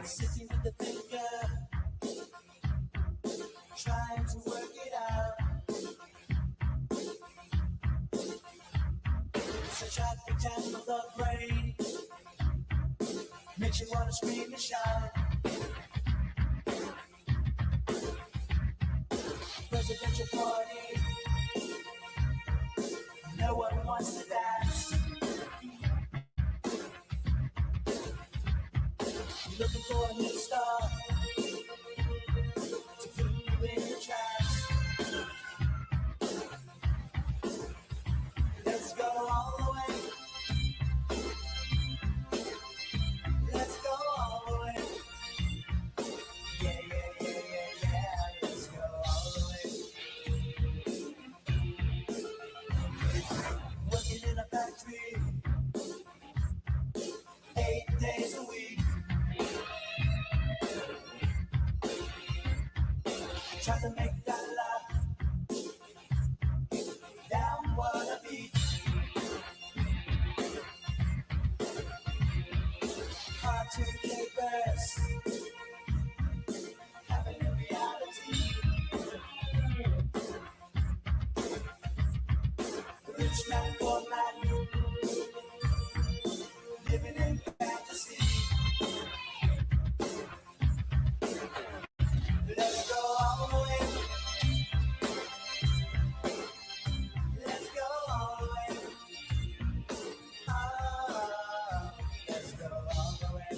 Sitting with the thinker, trying to work it out. It's a traffic jam of the brain, makes you wanna scream and shout. Presidential party, no one wants to dance. Looking for a new star to put you in the trance. Let's go all the way. Let's go all the way. Yeah, yeah, yeah, yeah, yeah. Let's go all the way. Working in a factory, 8 days a week. Try to make that laugh down what a beat. Cartoon papers having a reality. Rich man, poor man, living in fantasy. Let's go all the way. Let's go all the way. Let's go all the way.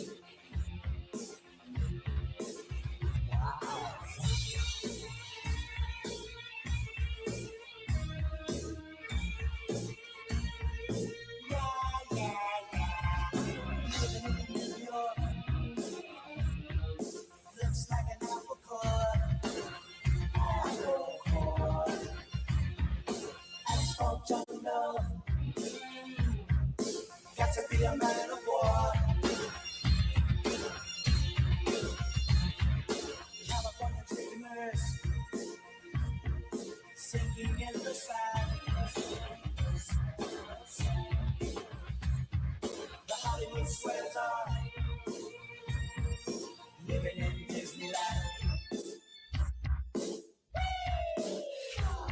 Yeah, yeah, yeah. Living in New York looks like an apple core. Apple core. Asphalt jungle. Got to be a man of war. California dreamers sinking in the sand. The Hollywood squares are living in Disneyland.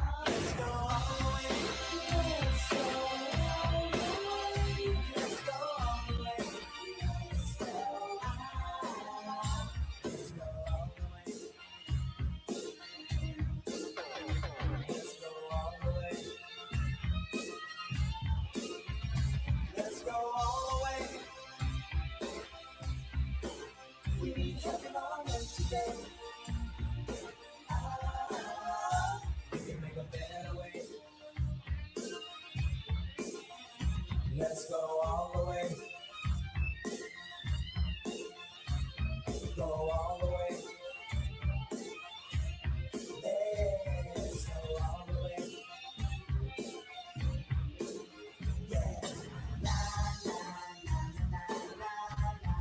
Let's go all the way. Let's go all the way. Let's go all the way. Let's go all the way. Let's go all the way. Let's go all the way. We need heaven on earth today. We can make a better way. Let's go all the way. Go all the way. Let's go all the way. Yeah. La la la la la la la la la la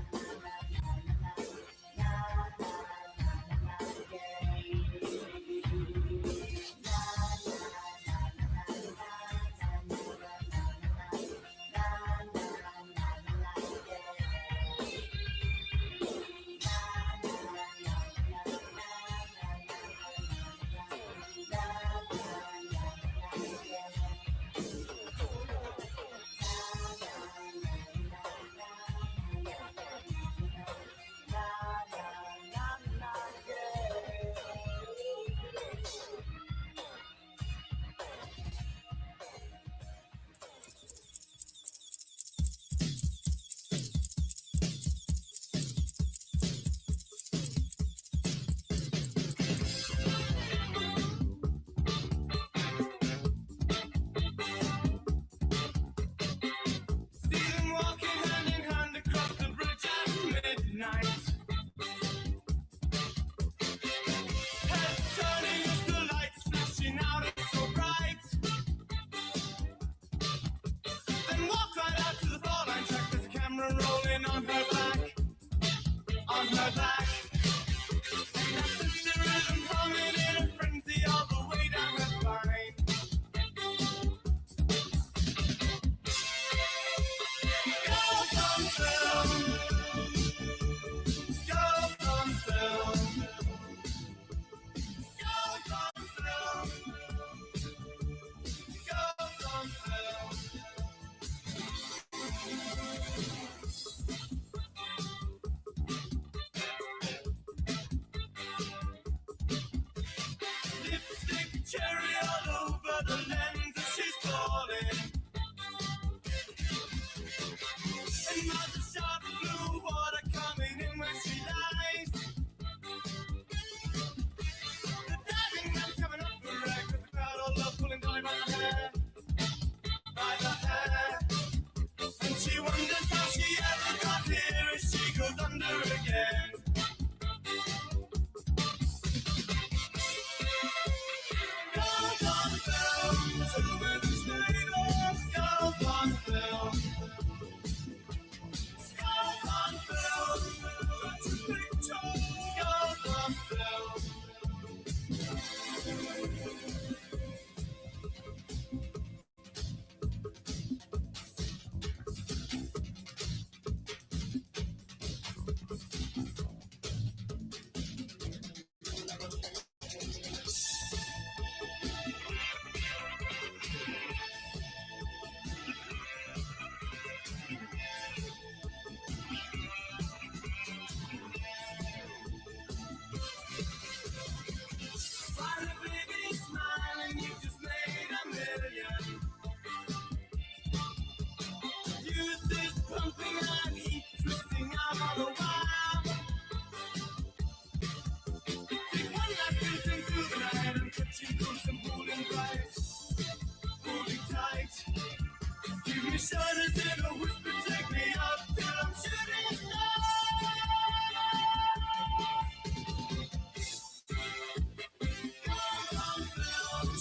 your shoulders in a whisper, take me up till I'm shooting stars.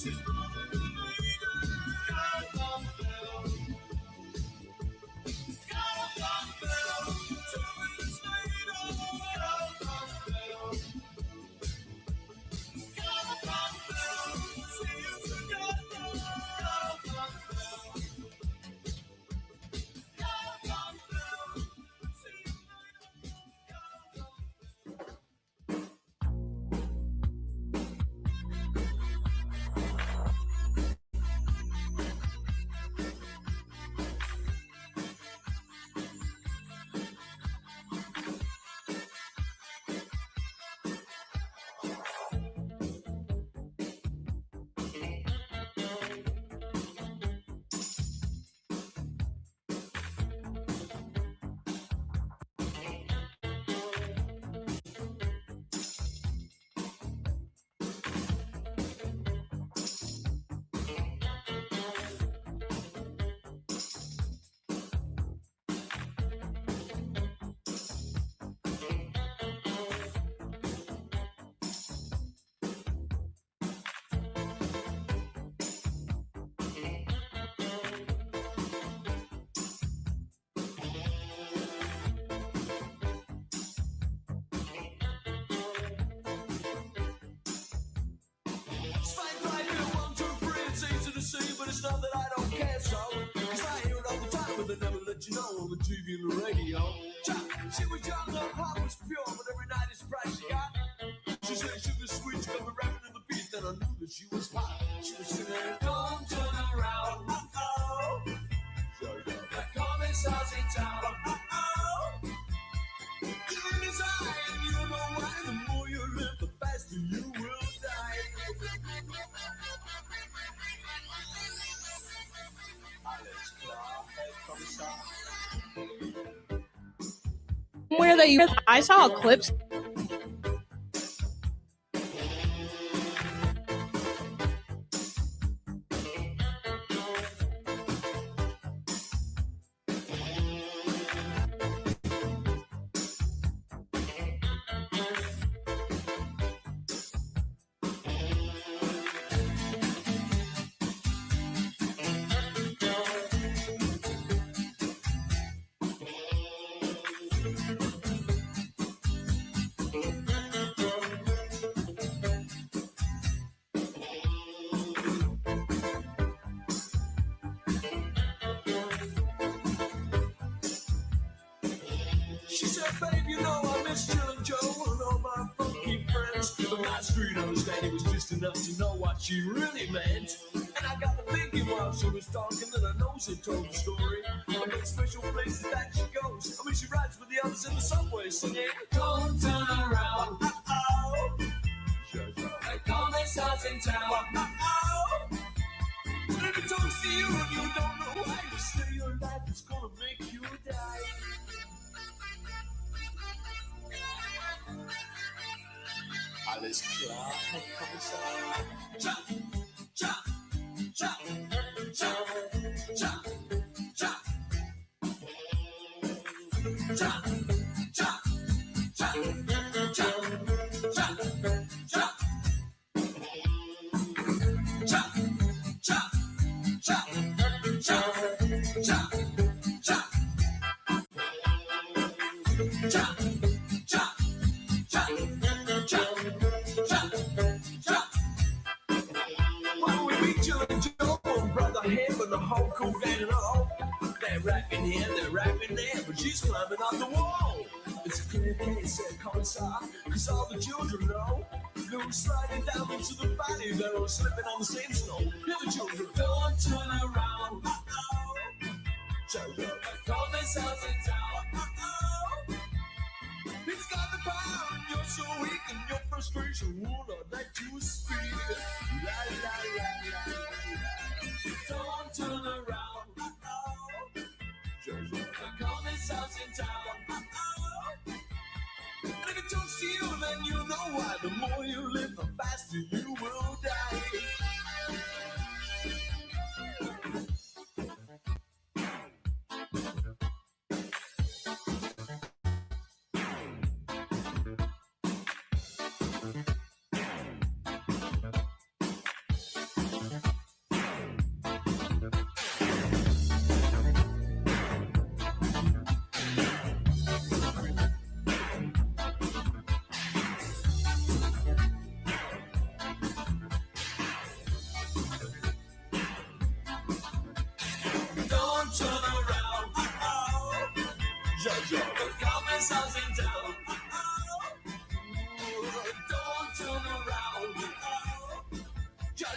She's moving to me, but it's not that I don't care so. Cause I hear it all the time, but they never let you know on the TV and the radio. She was young, her heart was pure, but every night it's price she got. She said sugar sweet, she got me rapping to the beat, then I knew that she was hot. She was singing, don't turn around, uh-oh. There coming stars in town, uh-oh. You're in his eye, and you know why. The more you live, the faster you will die. Where they, I saw a clip. She said, babe, you know I miss Jill and Joe and all my funky friends. But my street understanding was just enough to know what she really meant. And I got to thinking while she was talking that her nose had told the story. About special places that she goes. I mean, she rides with the others in the subway singing, don't turn around, uh-oh. They call me stars in town, uh-oh. And if it talks to you and you don't know why, you say your life is gonna make you die. Alles klar, Herr Kommissar. Cha, cha, cha, cha, cha, cha. Cha, cha, cha, cha, cha, cha. Cha, cha, cha, cha, cha, cha. Cha, cha, cha, cha. When we meet Jill and Joe, brother him and the whole cool gang and all. They're rapping here, they're rapping there, but she's climbing on the wall. It's a clear case, said Commissar, cause all the children know. They were sliding down into the valley, they were slipping on the same snow. Hear the children, don't turn around, uh-oh. Call themselves in town, uh-oh. It's got the power and you're so weak and your frustration will not let you speak. La la la la la. Don't turn around, uh-oh. Call themselves in town, uh-oh. And if it talks to you, then you know why. The more you live, the faster you will die.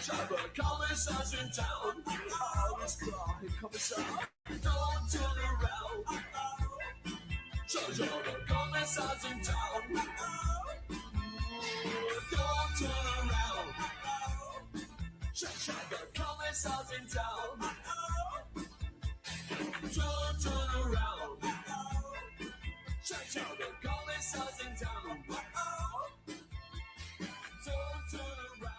Shabba, commissar's in town. Oh, it's crying, commissar. Don't turn around. Shabba, commissar's in town. Don't turn around. Shabba, commissar's in town. Don't turn around. Shabba, commissar's in town. Don't turn around.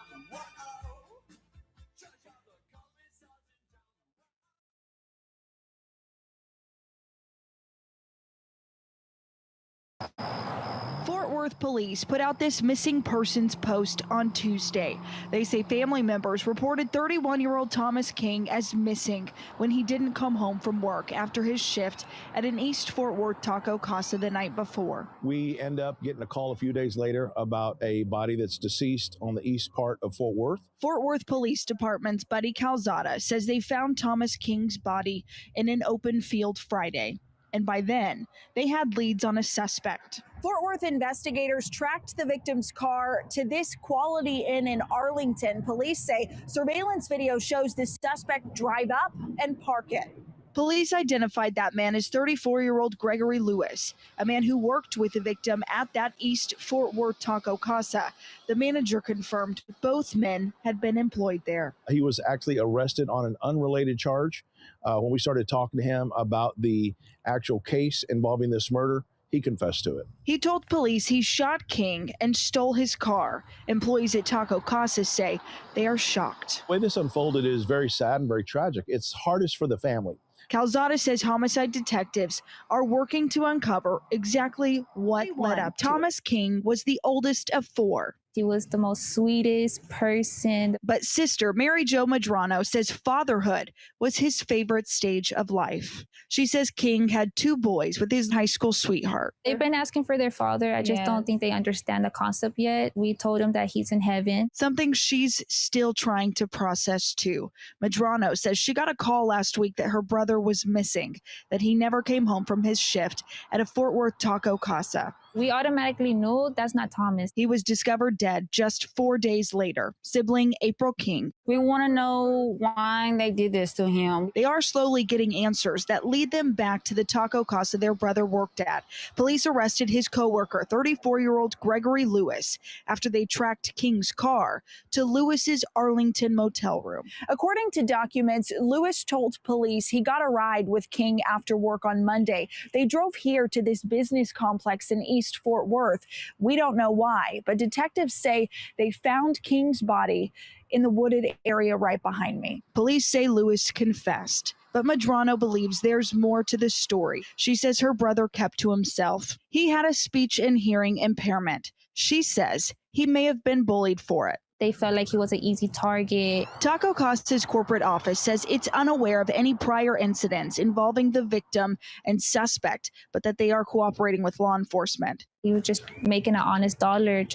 Fort Worth police put out this missing persons post on Tuesday. They say family members reported 31-year-old Thomas King as missing when he didn't come home from work after his shift at an East Fort Worth Taco Casa the night before. We end up getting a call a few days later about a body that's deceased on the east part of Fort Worth. Fort Worth Police Department's Buddy Calzada says they found Thomas King's body in an open field Friday. And by then, they had leads on a suspect. Fort Worth investigators tracked the victim's car to this Quality Inn in Arlington. Police say surveillance video shows the suspect drive up and park it. Police identified that man as 34-year-old Gregory Lewis, a man who worked with the victim at that East Fort Worth Taco Casa. The manager confirmed both men had been employed there. He was actually arrested on an unrelated charge. When we started talking to him about the actual case involving this murder, he confessed to it. He told police he shot King and stole his car. Employees at Taco Casa say they are shocked. The way this unfolded is very sad and very tragic. It's hardest for the family. Calzada says homicide detectives are working to uncover exactly what led up. Thomas King was the oldest of four. He was the most sweetest person. But sister Mary Jo Madrano says fatherhood was his favorite stage of life. She says King had two boys with his high school sweetheart. They've been asking for their father. I just don't think they understand the concept yet. We told them that he's in heaven. Something she's still trying to process too. Madrano says she got a call last week that her brother was missing, that he never came home from his shift at a Fort Worth Taco Casa. We automatically knew that's not Thomas. He was discovered dead just 4 days later. Sibling April King. We want to know why they did this to him. They are slowly getting answers that lead them back to the Taco Casa their brother worked at. Police arrested his co-worker, 34-year-old Gregory Lewis, after they tracked King's car to Lewis's Arlington motel room. According to documents, Lewis told police he got a ride with King after work on Monday. They drove here to this business complex in East Fort Worth. We don't know why, but detectives say they found King's body in the wooded area right behind me. Police say Lewis confessed, but Madrano believes there's more to the story. She says her brother kept to himself. He had a speech and hearing impairment. She says he may have been bullied for it. They felt like he was an easy target. Taco Casa's corporate office says it's unaware of any prior incidents involving the victim and suspect, but that they are cooperating with law enforcement. He was just making an honest dollar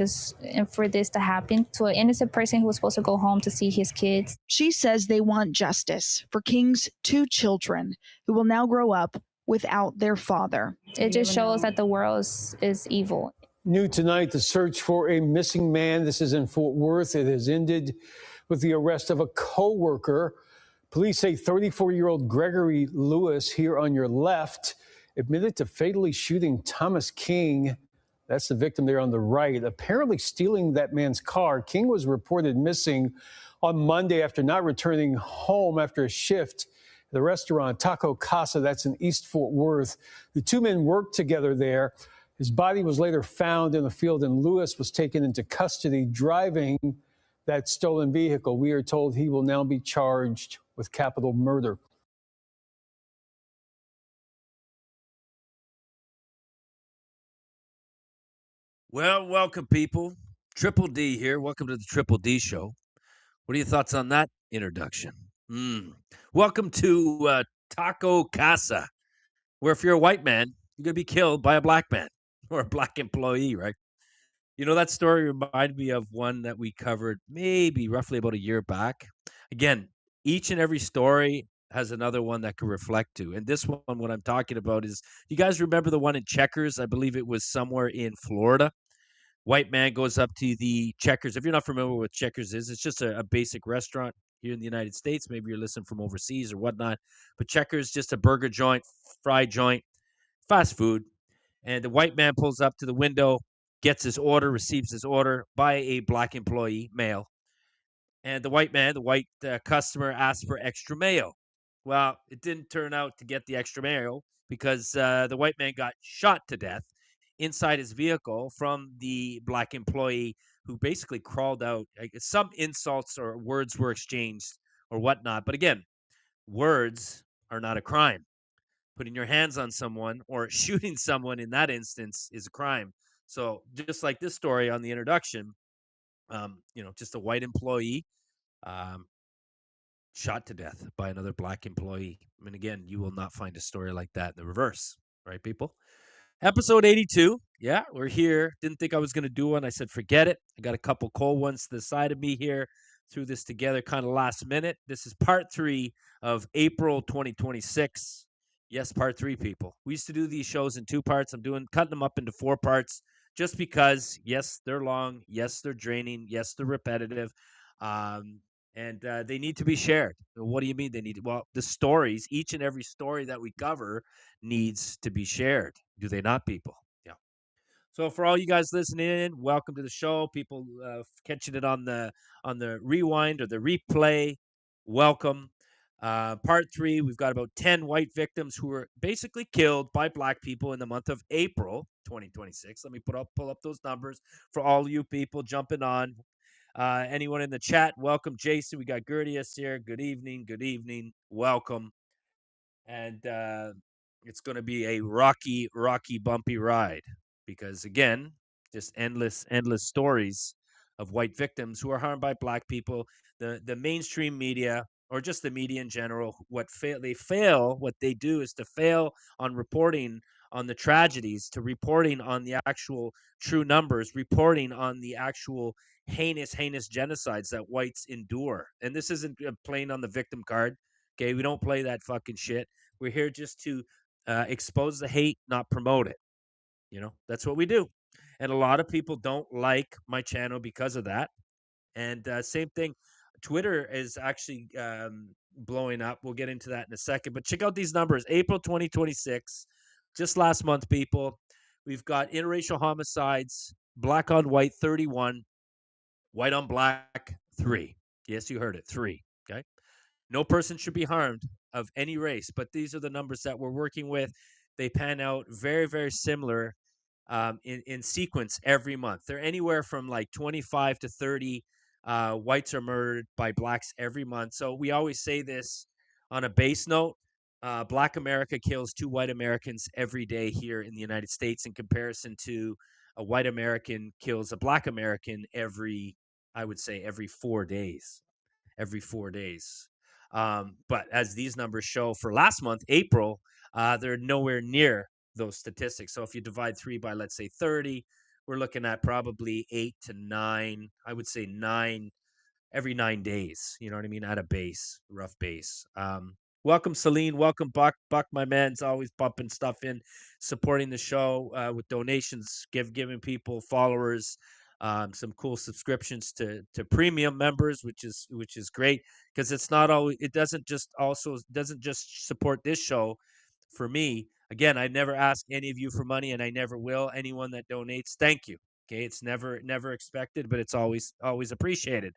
and for this to happen to an innocent person who was supposed to go home to see his kids. She says they want justice for King's two children who will now grow up without their father. It just shows that the world is evil. New tonight, the search for a missing man. This is in Fort Worth. It has ended with the arrest of a co-worker. Police say 34-year-old Gregory Lewis, here on your left, admitted to fatally shooting Thomas King. That's the victim there on the right, apparently stealing that man's car. King was reported missing on Monday after not returning home after a shift at the restaurant Taco Casa. That's in East Fort Worth. The two men worked together there. His body was later found in the field, and Lewis was taken into custody driving that stolen vehicle. We are told he will now be charged with capital murder. Well, welcome, people. Triple D here. Welcome to the Triple D Show. What are your thoughts on that introduction? Welcome to Taco Casa, where if you're a white man, you're going to be killed by a black man. Or a black employee, right? You know, that story reminded me of one that we covered maybe roughly about a year back. Again, each and every story has another one that can reflect to. And this one, what I'm talking about is, you guys remember the one in Checkers? I believe it was somewhere in Florida. White man goes up to the Checkers. If you're not familiar with what Checkers is, it's just a basic restaurant here in the United States. Maybe you're listening from overseas or whatnot. But Checkers, just a burger joint, fried joint, fast food. And the white man pulls up to the window, gets his order, receives his order by a black employee, male. And the white man, the white customer, asked for extra mayo. Well, it didn't turn out to get the extra mayo because the white man got shot to death inside his vehicle from the black employee who basically crawled out. Some insults or words were exchanged or whatnot. But again, words are not a crime. Putting your hands on someone or shooting someone in that instance is a crime. So just like this story on the introduction, just a white employee um, shot to death by another black employee. I mean, again, you will not find a story like that in the reverse, right, people? Episode 82. Yeah, we're here. Didn't think I was going to do one. I said, forget it. I got a couple cold ones to the side of me here. Threw this together kind of last minute. This is part 3 of April 2026. Yes, part 3, people. We used to do these shows in 2 parts. I'm cutting them up into 4 parts just because, yes, they're long. Yes, they're draining. Yes, they're repetitive. And they need to be shared. What do you mean they need? Well, the stories, each and every story that we cover needs to be shared. Do they not, people? Yeah. So for all you guys listening in, welcome to the show. People catching it on the rewind or the replay, welcome. Part 3, we've got about 10 white victims who were basically killed by black people in the month of April 2026. Let me pull up those numbers for all you people jumping on. Anyone in the chat, welcome. Jason, we got Gerdius here. Good evening. Good evening. Welcome. And it's going to be a rocky, bumpy ride because, again, just endless stories of white victims who are harmed by black people. The mainstream media, or just the media in general, what they do is to fail on reporting on the tragedies, to reporting on the actual true numbers, reporting on the actual heinous genocides that whites endure. And this isn't playing on the victim card. Okay, we don't play that fucking shit. We're here just to expose the hate, not promote it. That's what we do. And a lot of people don't like my channel because of that. And same thing, Twitter is actually blowing up. We'll get into that in a second. But check out these numbers. April 2026, just last month, people. We've got interracial homicides, black on white, 31, white on black, 3. Yes, you heard it, 3. Okay. No person should be harmed of any race, but these are the numbers that we're working with. They pan out very, very similar in sequence every month. They're anywhere from like 25 to 30 whites are murdered by blacks every month. So we always say this on a base note. Black America kills 2 white Americans every day here in the United States, in comparison to a white American kills a black American every 4 days. Every 4 days. But as these numbers show for last month, April, they're nowhere near those statistics. So if you divide 3 by, let's say, 30, we're looking at probably 8 to 9. I would say 9 every 9 days. You know what I mean? At a base, rough base. Welcome, Celine. Welcome, Buck. Buck, my man's always bumping stuff in, supporting the show with donations, giving people, followers, some cool subscriptions to premium members, which is great, because it's not always, it doesn't just support this show for me. Again, I never ask any of you for money, and I never will. Anyone that donates, thank you. Okay, it's never expected, but it's always appreciated.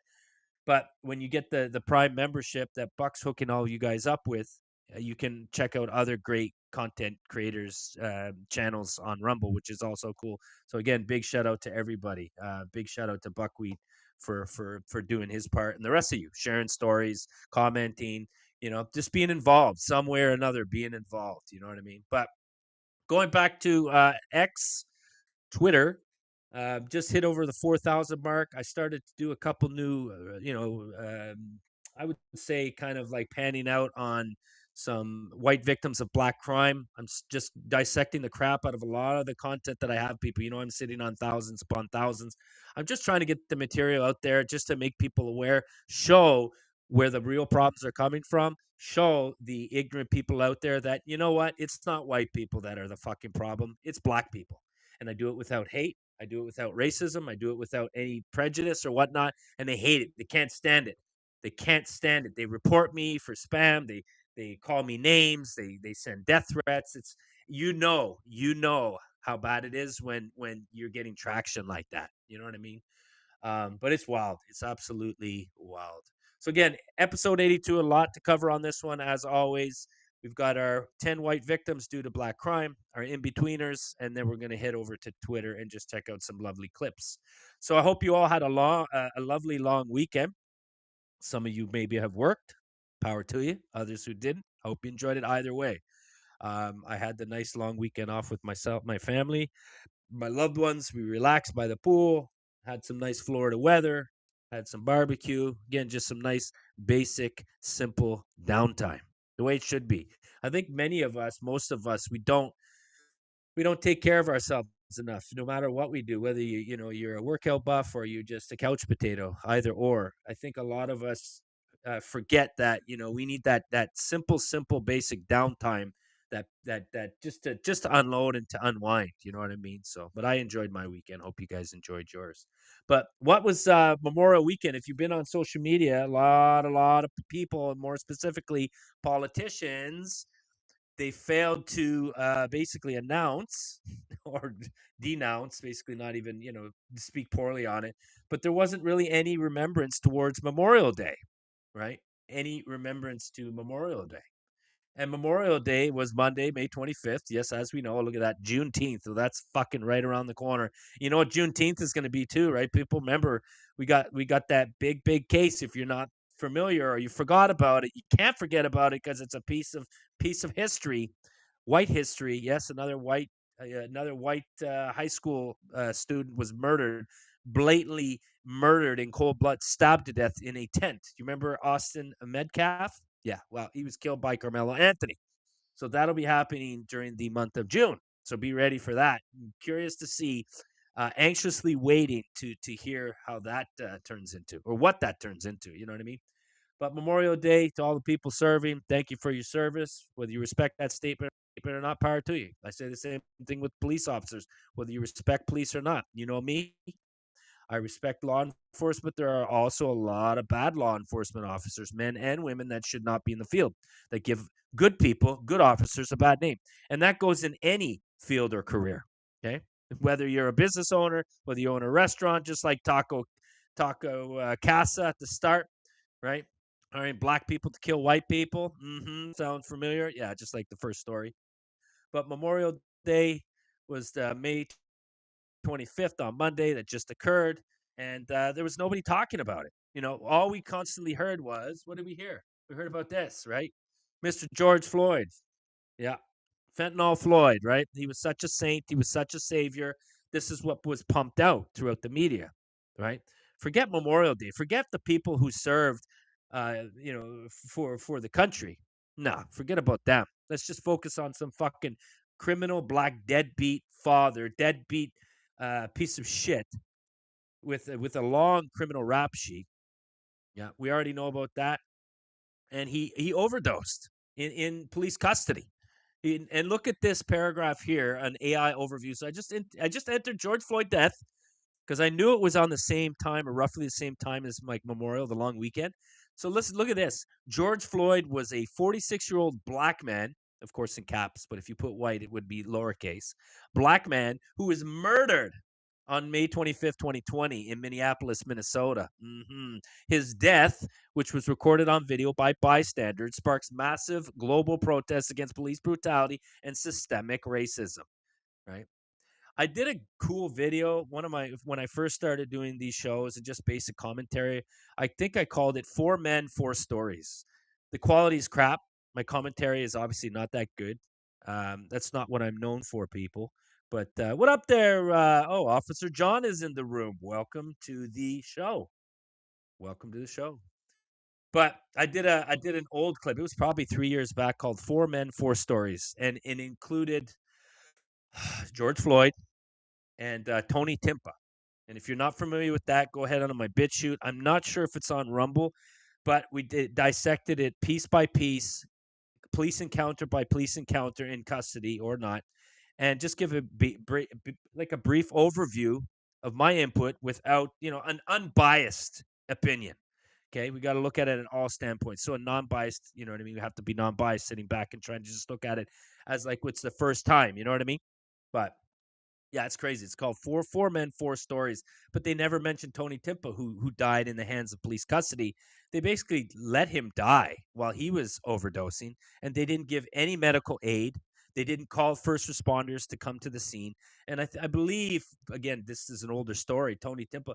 But when you get the Prime membership that Buck's hooking all you guys up with, you can check out other great content creators channels on Rumble, which is also cool. So again, big shout out to everybody. Big shout out to Buckwheat for doing his part, and the rest of you sharing stories, commenting, just being involved some way or another, being involved. You know what I mean? But going back to X, Twitter, just hit over the 4,000 mark. I started to do a couple new, I would say kind of like panning out on some white victims of black crime. I'm just dissecting the crap out of a lot of the content that I have, people. I'm sitting on thousands upon thousands. I'm just trying to get the material out there just to make people aware, show where the real problems are coming from, show the ignorant people out there that, you know what, it's not white people that are the fucking problem. It's black people. And I do it without hate. I do it without racism. I do it without any prejudice or whatnot. And they hate it. They can't stand it. They can't stand it. They report me for spam. They call me names. They send death threats. It's you know how bad it is when you're getting traction like that. You know what I mean? But it's wild. It's absolutely wild. So again, episode 82, a lot to cover on this one. As always, we've got our 10 white victims due to black crime, our in-betweeners, and then we're going to head over to Twitter and just check out some lovely clips. So I hope you all had a lovely long weekend. Some of you maybe have worked. Power to you. Others who didn't, hope you enjoyed it either way. I had the nice long weekend off with myself, my family, my loved ones. We relaxed by the pool, had some nice Florida weather, had some barbecue. Again, just some nice, basic, simple downtime, the way it should be. I think many of us, most of us, we don't take care of ourselves enough, no matter what we do, whether you're a workout buff or you just a couch potato, either or. I think a lot of us forget that we need that simple basic downtime, that just to unload and to unwind, you know what I mean? So, but I enjoyed my weekend. Hope you guys enjoyed yours. But what was Memorial weekend? If you've been on social media, a lot of people, and more specifically politicians, they failed to basically announce or denounce, basically not even, speak poorly on it. But there wasn't really any remembrance towards Memorial Day, right? Any remembrance to Memorial Day. And Memorial Day was Monday, May 25th. Yes, as we know, look at that, Juneteenth. So that's fucking right around the corner. You know what Juneteenth is going to be too, right? People remember we got that big case. If you're not familiar or you forgot about it, you can't forget about it because it's a piece of history, white history. Yes, another white high school student was murdered, blatantly murdered in cold blood, stabbed to death in a tent. You remember Austin Metcalf? Yeah, well, he was killed by Carmelo Anthony. So that'll be happening during the month of June. So be ready for that. I'm curious to see, anxiously waiting to hear how that turns into, or what that turns into. You know what I mean? But Memorial Day to all the people serving, thank you for your service. Whether you respect that statement or not, power to you. I say the same thing with police officers, whether you respect police or not. You know me, I respect law enforcement. There are also a lot of bad law enforcement officers, men and women, that should not be in the field, that give good people, good officers, a bad name. And that goes in any field or career. Okay. Whether you're a business owner, whether you own a restaurant, just like Taco Casa at the start, right? All right. Black people to kill white people. Sound familiar? Yeah. Just like the first story. But Memorial Day was May 25th on Monday that just occurred, and there was nobody talking about it. All we constantly heard was, what did we hear? We heard about this, right? Mr. George Floyd. Yeah. Fentanyl Floyd, right? He was such a saint. He was such a savior. This is what was pumped out throughout the media, right? Forget Memorial Day. Forget the people who served, for the country. Nah, forget about them. Let's just focus on some fucking criminal black deadbeat father, deadbeat piece of shit with a long criminal rap sheet. Yeah, we already know about that. And he overdosed in police custody. And look at this paragraph here, an AI overview. So I just entered George Floyd death because I knew it was on the same time, or roughly the same time as like Memorial, the long weekend. So listen, look at this. George Floyd was a 46-year-old black man, of course in caps, but if you put white, it would be lowercase, black man who was murdered on May 25th, 2020 in Minneapolis, Minnesota. His death, which was recorded on video by bystanders, sparks massive global protests against police brutality and systemic racism, right? I did a cool video, when I first started doing these shows and just basic commentary. I think I called it 4 Men, 4 Stories. The quality is crap. My commentary is obviously not that good. That's not what I'm known for, people. But what up there? Officer John is in the room. Welcome to the show. Welcome to the show. But I did an old clip. It was probably 3 years back, called 4 Men, 4 Stories. And it included George Floyd and Tony Timpa. And if you're not familiar with that, go ahead on my BitChute. I'm not sure if it's on Rumble, but we dissected it piece by piece, police encounter by police encounter in custody or not. and just give like a brief overview of my input without, an unbiased opinion. Okay, we got to look at it at all standpoints. So a non-biased, you know what I mean? We have to be non-biased, sitting back and trying to just look at it as like what's the first time, you know what I mean? But yeah, it's crazy. It's called Four Men, Four Stories, but they never mentioned Tony Timpa, who died in the hands of police custody. They basically let him die while he was overdosing, and they didn't give any medical aid. They didn't call first responders to come to the scene. And I believe, again, this is an older story. Tony Timpa,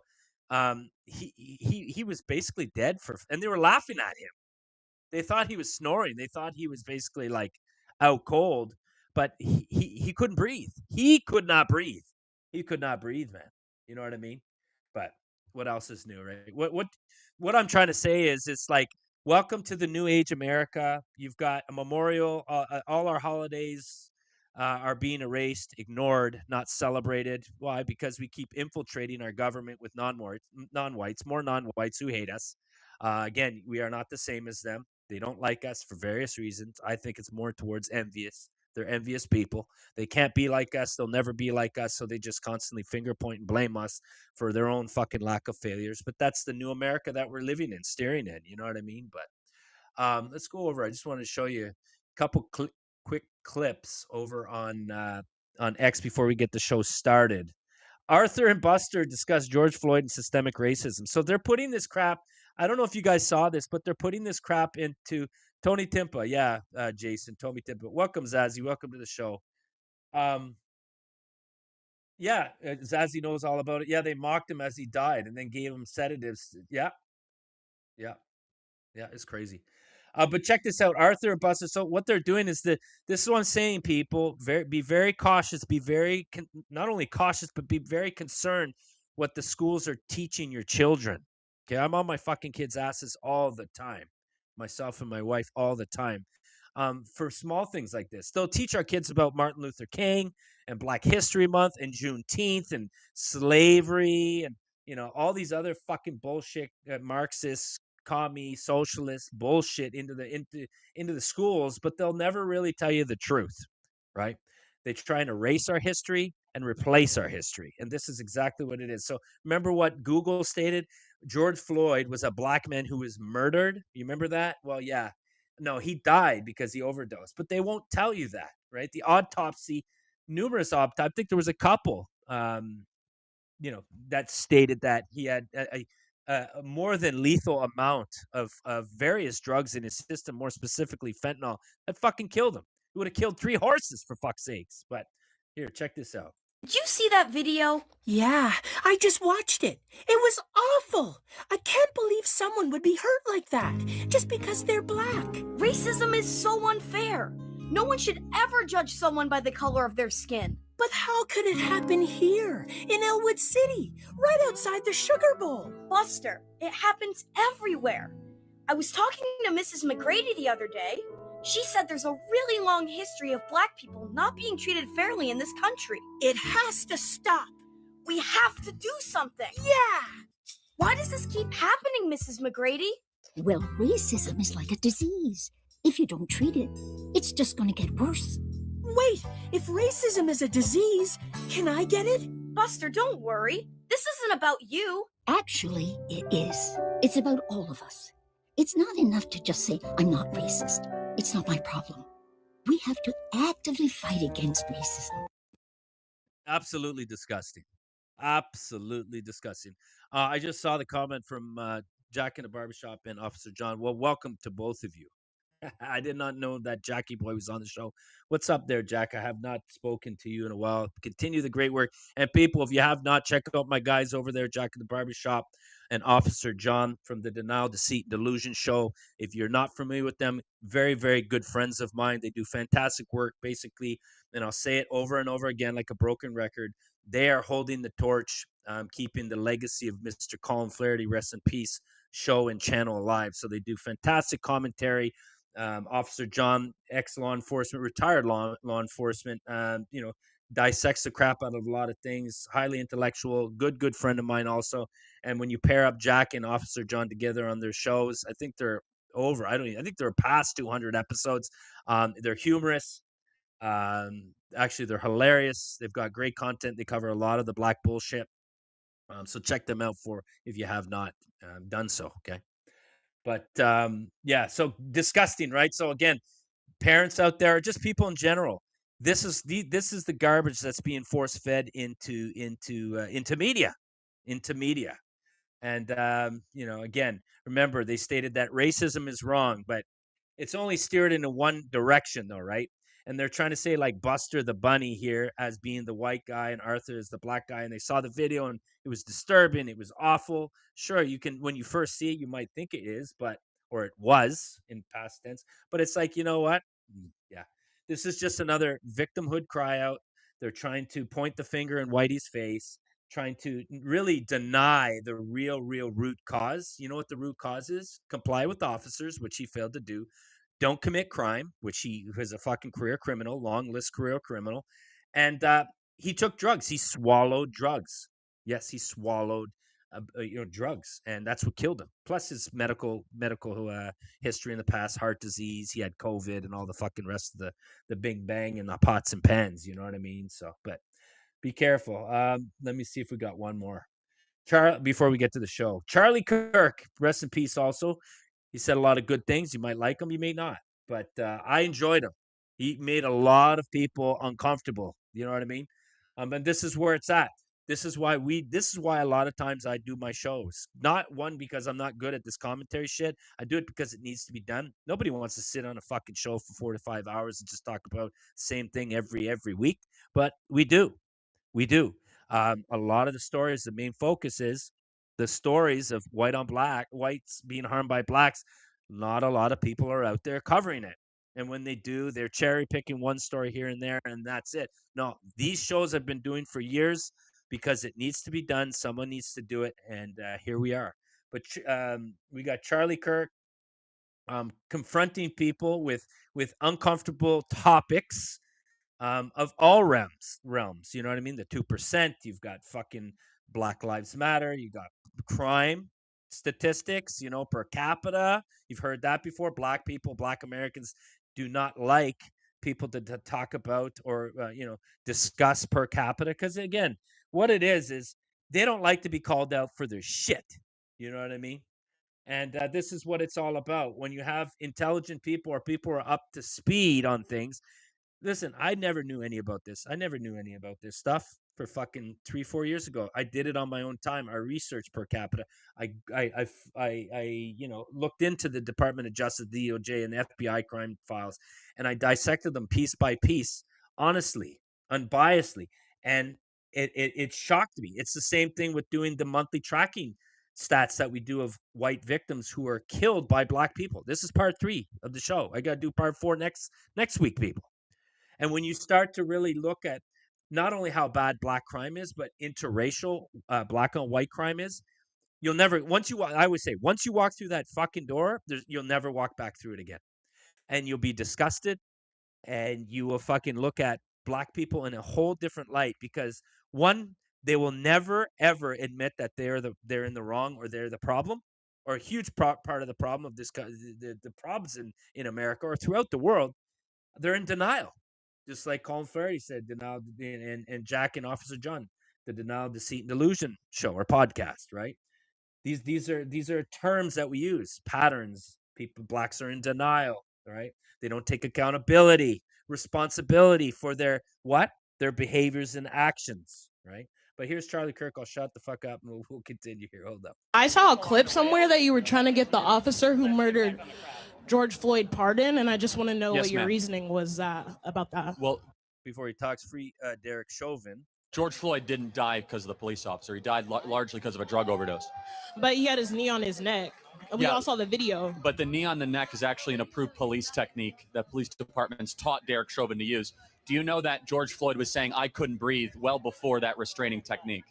he was basically dead and they were laughing at him. They thought he was snoring. They thought he was basically like out cold, but he couldn't breathe. He could not breathe. He could not breathe, man. You know what I mean? But what else is new, right? What I'm trying to say is, it's like, welcome to the new age America. You've got a memorial. All our holidays are being erased, ignored, not celebrated. Why? Because we keep infiltrating our government with non-whites, more non-whites who hate us. Again, we are not the same as them. They don't like us for various reasons. I think it's more towards envious. They're envious people. They can't be like us. They'll never be like us. So they just constantly finger point and blame us for their own fucking lack of failures. But that's the new America that we're living in, staring in. You know what I mean? But let's go over. I just want to show you a couple quick clips over on X before we get the show started. Arthur and Buster discuss George Floyd and systemic racism. So they're putting this crap. I don't know if you guys saw this, but they're putting this crap into Tony Timpa. Yeah, Jason, Tony Timpa. Welcome, Zazie. Welcome to the show. Yeah, Zazie knows all about it. Yeah, they mocked him as he died and then gave him sedatives. Yeah. It's crazy. But check this out, Arthur and Buster. So what they're doing is this is what I'm saying, people. Be very cautious. Be very not only cautious, but be very concerned what the schools are teaching your children. Okay, I'm on my fucking kids' asses all the time, myself and my wife all the time. For small things like this, they'll teach our kids about Martin Luther King and Black History Month and Juneteenth and slavery and all these other fucking bullshit Marxist, commie, socialist bullshit into the schools, but they'll never really tell you the truth, right? They try and erase our history and replace our history, and this is exactly what it is. So remember what Google stated: George Floyd was a black man who was murdered. You remember that? Well, yeah. No, he died because he overdosed, but they won't tell you that, right? The autopsy, numerous autopsies. I think there was a couple, that stated that he had a more than lethal amount of various drugs in his system, more specifically fentanyl, that fucking killed him. It would have killed 3 horses, for fuck's sakes. But here, check this out. Did you see that video? Yeah, I just watched it. It was awful. I can't believe someone would be hurt like that just because they're black. Racism is so unfair. No one should ever judge someone by the color of their skin. But how could it happen here, in Elwood City, right outside the Sugar Bowl? Buster, it happens everywhere. I was talking to Mrs. McGrady the other day. She said there's a really long history of black people not being treated fairly in this country. It has to stop. We have to do something. Yeah! Why does this keep happening, Mrs. McGrady? Well, racism is like a disease. If you don't treat it, it's just going to get worse. Wait, if racism is a disease, can I get it? Buster, don't worry. This isn't about you. Actually, it is. It's about all of us. It's not enough to just say, I'm not racist. It's not my problem. We have to actively fight against racism. Absolutely disgusting. Absolutely disgusting. I just saw the comment from Jack in the Barbershop and Officer John. Well, welcome to both of you. I did not know that Jackie Boy was on the show. What's up there, Jack? I have not spoken to you in a while. Continue the great work. And people, if you have not, check out my guys over there, Jack in the Barbershop and Officer John from the Denial, Deceit, Delusion show. If you're not familiar with them, very, very good friends of mine. They do fantastic work, basically. And I'll say it over and over again like a broken record. They are holding the torch, keeping the legacy of Mr. Colin Flaherty, rest in peace, show and channel alive. So they do fantastic commentary. Officer John, ex-law enforcement, retired law enforcement, dissects the crap out of a lot of things, highly intellectual, good friend of mine also. And when you pair up Jack and Officer John together on their shows, I think they're over. I think they're past 200 episodes. They're humorous. Actually, they're hilarious. They've got great content. They cover a lot of the black bullshit. So check them out if you have not done so. Okay. But yeah, so disgusting, right? So again, parents out there, just people in general, this is the garbage that's being force fed into media, And again, remember they stated that racism is wrong, but it's only steered into one direction, though, right? And they're trying to say like Buster the Bunny here as being the white guy and Arthur is the black guy. And they saw the video and it was disturbing. It was awful. Sure, you can, when you first see it, you might think it is, or it was in past tense. But it's like, you know what? Yeah, this is just another victimhood cry out. They're trying to point the finger in Whitey's face, trying to really deny the real root cause. You know what the root cause is? Comply with officers, which he failed to do. Don't commit crime, which he was a fucking career criminal, long list career criminal. And he took drugs. He swallowed drugs. Yes, he swallowed drugs, and that's what killed him. Plus his medical history in the past, heart disease. He had COVID and all the fucking rest of the big bang and the pots and pans. You know what I mean? So, but be careful. Let me see if we got one more. Before we get to the show, Charlie Kirk, rest in peace. Also, he said a lot of good things. You might like him, you may not, but I enjoyed him. He made a lot of people uncomfortable. You know what I mean? And this is where it's at. This is why a lot of times I do my shows. Not one because I'm not good at this commentary shit. I do it because it needs to be done. Nobody wants to sit on a fucking show for 4 to 5 hours and just talk about the same thing every week. But we do. A lot of the stories, the main focus is the stories of whites being harmed by blacks. Not a lot of people are out there covering it. And when they do, they're cherry picking one story here and there, and that's it. No, these shows I've been doing for years because it needs to be done. Someone needs to do it. And here we are. But we got Charlie Kirk confronting people with uncomfortable topics. Of all realms, you know what I mean? The 2%, you've got fucking Black Lives Matter, you got crime statistics, per capita. You've heard that before. Black people, Black Americans do not like people to talk about or, discuss per capita. Because again, what it is they don't like to be called out for their shit. You know what I mean? And this is what it's all about. When you have intelligent people or people who are up to speed on things. Listen, I never knew any about this. I never knew any about this stuff for fucking 3-4 years ago. I did it on my own time. I researched per capita. I looked into the Department of Justice, DOJ, and the FBI crime files, and I dissected them piece by piece, honestly, unbiasedly, and it shocked me. It's the same thing with doing the monthly tracking stats that we do of white victims who are killed by black people. This is part 3 of the show. I got to do part 4 next week, people. And when you start to really look at not only how bad black crime is, but interracial black on white crime is, you'll never, I would say, once you walk through that fucking door, you'll never walk back through it again. And you'll be disgusted, and you will fucking look at black people in a whole different light because, one, they will never, ever admit that they're in the wrong or they're the problem, or a huge part of the problem of this, the problems in America or throughout the world. They're in denial. Just like Colin Farrell said, denial, and Jack and Officer John, the Denial, Deceit, and Delusion show or podcast, right? These are terms that we use, patterns. Blacks are in denial, right? They don't take accountability, responsibility for their behaviors and actions, right? But here's Charlie Kirk. I'll shut the fuck up and we'll continue here. Hold up. I saw a clip somewhere that you were trying to get the officer who murdered George Floyd pardon, and I just want to know what your reasoning was about that. Well, before he talks, free Derek Chauvin. George Floyd didn't die because of the police officer. He died largely because of a drug overdose. But he had his knee on his neck. We all saw the video. But the knee on the neck is actually an approved police technique that police departments taught Derek Chauvin to use. Do you know that George Floyd was saying, "I couldn't breathe," well before that restraining technique?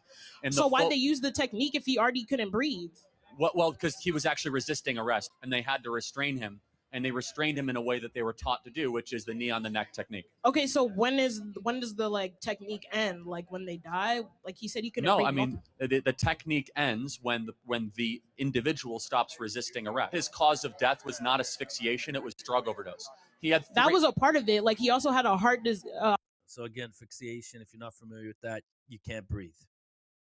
And so why'd they use the technique if he already couldn't breathe? Well, because he was actually resisting arrest, and they had to restrain him. And they restrained him in a way that they were taught to do, which is the knee on the neck technique. Okay, so when does the technique end? Like when they die? Like he said, he couldn't. No, I mean the technique ends when the individual stops resisting arrest. His cause of death was not asphyxiation; it was drug overdose. He had that was a part of it. Like he also had a heart disease. So again, asphyxiation, if you're not familiar with that, you can't breathe.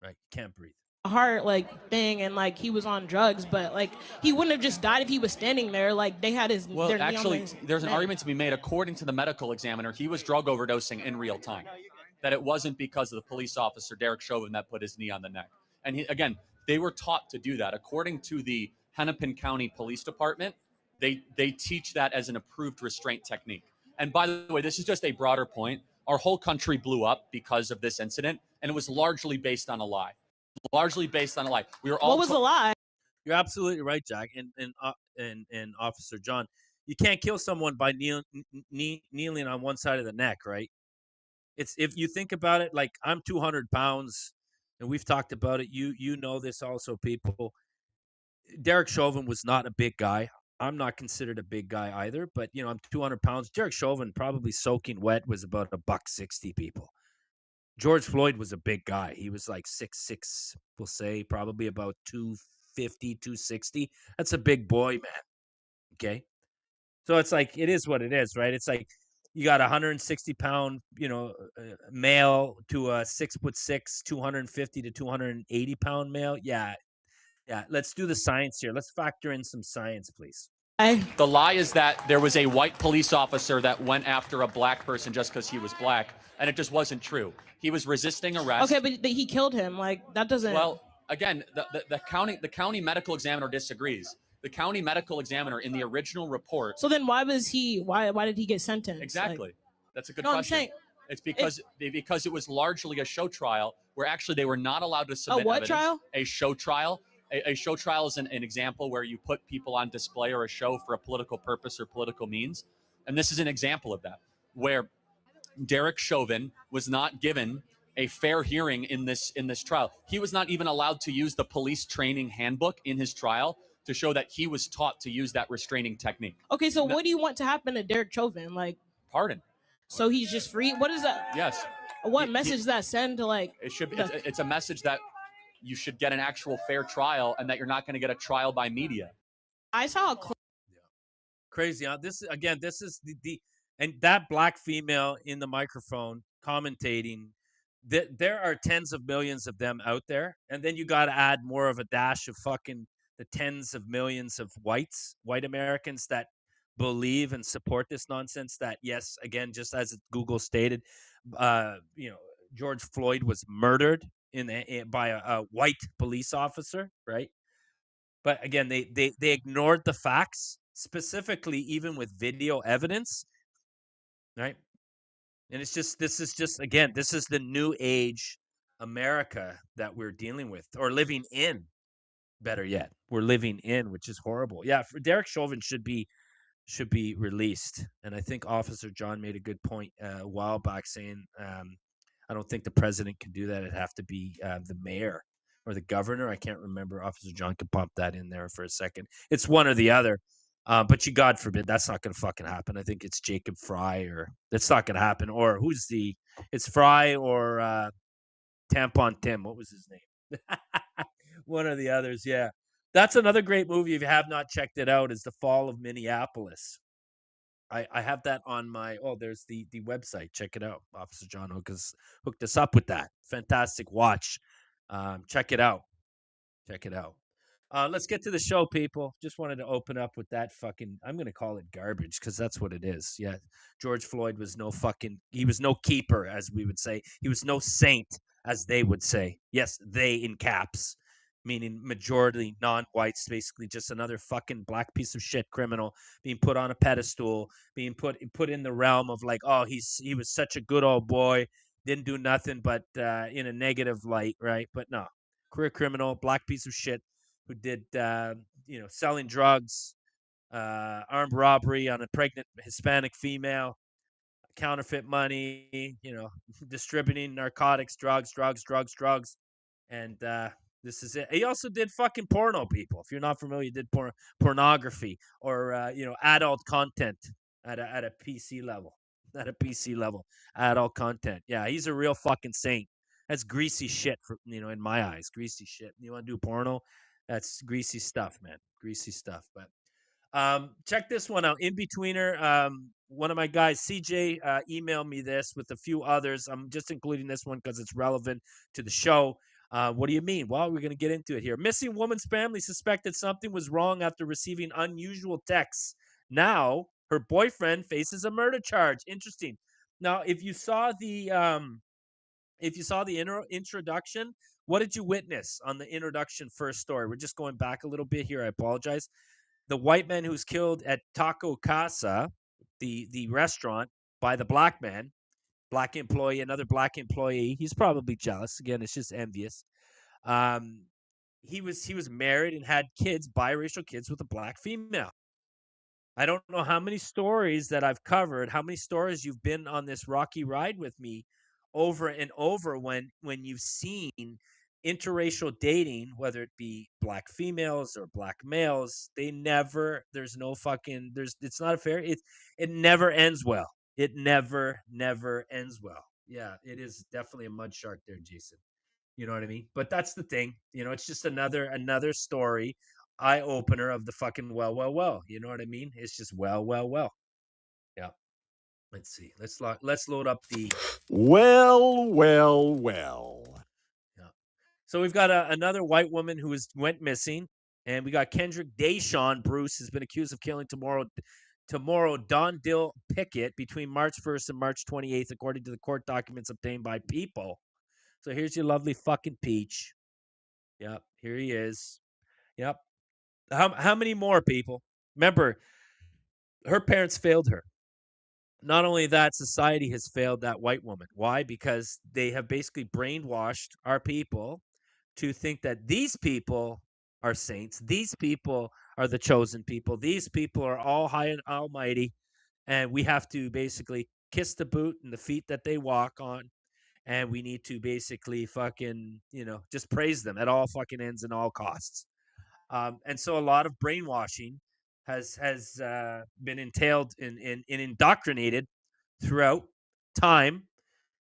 Right? You can't breathe. Heart thing, and he was on drugs, but he wouldn't have just died if he was standing there. They had his well, actually, there's an argument to be made. According to the medical examiner, he was drug overdosing in real time. That it wasn't because of the police officer Derek Chauvin that put his knee on the neck. And again, they were taught to do that. According to the Hennepin County Police Department, they teach that as an approved restraint technique. And by the way, this is just a broader point. Our whole country blew up because of this incident, and it was largely based on a lie. Largely based on a lie. We were all. What was the lie? You're absolutely right, Jack. And Officer John, you can't kill someone by kneeling on one side of the neck, right? It's if you think about it, I'm 200 pounds, and we've talked about it. You know this also, people. Derek Chauvin was not a big guy. I'm not considered a big guy either, but I'm 200 pounds. Derek Chauvin, probably soaking wet, was about $160, people. George Floyd was a big guy. He was 6'6", we'll say, probably about 250, 260. That's a big boy, man. Okay? So it's it is what it is, right? It's you got a 160-pound, male to a 6'6", 250 to 280-pound male. Yeah. Let's do the science here. Let's factor in some science, please. The lie is that there was a white police officer that went after a black person just because he was black, and it just wasn't true. He was resisting arrest. Okay, but he killed him. That doesn't. Well, again, the county medical examiner disagrees. The county medical examiner in the original report. So then why did he get sentenced? Exactly. That's a good no, question. I'm saying, it's because it was largely a show trial where actually they were not allowed to submit what evidence. Trial? A show trial. A show trial is an example where you put people on display or a show for a political purpose or political means. And this is an example of that, where Derek Chauvin was not given a fair hearing in this trial. He was not even allowed to use the police training handbook in his trial to show that he was taught to use that restraining technique. Okay, so what do you want to happen to Derek Chauvin? Pardon. So he's just free? What is that? Yes. What message does that send to It should be. It's a message that you should get an actual fair trial and that you're not going to get a trial by media. I saw a crazy. This is the and that black female in the microphone commentating. There are tens of millions of them out there, and then you got to add more of a dash of fucking the tens of millions of white Americans that believe and support this nonsense. That yes, again, just as Google stated, George Floyd was murdered by a white police officer, right? But again, they ignored the facts, specifically even with video evidence, right? And this is the new age America that we're dealing with or living in. Better yet, we're living in, which is horrible. Yeah, for Derek Chauvin should be released, and I think Officer John made a good point a while back saying. I don't think the president can do that. It'd have to be the mayor or the governor. I can't remember. Officer John could pump that in there for a second. It's one or the other. But God forbid, that's not going to fucking happen. I think it's Jacob Fry or that's not going to happen. Or it's Fry or Tampon Tim. What was his name? One or the others. Yeah. That's another great movie. If you have not checked it out, is The Fall of Minneapolis. I have that on my there's the website. Check it out. Officer John hooked us up with that. Fantastic watch. Check it out. Let's get to the show, people. Just wanted to open up with that fucking I'm gonna call it garbage because that's what it is. Yeah. George Floyd was he was no keeper, as we would say. He was no saint, as they would say. Yes, they in caps. Meaning majority non-whites, basically just another fucking black piece of shit criminal being put on a pedestal, being put in the realm of he was such a good old boy, didn't do nothing but in a negative light, right? But no, career criminal, black piece of shit who did selling drugs, armed robbery on a pregnant Hispanic female, counterfeit money, distributing narcotics, drugs, and this is it. He also did fucking porno, people. If you're not familiar, he did pornography or adult content at a PC level. Adult content. Yeah, he's a real fucking saint. That's greasy shit in my eyes. Greasy shit. You want to do porno? That's greasy stuff, man. Greasy stuff. But Check this one out. In-Betweener, one of my guys, CJ, emailed me this with a few others. I'm just including this one because it's relevant to the show. What do you mean? Well, we're going to get into it here. Missing woman's family suspected something was wrong after receiving unusual texts. Now, her boyfriend faces a murder charge. Interesting. Now, if you saw the introduction, what did you witness on the introduction first story? We're just going back a little bit here. I apologize. The white man who's killed at Taco Casa, the restaurant, by the black man, black employee, another black employee. He's probably jealous. Again, it's just envious. He was married and had kids, biracial kids, with a black female. I don't know how many stories that I've covered, how many stories you've been on this rocky ride with me over and over when you've seen interracial dating, whether it be black females or black males, it's not a fair, it never ends well. It never ends well. Yeah, it is definitely a mud shark there, Jason. You know what I mean? But that's the thing. It's just another story, eye opener of the fucking well. You know what I mean? It's just well. Yeah. Let's see. Let's load up the well. Yeah. So we've got another white woman who went missing, and we got Kendrick Deshawn Bruce has been accused of killing tomorrow Dondil Pickett between March 1st and March 28th, according to the court documents obtained by People. So here's your lovely fucking peach. Yep, here he is. Yep. How many more, people? Remember, her parents failed her. Not only that, society has failed that white woman. Why? Because they have basically brainwashed our people to think that these people are saints. These people are the chosen people. These people are all high and almighty. And we have to basically kiss the boot and the feet that they walk on. And we need to basically fucking, just praise them at all fucking ends and all costs. And so a lot of brainwashing has been entailed in indoctrinated throughout time.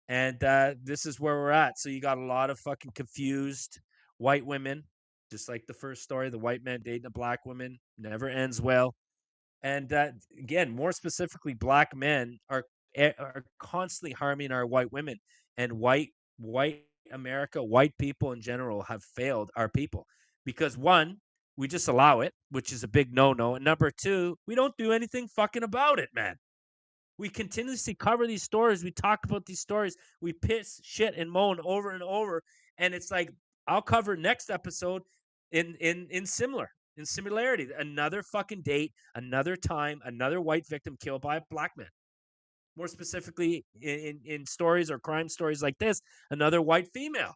And this is where we're at. So you got a lot of fucking confused white women, just like the first story, the white man dating a black woman, never ends well. And again, more specifically, black men are constantly harming our white women, and white America, white people in general have failed our people because one, we just allow it, which is a big no-no. And number two, we don't do anything fucking about it, man. We continuously cover these stories. We talk about these stories. We piss, shit, and moan over and over. And it's like, I'll cover next episode in similarity. Another fucking date, another time, another white victim killed by a black man. More specifically, in stories or crime stories like this, another white female.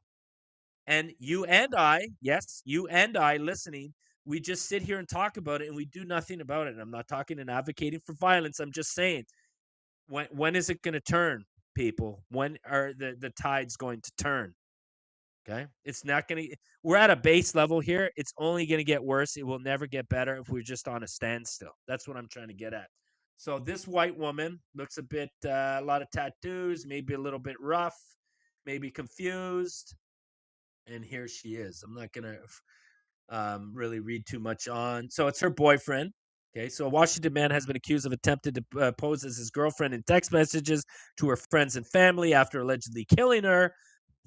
And you and I, yes, you and I listening, we just sit here and talk about it and we do nothing about it. And I'm not talking and advocating for violence. I'm just saying, when is it going to turn, people? When are the tides going to turn? Okay. It's not going to, we're at a base level here. It's only going to get worse. It will never get better if we're just on a standstill. That's what I'm trying to get at. So this white woman looks a bit, a lot of tattoos, maybe a little bit rough, maybe confused. And here she is. I'm not going to really read too much on. So it's her boyfriend. Okay, so a Washington man has been accused of attempting to pose as his girlfriend in text messages to her friends and family after allegedly killing her.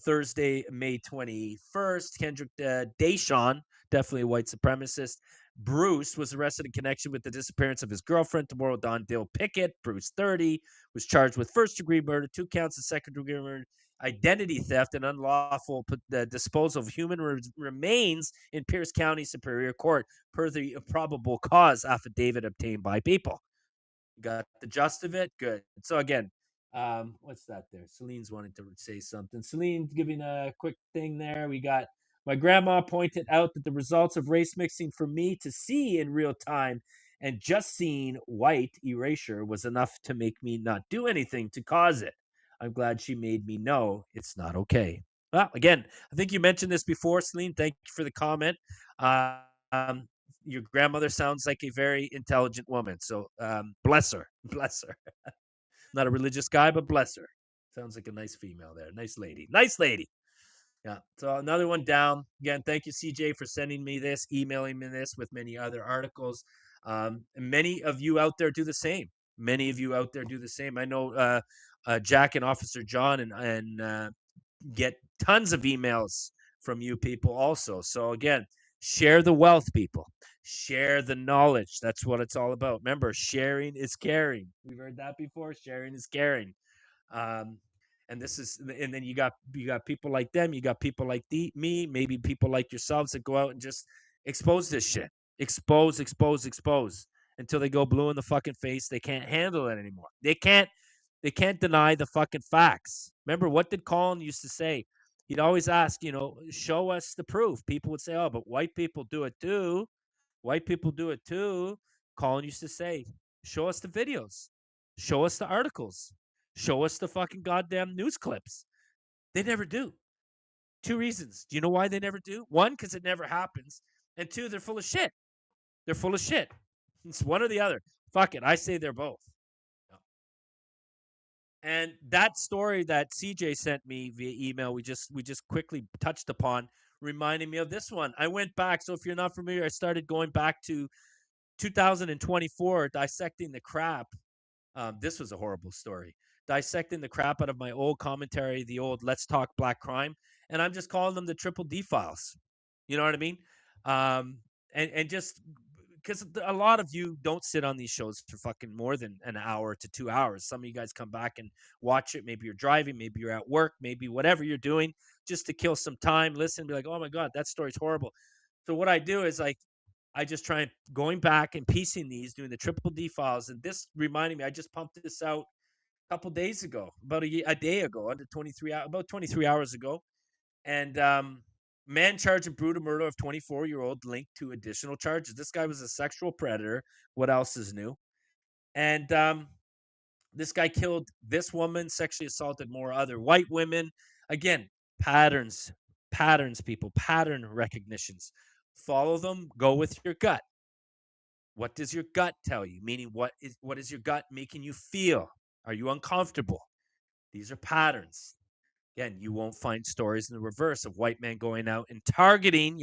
Thursday, May 21st, Kendrick Deshawn, definitely a white supremacist, Bruce was arrested in connection with the disappearance of his girlfriend, tomorrow Dondil Pickett. Bruce, 30, was charged with first-degree murder, 2 counts of second-degree murder, identity theft, and unlawful disposal of human remains in Pierce County Superior Court, per the probable cause affidavit obtained by People. Got the gist of it? Good. So again, what's that there? Celine's wanting to say something. Celine giving a quick thing there. We got, my grandma pointed out that the results of race mixing for me to see in real time, and just seeing white erasure was enough to make me not do anything to cause it. I'm glad she made me know it's not okay. Well, again, I think you mentioned this before, Celine. Thank you for the comment. Your grandmother sounds like a very intelligent woman. So bless her. Bless her. Not a religious guy, but bless her. Sounds like a nice female there. Nice lady. Nice lady. Yeah. So another one down. Again, thank you, CJ, for sending me this, emailing me this with many other articles. Many of you out there do the same. Many of you out there do the same. I know Jack and Officer John and get tons of emails from you people also. So again, share the wealth, people. Share the knowledge. That's what it's all about. Remember, sharing is caring. We've heard that before. Sharing is caring. And then you got people like them. You got people like me, maybe people like yourselves that go out and just expose this shit. Expose until they go blue in the fucking face. They can't handle it anymore. They can't deny the fucking facts. Remember, what did Colin used to say? He'd always ask, show us the proof. People would say, oh, but white people do it too. White people do it too. Colin used to say, show us the videos. Show us the articles. Show us the fucking goddamn news clips. They never do. 2 reasons. Do you know why they never do? 1, because it never happens. And 2, they're full of shit. They're full of shit. It's one or the other. Fuck it. I say they're both. And that story that CJ sent me via email, we just quickly touched upon, reminding me of this one. I went back. So if you're not familiar, I started going back to 2024, dissecting the crap. This was a horrible story. Dissecting the crap out of my old commentary, the old Let's Talk Black Crime. And I'm just calling them the Triple D files. You know what I mean? And just because a lot of you don't sit on these shows for fucking more than an hour to 2 hours. Some of you guys come back and watch it. Maybe you're driving, maybe you're at work, maybe whatever you're doing, just to kill some time, listen, be like, oh my God, that story's horrible. So what I do is I just try going back and piecing these, doing the Triple D files. And this reminded me, I just pumped this out a couple days ago, about a day ago, about 23 hours ago. And man charged in brutal murder of 24-year-old linked to additional charges. This guy was a sexual predator. What else is new? And this guy killed this woman, sexually assaulted more other white women. Again, patterns, people, pattern recognitions. Follow them. Go with your gut. What does your gut tell you? Meaning, what is your gut making you feel? Are you uncomfortable? These are patterns. Again, you won't find stories in the reverse of white men going out and targeting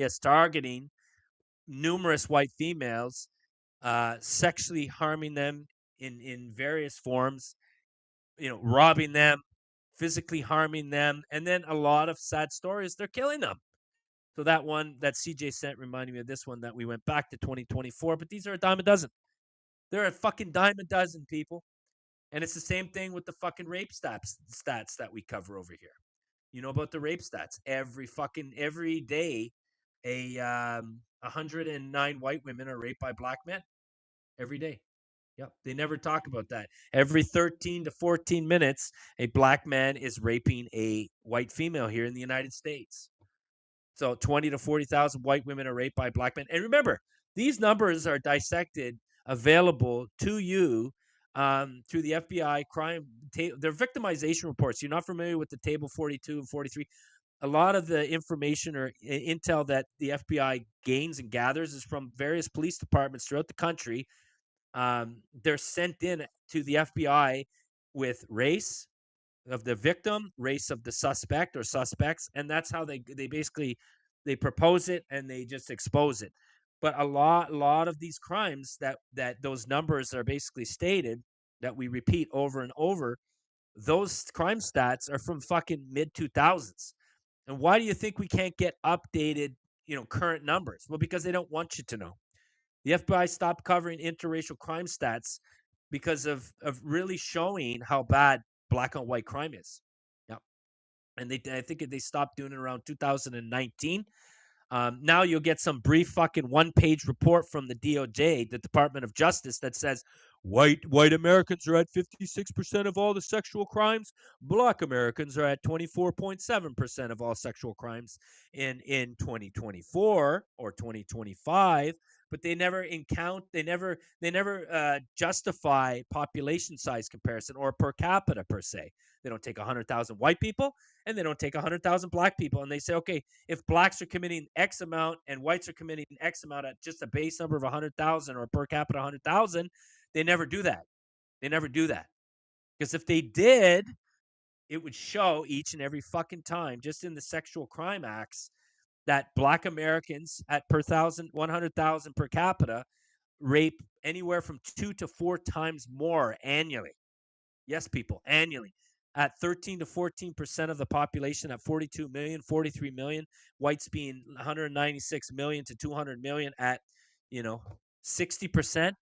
numerous white females, sexually harming them in various forms, robbing them, physically harming them, and then a lot of sad stories, they're killing them. So that one that CJ sent reminded me of this one that we went back to 2024, but these are a dime a dozen. They're a fucking dime a dozen, people. And it's the same thing with the fucking rape stats that we cover over here. You know about the rape stats. Every day, 109 white women are raped by black men. Every day. Yep. They never talk about that. Every 13 to 14 minutes, a black man is raping a white female here in the United States. So 20 to 40,000 white women are raped by black men. And remember, these numbers are dissected, available to you through the FBI crime. They're victimization reports. You're not familiar with the table 42 and 43. A lot of the information or intel that the FBI gains and gathers is from various police departments throughout the country. They're sent in to the FBI with race of the victim, race of the suspect or suspects, and that's how they basically propose it and they just expose it. But a lot of these crimes that those numbers are basically stated, that we repeat over and over, those crime stats are from fucking mid 2000s. And why do you think we can't get updated, current numbers? Well, because they don't want you to know. The FBI stopped covering interracial crime stats because of really showing how bad black on white crime is. Yeah. And I think they stopped doing it around 2019. Now you'll get some brief fucking one-page report from the DOJ, the Department of Justice, that says white Americans are at 56% of all the sexual crimes. Black Americans are at 24.7% of all sexual crimes in 2024 or 2025. But they never justify population size comparison or per capita per se. They don't take 100,000 white people and they don't take 100,000 black people. And they say, okay, if blacks are committing X amount and whites are committing X amount at just a base number of 100,000 or per capita 100,000, they never do that. They never do that. Because if they did, it would show each and every fucking time, just in the sexual crime acts, that black Americans at 100,000 per capita rape anywhere from 2 to 4 times more annually. Yes, people, annually. At 13 to 14% of the population, at 42 million, 43 million, whites being 196 million to 200 million at, 60%.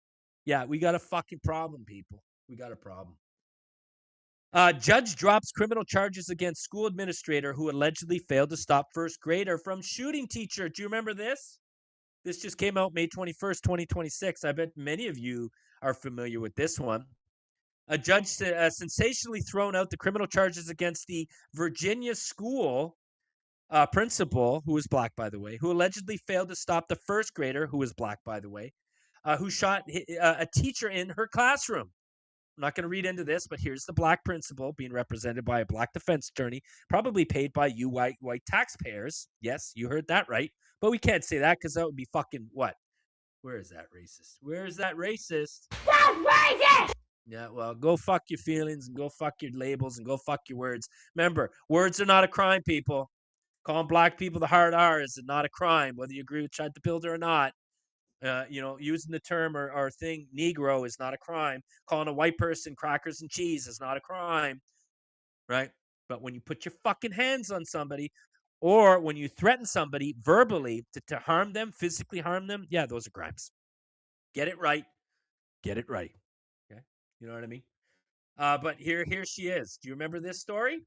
Yeah, we got a fucking problem, people. We got a problem. Judge drops criminal charges against school administrator who allegedly failed to stop first grader from shooting teacher. Do you remember this? This just came out May 21st, 2026. I bet many of you are familiar with this one. A judge sensationally thrown out the criminal charges against the Virginia school principal, who was black, by the way, who allegedly failed to stop the first grader, who was black, by the way, who shot a teacher in her classroom. I'm not going to read into this, but here's the black principal being represented by a black defense attorney, probably paid by you white taxpayers. Yes, you heard that right. But we can't say that because that would be fucking what? Where is that racist? Where is that racist? That's racist! Yeah, well, go fuck your feelings and go fuck your labels and go fuck your words. Remember, words are not a crime, people. Calling black people the hard R is not a crime, whether you agree with Chad the Builder or not. Using the term or thing Negro is not a crime. Calling a white person crackers and cheese is not a crime, right? But when you put your fucking hands on somebody or when you threaten somebody verbally to harm them, physically harm them, yeah, those are crimes. Get it right. Get it right. Okay? You know what I mean? But here she is. Do you remember this story?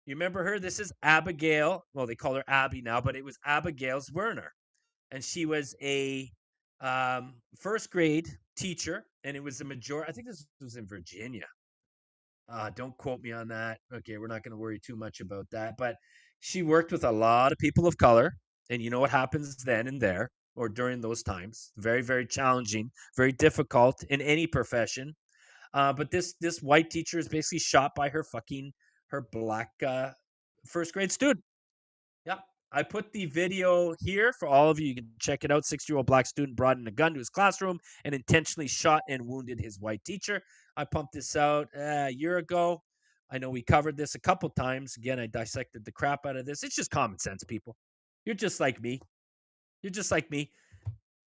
You remember her? This is Abigail. Well, they call her Abby now, but it was Abigail Werner. And she was a first grade teacher, and it was a majority. I think this was in Virginia. Don't quote me on that. Okay, we're not going to worry too much about that. But she worked with a lot of people of color, and you know what happens then and there or during those times. Very, very challenging, very difficult in any profession. But this white teacher is basically shot by her black first grade student. Yep. I put the video here for all of you. You can check it out. 60-year-old black student brought in a gun to his classroom and intentionally shot and wounded his white teacher. I pumped this out a year ago. I know we covered this a couple times. Again, I dissected the crap out of this. It's just common sense, people. You're just like me. You're just like me.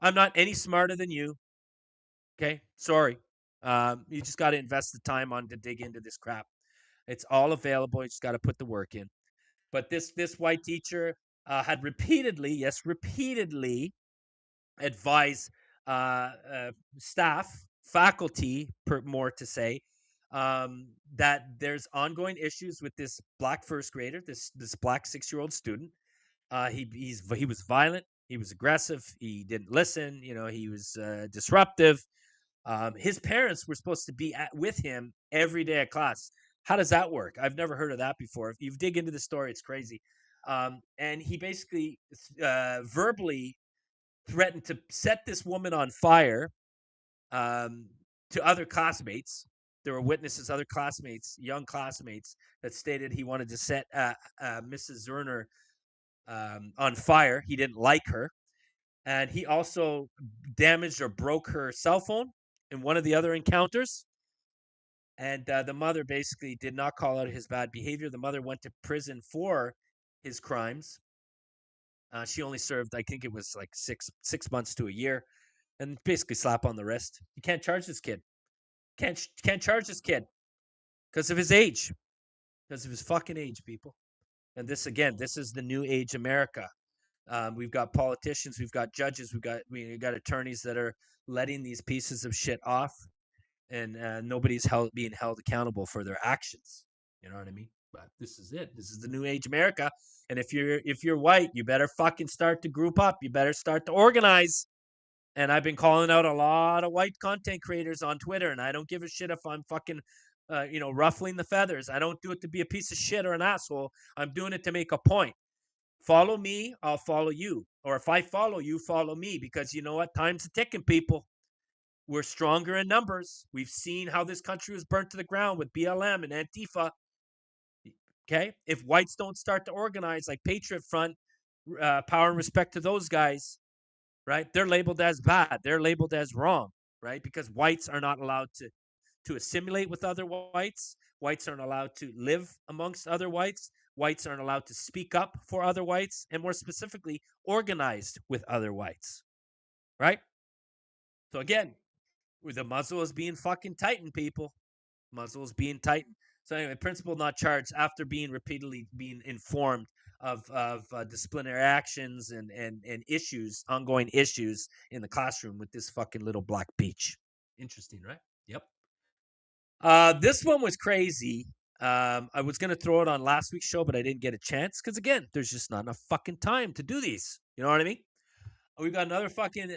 I'm not any smarter than you. Okay? Sorry. You just got to invest the time to dig into this crap. It's all available. You just got to put the work in. But this white teacher had repeatedly advised staff, faculty, more to say, that there's ongoing issues with this black first grader, this black 6-year-old student. He was violent. He was aggressive. He didn't listen. He was disruptive. His parents were supposed to be with him every day at class. How does that work? I've never heard of that before. If you dig into the story, it's crazy. And he basically verbally threatened to set this woman on fire to other classmates. There were witnesses, other classmates, young classmates, that stated he wanted to set Mrs. Zerner on fire. He didn't like her. And he also damaged or broke her cell phone in one of the other encounters. And the mother basically did not call out his bad behavior. The mother went to prison for his crimes. She only served, I think it was like six months to a year, and basically slap on the wrist. You can't charge this kid. Can't charge this kid because of his age, because of his fucking age, people. And this is the new age America. We've got politicians, we've got judges, we got attorneys that are letting these pieces of shit off. And nobody's being held accountable for their actions. You know what I mean? But this is it. This is the new age America. And if you're white, you better fucking start to group up. You better start to organize. And I've been calling out a lot of white content creators on Twitter, and I don't give a shit if I'm fucking, ruffling the feathers. I don't do it to be a piece of shit or an asshole. I'm doing it to make a point. Follow me, I'll follow you. Or if I follow you, follow me. Because you know what? Time's a ticking, people. We're stronger in numbers. We've seen how this country was burnt to the ground with BLM and Antifa. Okay? If whites don't start to organize like Patriot Front, power and respect to those guys, right? They're labeled as bad. They're labeled as wrong, right? Because whites are not allowed to assimilate with other whites. Whites aren't allowed to live amongst other whites. Whites aren't allowed to speak up for other whites, and more specifically, organized with other whites, right? So again, The muzzle is being fucking tightened, people. Muzzle is being tightened. So anyway, principal not charged after being repeatedly being informed of disciplinary actions and issues, ongoing issues in the classroom with this fucking little black peach. Interesting, right? Yep. This one was crazy. I was going to throw it on last week's show, but I didn't get a chance because, again, there's just not enough fucking time to do these. You know what I mean? We've got another fucking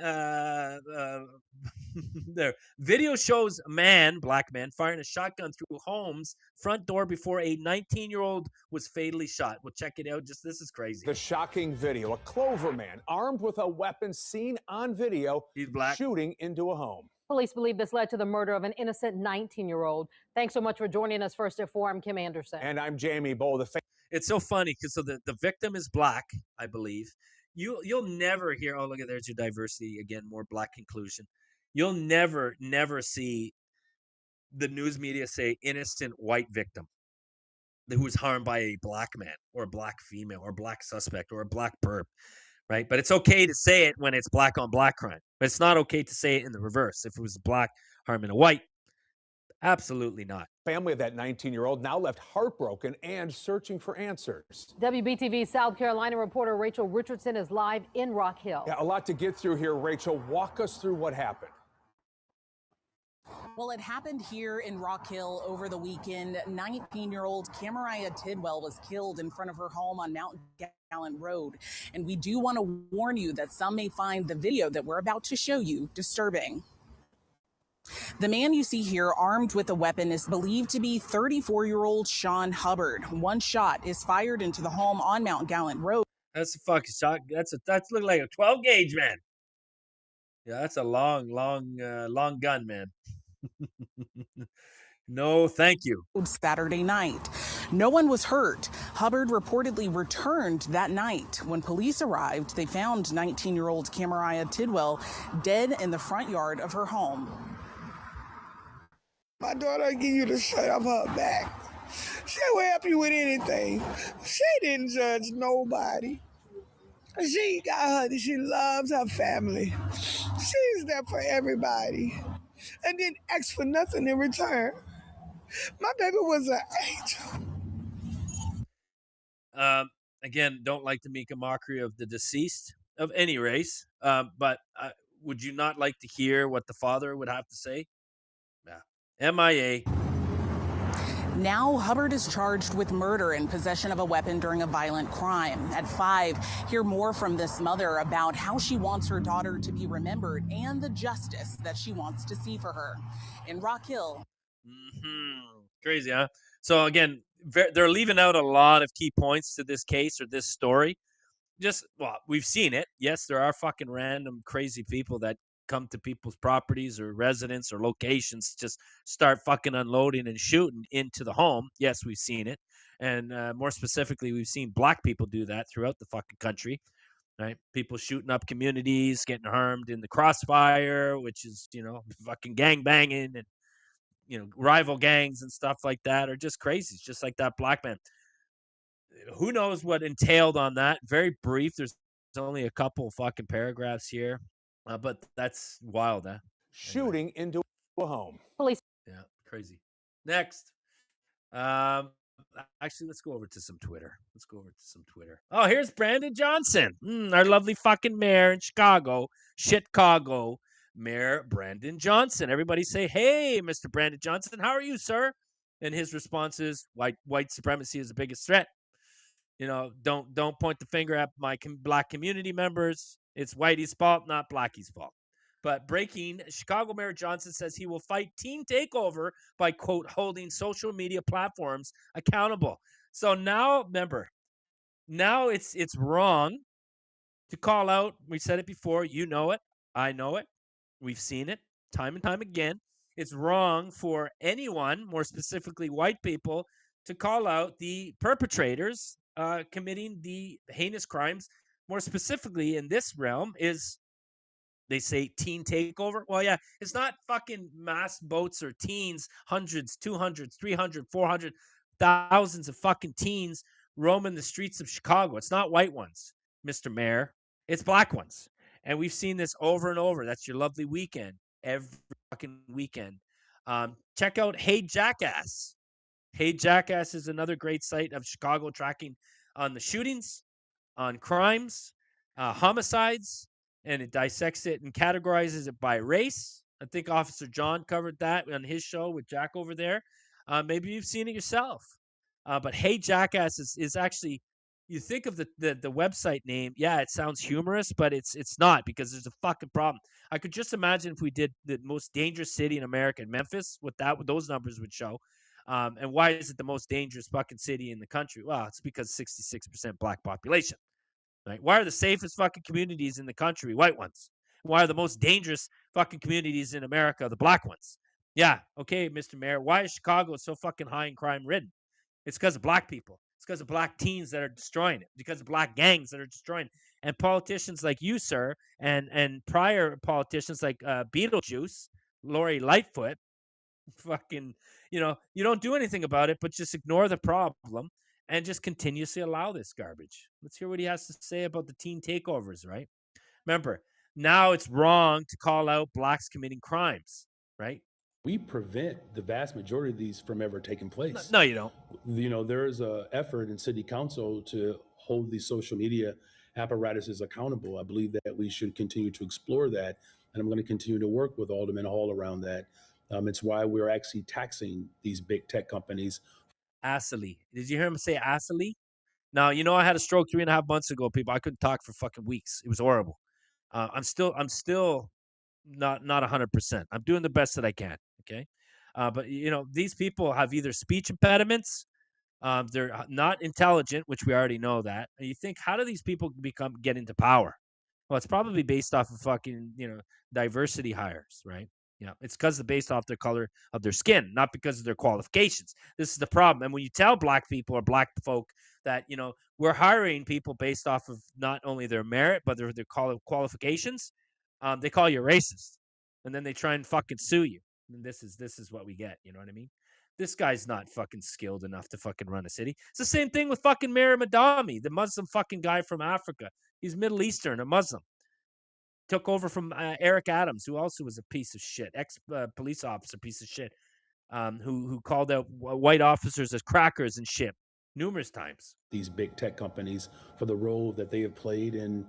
there. Video shows a man, black man, firing a shotgun through home's front door before a 19-year-old was fatally shot. We'll check it out. Just this is crazy. The shocking video. A Clover man armed with a weapon seen on video. He's black. Shooting into a home. Police believe this led to the murder of an innocent 19-year-old. Thanks so much for joining us. First at 4, I'm Kim Anderson. And I'm Jamie Bowe. It's so funny because so the victim is black, I believe. You'll never hear, oh, look at there's your diversity again, more black inclusion. You'll never see the news media say innocent white victim who was harmed by a black man or a black female or a black suspect or a black perp, right? But it's okay to say it when it's black on black crime. But it's not okay to say it in the reverse. If it was black harming a white, absolutely not. Family of that 19-year-old now left heartbroken and searching for answers. WBTV South Carolina reporter Rachel Richardson is live in Rock Hill. Yeah, a lot to get through here. Rachel, walk us through what happened. Well, it happened here in Rock Hill over the weekend. 19-year-old Camariah Tidwell was killed in front of her home on Mount Gallant Road. And we do want to warn you that some may find the video that we're about to show you disturbing. The man you see here armed with a weapon is believed to be 34-year-old Sean Hubbard. One shot is fired into the home on Mount Gallant Road. That's a fucking shot. That's looking like a 12 gauge, man. Yeah, that's a long gun, man. No, thank you. Saturday night. No one was hurt. Hubbard reportedly returned that night. When police arrived, they found 19-year-old Camariah Tidwell dead in the front yard of her home. My daughter give you the shirt off her back. She will help you with anything. She didn't judge nobody. She loves her family. She's there for everybody. And didn't ask for nothing in return. My baby was an angel. Again, don't like to make a mockery of the deceased of any race. But would you not like to hear what the father would have to say? MIA. Now Hubbard is charged with murder and possession of a weapon during a violent crime. At 5, hear more from this mother about how she wants her daughter to be remembered and the justice that she wants to see for her. In Rock Hill. Crazy, huh? So again, they're leaving out a lot of key points to this case or this story. We've seen it. Yes, there are fucking random crazy people that come to people's properties or residence or locations, just start fucking unloading and shooting into the home. Yes, we've seen it. And more specifically, we've seen black people do that throughout the fucking country, right? People shooting up communities, getting harmed in the crossfire, which is, fucking gang banging and, rival gangs and stuff like that are just crazy. It's just like that black man. Who knows what entailed on that? Very brief. There's only a couple fucking paragraphs here. But that's wild, huh? Shooting into a home. Police. Yeah, crazy. Next. Actually, let's go over to some Twitter. Oh, here's Brandon Johnson, our lovely fucking mayor in Chicago. Chicago Mayor Brandon Johnson. Everybody say, hey, Mr. Brandon Johnson, how are you, sir? And his response is, white supremacy is the biggest threat. Don't point the finger at my black community members. It's Whitey's fault, not Blackie's fault. But breaking, Chicago Mayor Johnson says he will fight teen takeover by, quote, holding social media platforms accountable. So now, remember, it's wrong to call out. We said it before. You know it. I know it. We've seen it time and time again. It's wrong for anyone, more specifically white people, to call out the perpetrators committing the heinous crimes. More specifically in this realm is, they say, teen takeover. Well, yeah, it's not fucking mass boats or teens, hundreds, 200, 300, 400, thousands of fucking teens roaming the streets of Chicago. It's not white ones, Mr. Mayor. It's black ones. And we've seen this over and over. That's your lovely weekend every fucking weekend. Check out Hey Jackass. Hey Jackass is another great site of Chicago tracking on the shootings, on crimes, homicides, and it dissects it and categorizes it by race. I think Officer John covered that on his show with Jack over there. Maybe you've seen it yourself. But Hey Jackass is actually, you think of the website name, yeah, it sounds humorous, but it's not, because there's a fucking problem. I could just imagine if we did the most dangerous city in America, Memphis, what those numbers would show. And why is it the most dangerous fucking city in the country? Well, it's because 66% black population. Right? Why are the safest fucking communities in the country white ones? Why are the most dangerous fucking communities in America the black ones? Yeah, okay, Mr. Mayor. Why is Chicago so fucking high in crime ridden? It's because of black people. It's because of black teens that are destroying it. Because of black gangs that are destroying it. And politicians like you, sir, and prior politicians like Beetlejuice, Lori Lightfoot, fucking, you don't do anything about it, but just ignore the problem and just continuously allow this garbage. Let's hear what he has to say about the teen takeovers, right? Remember, now it's wrong to call out blacks committing crimes, right? We prevent the vast majority of these from ever taking place. No, you don't. There is an effort in city council to hold these social media apparatuses accountable. I believe that we should continue to explore that, and I'm going to continue to work with Alderman Hall around that. It's why we're actually taxing these big tech companies. Asily. Did you hear him say asily? Now, I had a stroke 3.5 months ago, people. I couldn't talk for fucking weeks. It was horrible. I'm still not 100%. I'm doing the best that I can. Okay. But these people have either speech impediments, they're not intelligent, which we already know that. And you think, how do these people get into power? Well, it's probably based off of fucking, diversity hires, right? Yeah, it's based off their color of their skin, not because of their qualifications. This is the problem. And when you tell black people or black folk that, we're hiring people based off of not only their merit, but their qualifications, they call you racist. And then they try and fucking sue you. And this is what we get. You know what I mean? This guy's not fucking skilled enough to fucking run a city. It's the same thing with fucking Mayor Madami, the Muslim fucking guy from Africa. He's Middle Eastern, a Muslim. Took over from Eric Adams, who also was a piece of shit, ex-police officer piece of shit, who called out white officers as crackers and shit numerous times. These big tech companies for the role that they have played in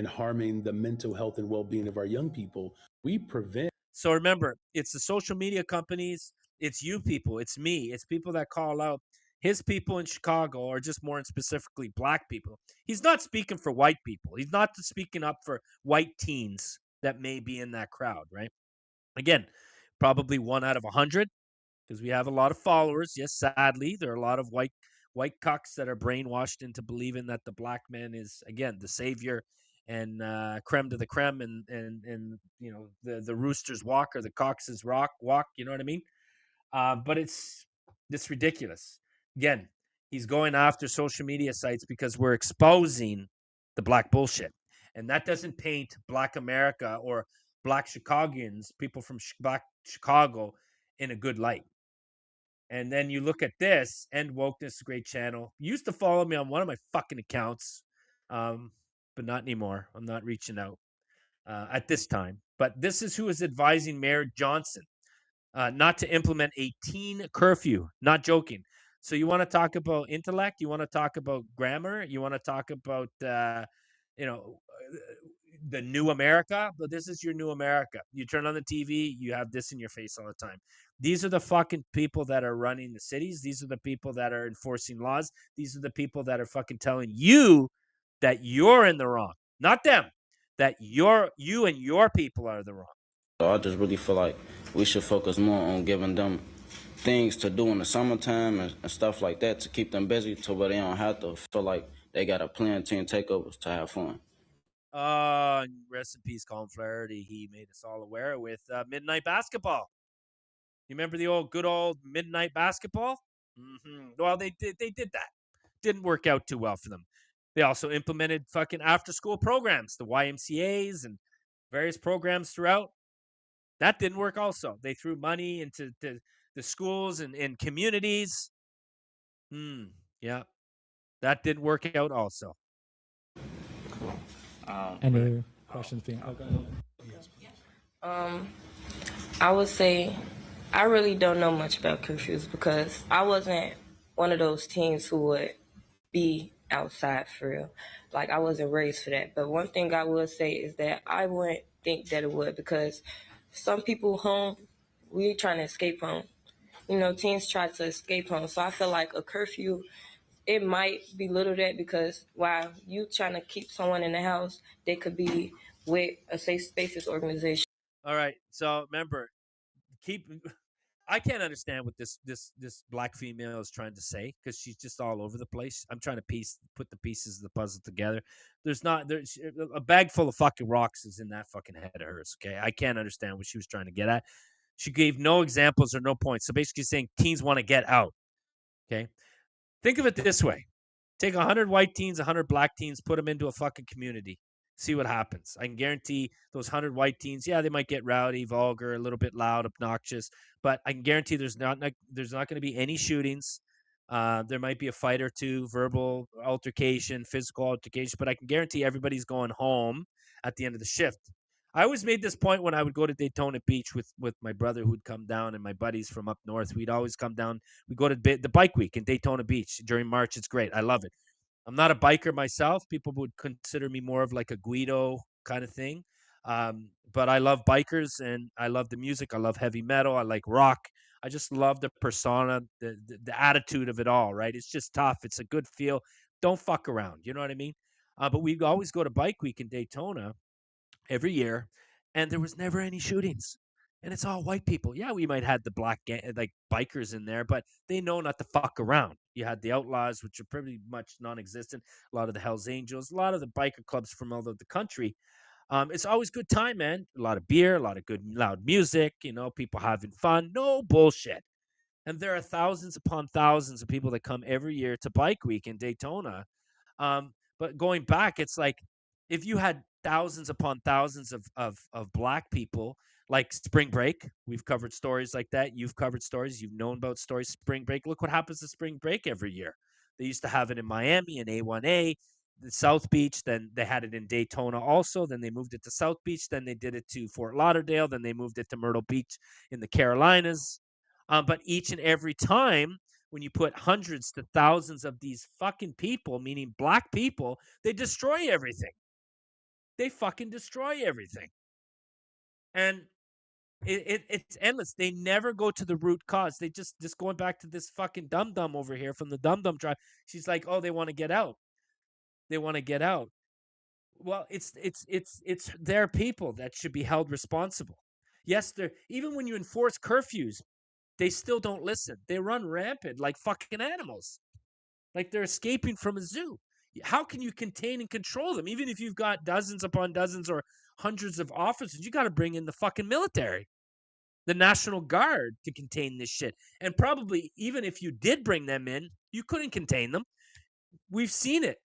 harming the mental health and well-being of our young people. We prevent. So remember, it's the social media companies, it's you people, it's me, it's people that call out his people in Chicago, or just more specifically black people. He's not speaking for white people. He's not speaking up for white teens that may be in that crowd, right? Again, probably 1 out of 100, because we have a lot of followers. Yes, sadly, there are a lot of white cucks that are brainwashed into believing that the black man is, again, the savior and creme de the creme, and the roosters walk or the coxes walk. You know what I mean? But it's ridiculous. Again, he's going after social media sites because we're exposing the black bullshit. And that doesn't paint black America or black Chicagoans, people from black Chicago, in a good light. And then you look at this, End Wokeness, great channel. You used to follow me on one of my fucking accounts, but not anymore. I'm not reaching out at this time. But this is who is advising Mayor Johnson not to implement a teen curfew. Not joking. So you want to talk about intellect? You want to talk about grammar? You want to talk about, the new America? But this is your new America. You turn on the TV, you have this in your face all the time. These are the fucking people that are running the cities. These are the people that are enforcing laws. These are the people that are fucking telling you that you're in the wrong. Not them. That you and your people are the wrong. I just really feel like we should focus more on giving them things to do in the summertime and stuff like that to keep them busy, to where they don't have to feel like they got to plan teen takeovers to have fun. Rest in peace, Colin Flaherty. He made us all aware with midnight basketball. You remember the good old midnight basketball? Mm-hmm. Well, they did that. Didn't work out too well for them. They also implemented fucking after-school programs, the YMCAs and various programs throughout. That didn't work also. They threw money into the schools and communities. Yeah. That didn't work out also. Any questions being I would say I really don't know much about curfews because I wasn't one of those teens who would be outside for real. Like, I wasn't raised for that. But one thing I would say is that I wouldn't think that it would, because some people home, we trying to escape home. You know, teens try to escape home. So I feel like a curfew, it might belittle that, because while you trying to keep someone in the house, they could be with a safe spaces organization. All right. So remember, I can't understand what this black female is trying to say, because she's just all over the place. I'm trying to put the pieces of the puzzle together. There's a bag full of fucking rocks is in that fucking head of hers. Okay, I can't understand what she was trying to get at. She gave no examples or no points. So basically, saying teens want to get out. Okay, think of it this way: take 100 white teens, 100 black teens, put them into a fucking community. See what happens. I can guarantee those 100 white teens, yeah, they might get rowdy, vulgar, a little bit loud, obnoxious, but I can guarantee there's not going to be any shootings. There might be a fight or two, verbal altercation, physical altercation, but I can guarantee everybody's going home at the end of the shift. I always made this point when I would go to Daytona Beach with my brother who'd come down, and my buddies from up north. We'd always come down. We go to the bike week in Daytona Beach during March. It's great. I love it. I'm not a biker myself. People would consider me more of like a Guido kind of thing. But I love bikers, and I love the music. I love heavy metal. I like rock. I just love the persona, the attitude of it all, right? It's just tough. It's a good feel. Don't fuck around. You know what I mean? But we always go to Bike Week in Daytona every year, and there was never any shootings. And it's all white people. Yeah, we might have the black like bikers in there, but they know not to fuck around. You had the Outlaws, which are pretty much non-existent. A lot of the Hells Angels, a lot of the biker clubs from all over the country. It's always good time, man. A lot of beer, a lot of good loud music. You know, people having fun. No bullshit. And there are thousands upon thousands of people that come every year to Bike Week in Daytona. But going back, it's like if you had thousands upon thousands of black people, like spring break. We've covered stories like that. You've covered stories. You've known about stories. Spring break. Look what happens to spring break every year. They used to have it in Miami in A1A, the South Beach. Then they had it in Daytona also. Then they moved it to South Beach. Then they did it to Fort Lauderdale. Then they moved it to Myrtle Beach in the Carolinas. But each and every time, when you put hundreds to thousands of these fucking people, meaning black people, they destroy everything. They fucking destroy everything. And it's endless. They never go to the root cause. They just going back to this fucking dum-dum over here from the dum-dum tribe. She's like, oh, they want to get out. They want to get out. Well, it's their people that should be held responsible. Yes, they're even when you enforce curfews, they still don't listen. They run rampant like fucking animals. Like they're escaping from a zoo. How can you contain and control them? Even if you've got dozens upon dozens or hundreds of officers, you got to bring in the fucking military, the National Guard to contain this shit. And probably even if you did bring them in, you couldn't contain them. We've seen it.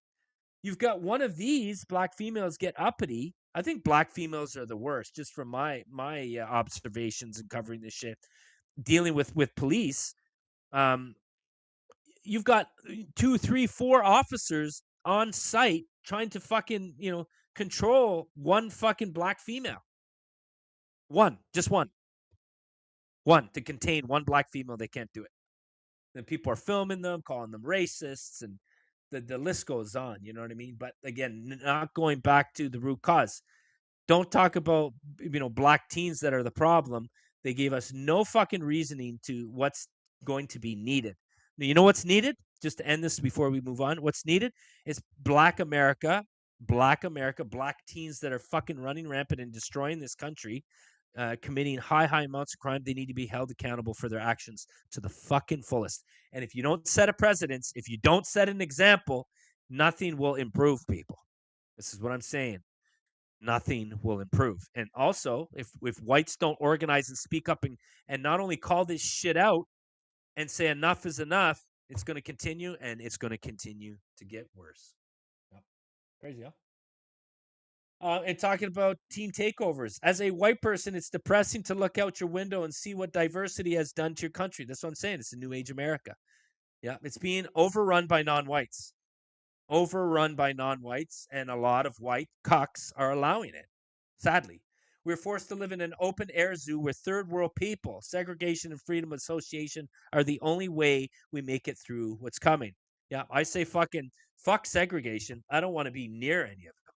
You've got one of these black females get uppity. I think black females are the worst, just from my observations and covering this shit, dealing with police. You've got 2, 3, 4 officers on site trying to fucking, control one fucking black female. Just one to contain one black female. They can't do it. Then people are filming them, calling them racists, and the list goes on. You know what I mean? But again, not going back to the root cause. Don't talk about, black teens that are the problem. They gave us no fucking reasoning to what's going to be needed. Now, you know what's needed? Just to end this before we move on, what's needed is black America, black teens that are fucking running rampant and destroying this country, committing high amounts of crime. They need to be held accountable for their actions to the fucking fullest. And if you don't set a precedence, if you don't set an example, nothing will improve, people. This is what I'm saying. Nothing will improve. And also, if whites don't organize and speak up and not only call this shit out and say enough is enough, it's going to continue, and it's going to continue to get worse. Yep. Crazy, huh? And talking about teen takeovers. As a white person, it's depressing to look out your window and see what diversity has done to your country. That's what I'm saying. It's a new age America. Yeah, it's being overrun by non-whites. And a lot of white cucks are allowing it, sadly. We're forced to live in an open-air zoo where third-world people, segregation and freedom of association are the only way we make it through what's coming. Yeah, I say fuck segregation. I don't want to be near any of them.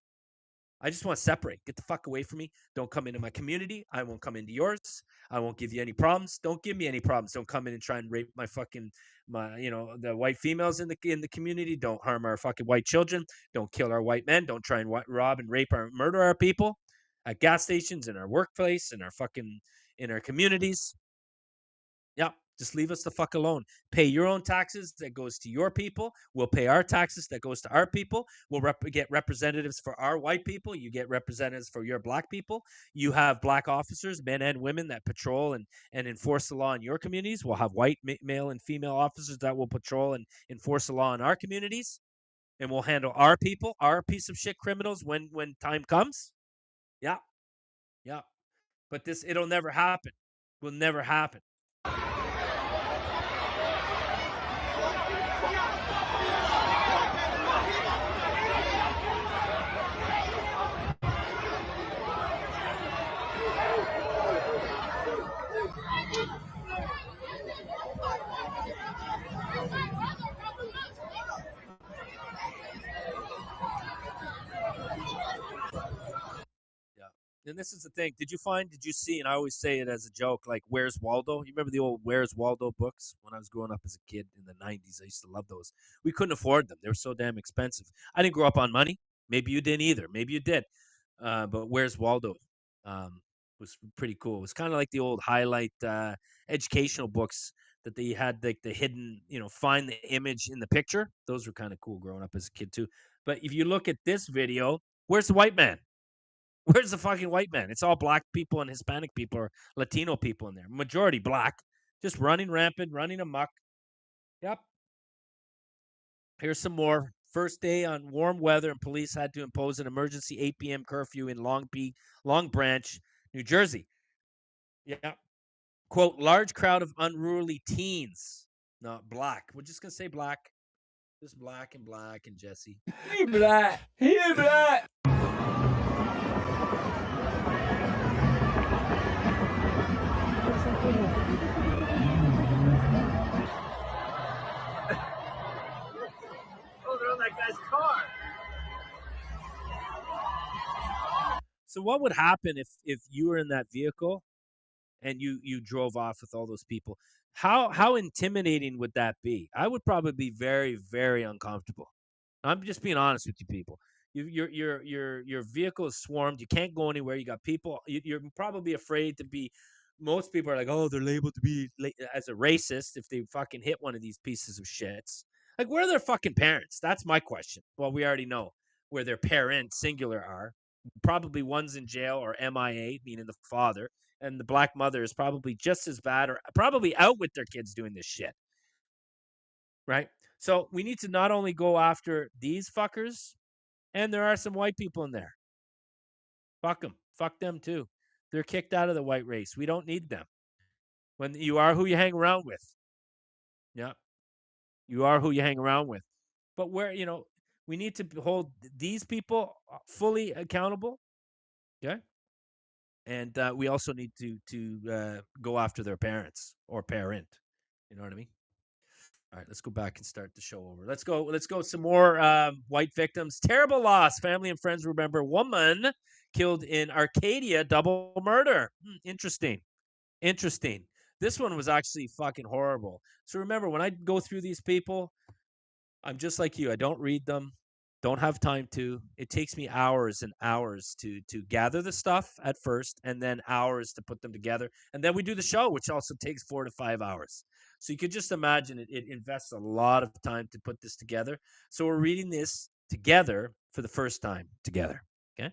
I just want to separate. Get the fuck away from me. Don't come into my community. I won't come into yours. I won't give you any problems. Don't give me any problems. Don't come in and try and rape the white females in the community. Don't harm our fucking white children. Don't kill our white men. Don't try and rob and rape or murder our people at gas stations, in our workplace, in our communities. Yeah, just leave us the fuck alone. Pay your own taxes that goes to your people. We'll pay our taxes that goes to our people. We'll get representatives for our white people. You get representatives for your black people. You have black officers, men and women, that patrol and enforce the law in your communities. We'll have white male and female officers that will patrol and enforce the law in our communities. And we'll handle our people, our piece of shit criminals when time comes. Yeah. Yeah. But it'll never happen. Will never happen. And this is the thing. Did you see, and I always say it as a joke, like, Where's Waldo? You remember the old Where's Waldo books? When I was growing up as a kid in the 90s, I used to love those. We couldn't afford them. They were so damn expensive. I didn't grow up on money. Maybe you didn't either. Maybe you did. But Where's Waldo was pretty cool. It was kind of like the old highlight educational books that they had, like the hidden, find the image in the picture. Those were kind of cool growing up as a kid too. But if you look at this video, where's the white man? Where's the fucking white man? It's all black people and Hispanic people or Latino people in there. Majority black. Just running rampant, running amok. Yep. Here's some more. First day on warm weather, and police had to impose an emergency 8 p.m. curfew in Long Branch, New Jersey. Yeah. Quote, large crowd of unruly teens. Not black. We're just going to say black. Just black and Jesse. He black. He black. Oh, they're on that guy's car. So what would happen if you were in that vehicle and you drove off with all those people? How intimidating would that be? I would probably be very, very uncomfortable. I'm just being honest with you people. Your vehicle is swarmed. You can't go anywhere. You got people. You're probably afraid to be. Most people are like, oh, they're labeled to be as a racist if they fucking hit one of these pieces of shits. Like, where are their fucking parents? That's my question. Well, we already know where their parents, singular, are. Probably one's in jail or MIA, meaning the father, and the black mother is probably just as bad or probably out with their kids doing this shit. Right? So we need to not only go after these fuckers, and there are some white people in there. Fuck them. Fuck them too. They're kicked out of the white race. We don't need them. When you are who you hang around with. Yeah. You are who you hang around with. But we need to hold these people fully accountable. Okay. And we also need to go after their parents or parent. You know what I mean? All right, let's go back and start the show over. Let's go some more white victims. Terrible loss. Family and friends remember woman killed in Arcadia, double murder. Interesting. This one was actually fucking horrible. So remember, when I go through these people, I'm just like you. I don't read them. Don't have time to. It takes me hours and hours to gather the stuff at first, and then hours to put them together. And then we do the show, which also takes 4 to 5 hours. So you could just imagine it invests a lot of time to put this together. So we're reading this together for the first time together. Okay.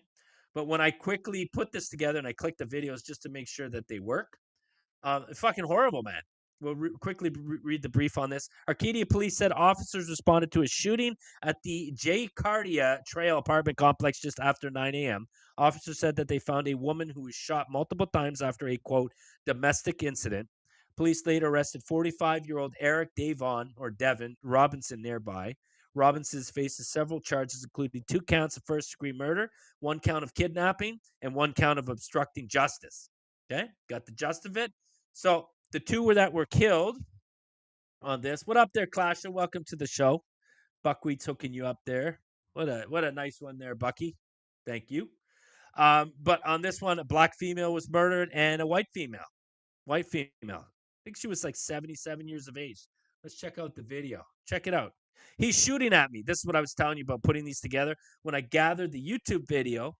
But when I quickly put this together and I click the videos just to make sure that they work, fucking horrible, man. We'll quickly read the brief on this. Arcadia police said officers responded to a shooting at the Jacardia Trail apartment complex just after 9 a.m. Officers said that they found a woman who was shot multiple times after a, quote, domestic incident. Police later arrested 45-year-old Eric Devon Robinson nearby. Robinson faces several charges, including 2 counts of first-degree murder, 1 count of kidnapping, and 1 count of obstructing justice. Okay, got the gist of it. So the 2 that were killed on this. What up there, Clasher? Welcome to the show. Buckwheat's hooking you up there. What a nice one there, Bucky. Thank you. But on this one, a black female was murdered and a white female. White female. I think she was like 77 years of age. Let's check out the video. Check it out. He's shooting at me. This is what I was telling you about putting these together. When I gathered the YouTube video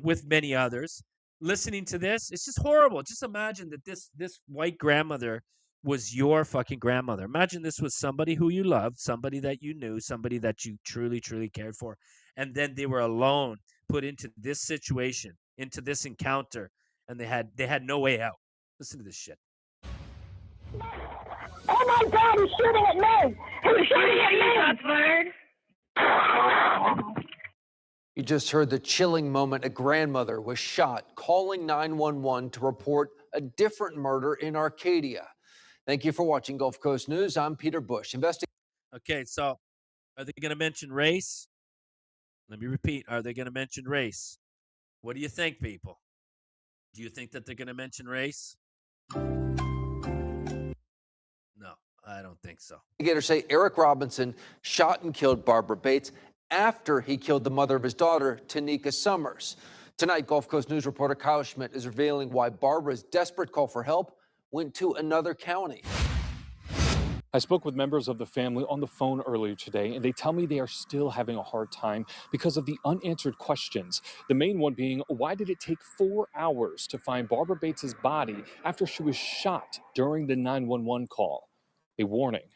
with many others, listening to this, it's just horrible. Just imagine that this white grandmother was your fucking grandmother. Imagine this was somebody who you loved, somebody that you knew, somebody that you truly, truly cared for. And then they were alone, put into this situation, into this encounter, and they had no way out. Listen to this shit. Oh my God, he's shooting at me! He's shooting at me! You just heard the chilling moment a grandmother was shot, calling 911 to report a different murder in Arcadia. Thank you for watching Gulf Coast News. I'm Peter Bush. Okay, so are they going to mention race? Let me repeat. Are they going to mention race? What do you think, people? Do you think that they're going to mention race? No, I don't think so. Investigators say Eric Robinson shot and killed Barbara Bates after he killed the mother of his daughter, Tanika Summers. Tonight, Gulf Coast News reporter Kyle Schmidt is revealing why Barbara's desperate call for help went to another county. I spoke with members of the family on the phone earlier today, and they tell me they are still having a hard time because of the unanswered questions. The main one being, why did it take 4 hours to find Barbara Bates's body after she was shot during the 911 call? A warning,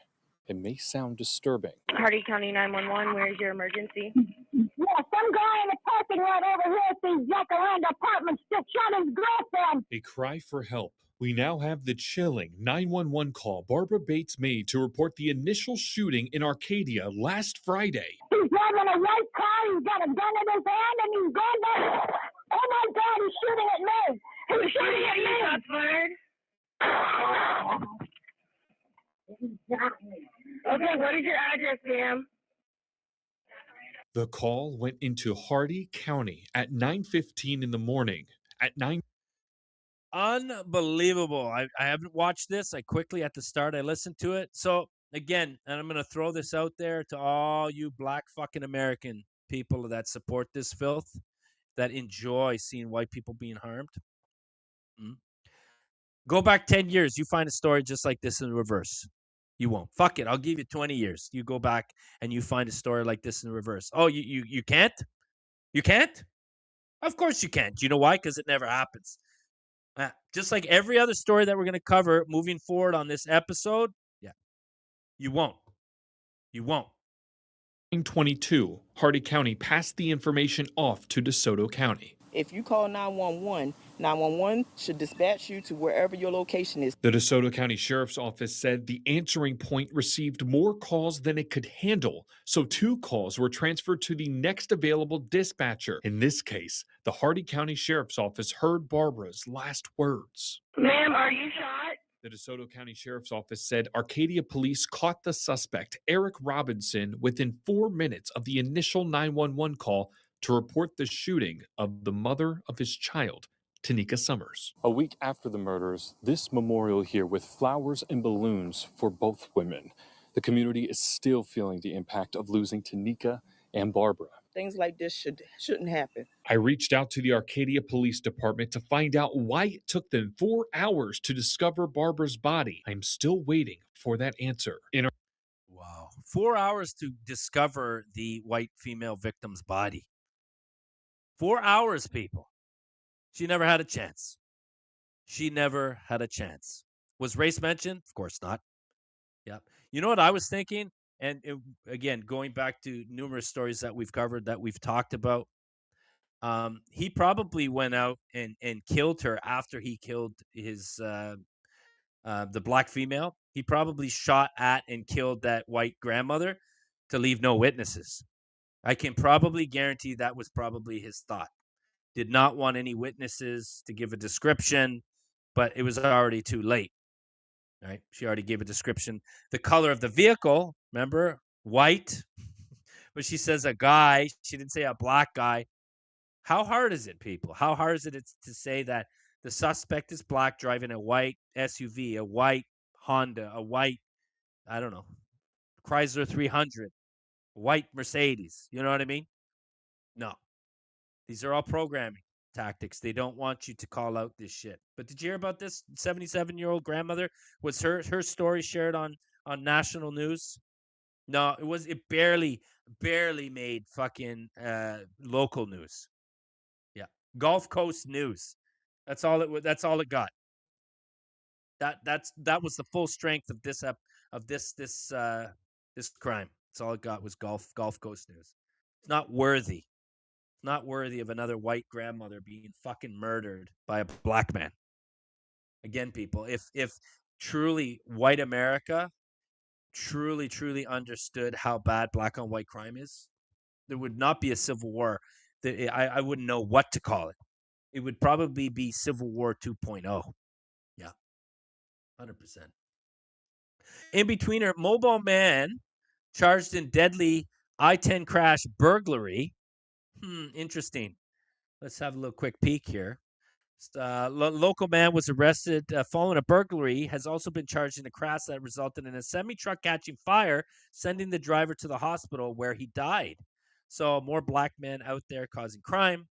it may sound disturbing. Hardy County 911, where's your emergency? Yeah, some guy in the parking lot over here at the Jacaranda Apartments just shot his girlfriend. A cry for help. We now have the chilling 911 call Barbara Bates made to report the initial shooting in Arcadia last Friday. He's driving a white car, he's got a gun in his hand, and he's going back. Oh my God, he's shooting at me! He's shooting at me! Okay, what is your address, ma'am? The call went into Hardy County at 9:15 in the morning. At 9. Unbelievable. I haven't watched this. I quickly, at the start, I listened to it. So, again, and I'm going to throw this out there to all you black fucking American people that support this filth, that enjoy seeing white people being harmed. Go back 10 years. You find a story just like this in reverse. You won't. Fuck it. I'll give you 20 years. You go back and you find a story like this in reverse. Oh, you can't? You can't? Of course you can't. Do you know why? Because it never happens. Just like every other story that we're going to cover moving forward on this episode, yeah, you won't. You won't. 9:22, Hardy County passed the information off to DeSoto County. If you call 911, 911 should dispatch you to wherever your location is. The DeSoto County Sheriff's Office said the answering point received more calls than it could handle, so 2 calls were transferred to the next available dispatcher. In this case, the Hardy County Sheriff's Office heard Barbara's last words. Ma'am, are you shot? The DeSoto County Sheriff's Office said Arcadia police caught the suspect, Eric Robinson, within 4 minutes of the initial 911 call to report the shooting of the mother of his child, Tanika Summers. A week after the murders, this memorial here with flowers and balloons for both women. The community is still feeling the impact of losing Tanika and Barbara. Things like this shouldn't happen. I reached out to the Arcadia Police Department to find out why it took them 4 hours to discover Barbara's body. I'm still waiting for that answer. Wow. 4 hours to discover the white female victim's body. 4 hours, people. She never had a chance. She never had a chance. Was race mentioned? Of course not. Yeah. You know what I was thinking? And again, going back to numerous stories that we've covered, that we've talked about, he probably went out and killed her after he killed his the black female. He probably shot at and killed that white grandmother to leave no witnesses. I can probably guarantee that was probably his thought. Did not want any witnesses to give a description, but it was already too late. Right? She already gave a description. The color of the vehicle, remember, white, but she says a guy. She didn't say a black guy. How hard is it, people? How hard is it to say that the suspect is black, driving a white SUV, a white Honda, a white, I don't know, Chrysler 300, white Mercedes? You know what I mean? No. These are all programming tactics. They don't want you to call out this shit. But did you hear about this 77-year-old grandmother? Was her story shared on national news? No, it barely made fucking local news. Yeah. Gulf Coast news. That's all it got. That was the full strength of this crime. That's all it got was Gulf Coast news. It's not worthy. Not worthy of another white grandmother being fucking murdered by a black man. Again, people, if truly white America truly understood how bad black on white crime is, there would not be a civil war. I wouldn't know what to call it. It would probably be Civil War 2.0. Yeah, 100%. In between her, mobile man charged in deadly I-10 crash burglary. Interesting. Let's have a little quick peek here. Local man was arrested following a burglary, has also been charged in a crash that resulted in a semi-truck catching fire, sending the driver to the hospital where he died. So more black men out there causing crime.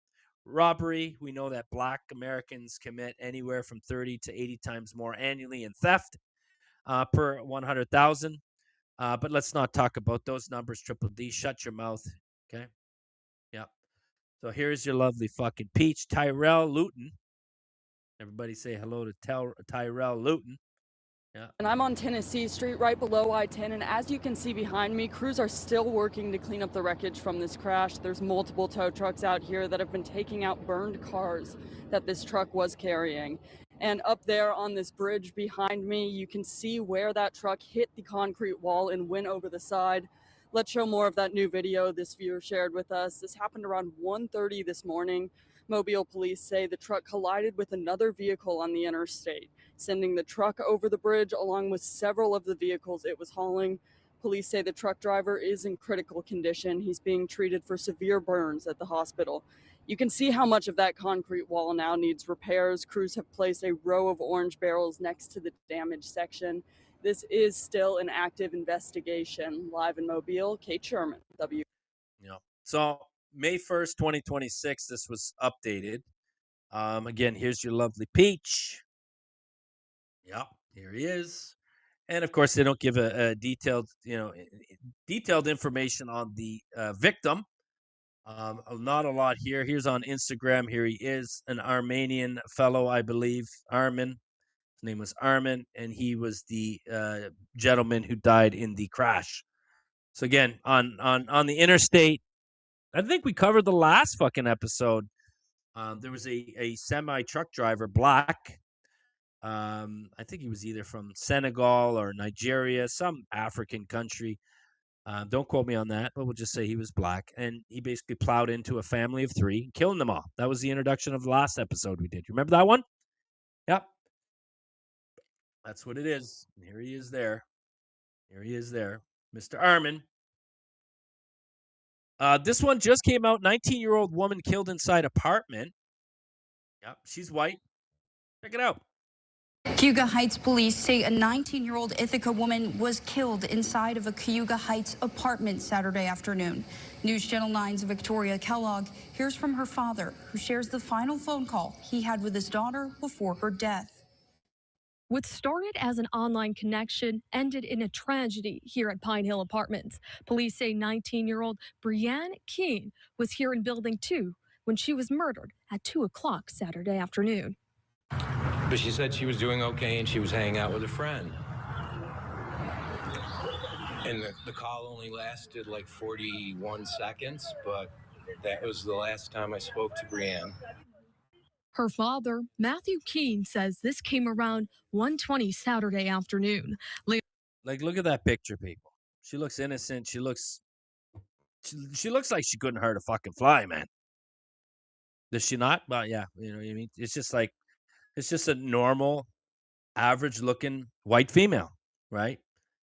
Robbery, we know that black Americans commit anywhere from 30 to 80 times more annually in theft per 100,000. But let's not talk about those numbers, Triple D. Shut your mouth, okay? Yeah. So here's your lovely fucking peach, Tyrell Luton. Everybody say hello to Tyrell Luton. Yeah. And I'm on Tennessee Street, right below I-10, and as you can see behind me, crews are still working to clean up the wreckage from this crash. There's multiple tow trucks out here that have been taking out burned cars that this truck was carrying. And up there on this bridge behind me, you can see where that truck hit the concrete wall and went over the side. Let's show more of that new video this viewer shared with us. This happened around 1:30 this morning. Mobile police say the truck collided with another vehicle on the interstate, sending the truck over the bridge along with several of the vehicles it was hauling. Police say the truck driver is in critical condition. He's being treated for severe burns at the hospital. You can see how much of that concrete wall now needs repairs. Crews have placed a row of orange barrels next to the damaged section. This is still an active investigation. Live in Mobile, Kate Sherman, W. Yeah. So May 1st, 2026, this was updated. Again, here's your lovely peach. Yeah, here he is. And of course, they don't give a detailed information on the victim. Not a lot here. Here's on Instagram. Here he is, an Armenian fellow, I believe, Armin. His name was Armin, and he was the gentleman who died in the crash. So again, on the interstate, I think we covered the last fucking episode. There was a semi truck driver, black. I think he was either from Senegal or Nigeria, some African country. Don't quote me on that, but we'll just say he was black. And he basically plowed into a family of three, killing them all. That was the introduction of the last episode we did. You remember that one? Yep. That's what it is. And here he is there. Here he is there. Mr. Armin. This one just came out. 19-year-old woman killed inside apartment. Yep, she's white. Check it out. Cayuga Heights police say a 19-year-old Ithaca woman was killed inside of a Cayuga Heights apartment Saturday afternoon. News Channel 9's Victoria Kellogg hears from her father, who shares the final phone call he had with his daughter before her death. What started as an online connection ended in a tragedy here at Pine Hill Apartments. Police say 19-year-old Brianne Keene was here in Building 2 when she was murdered at 2 o'clock Saturday afternoon. But she said she was doing okay and she was hanging out with a friend. And the call only lasted like 41 seconds, but that was the last time I spoke to Brianne. Her father, Matthew Keene, says this came around 1:20 Saturday afternoon. Like, look at that picture, people. She looks innocent. She looks like she couldn't hurt a fucking fly, man. Does she not? Well, yeah, you know what I mean? It's just a normal, average-looking white female, right?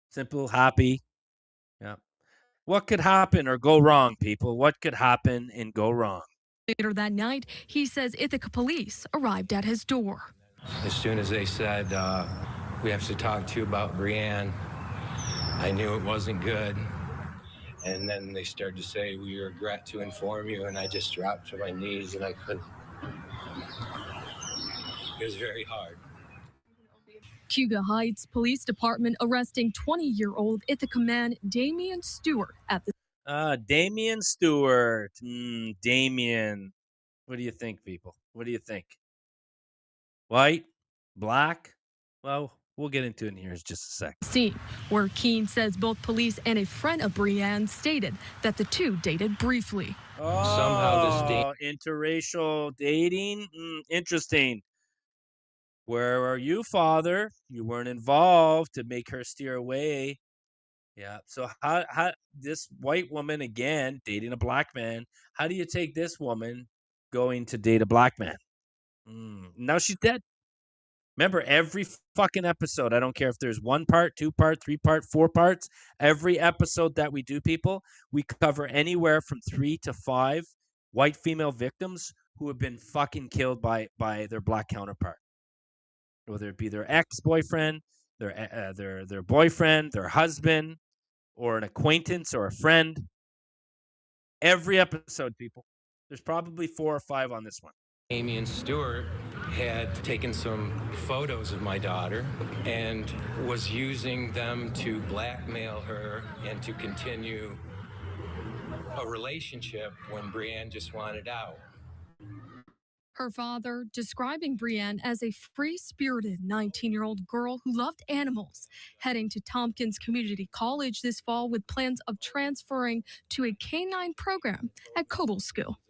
Simple, happy. Yeah. What could happen or go wrong, people? What could happen and go wrong? Later that night, he says Ithaca police arrived at his door. As soon as they said, we have to talk to you about Brianne, I knew it wasn't good. And then they started to say, we regret to inform you, and I just dropped to my knees and I couldn't. It was very hard. Cayuga Heights Police Department arresting 20-year-old Ithaca man Damian Stewart at the Damian Stewart. Damian. What do you think, people? What do you think? White? Black? Well, we'll get into it in here in just a sec. scene, where Keene says both police and a friend of Brianne stated that the two dated briefly. Somehow this interracial dating? Interesting. Where are you, father? You weren't involved to make her steer away. Yeah. So how this white woman again dating a black man? How do you take this woman going to date a black man? Now she's dead. Remember, every fucking episode, I don't care if there's 1 part, 2 part, 3 part, 4 parts, every episode that we do, people, we cover anywhere from 3 to 5 white female victims who have been fucking killed by their black counterpart. Whether it be their ex-boyfriend, their boyfriend, their husband, or an acquaintance or a friend. Every episode, people. There's probably 4 or 5 on this one. Damian Stewart had taken some photos of my daughter and was using them to blackmail her and to continue a relationship when Brianne just wanted out. Her father describing Brianne as a free-spirited 19-year-old girl who loved animals, heading to Tompkins Community College this fall with plans of transferring to a K-9 program at Coble School.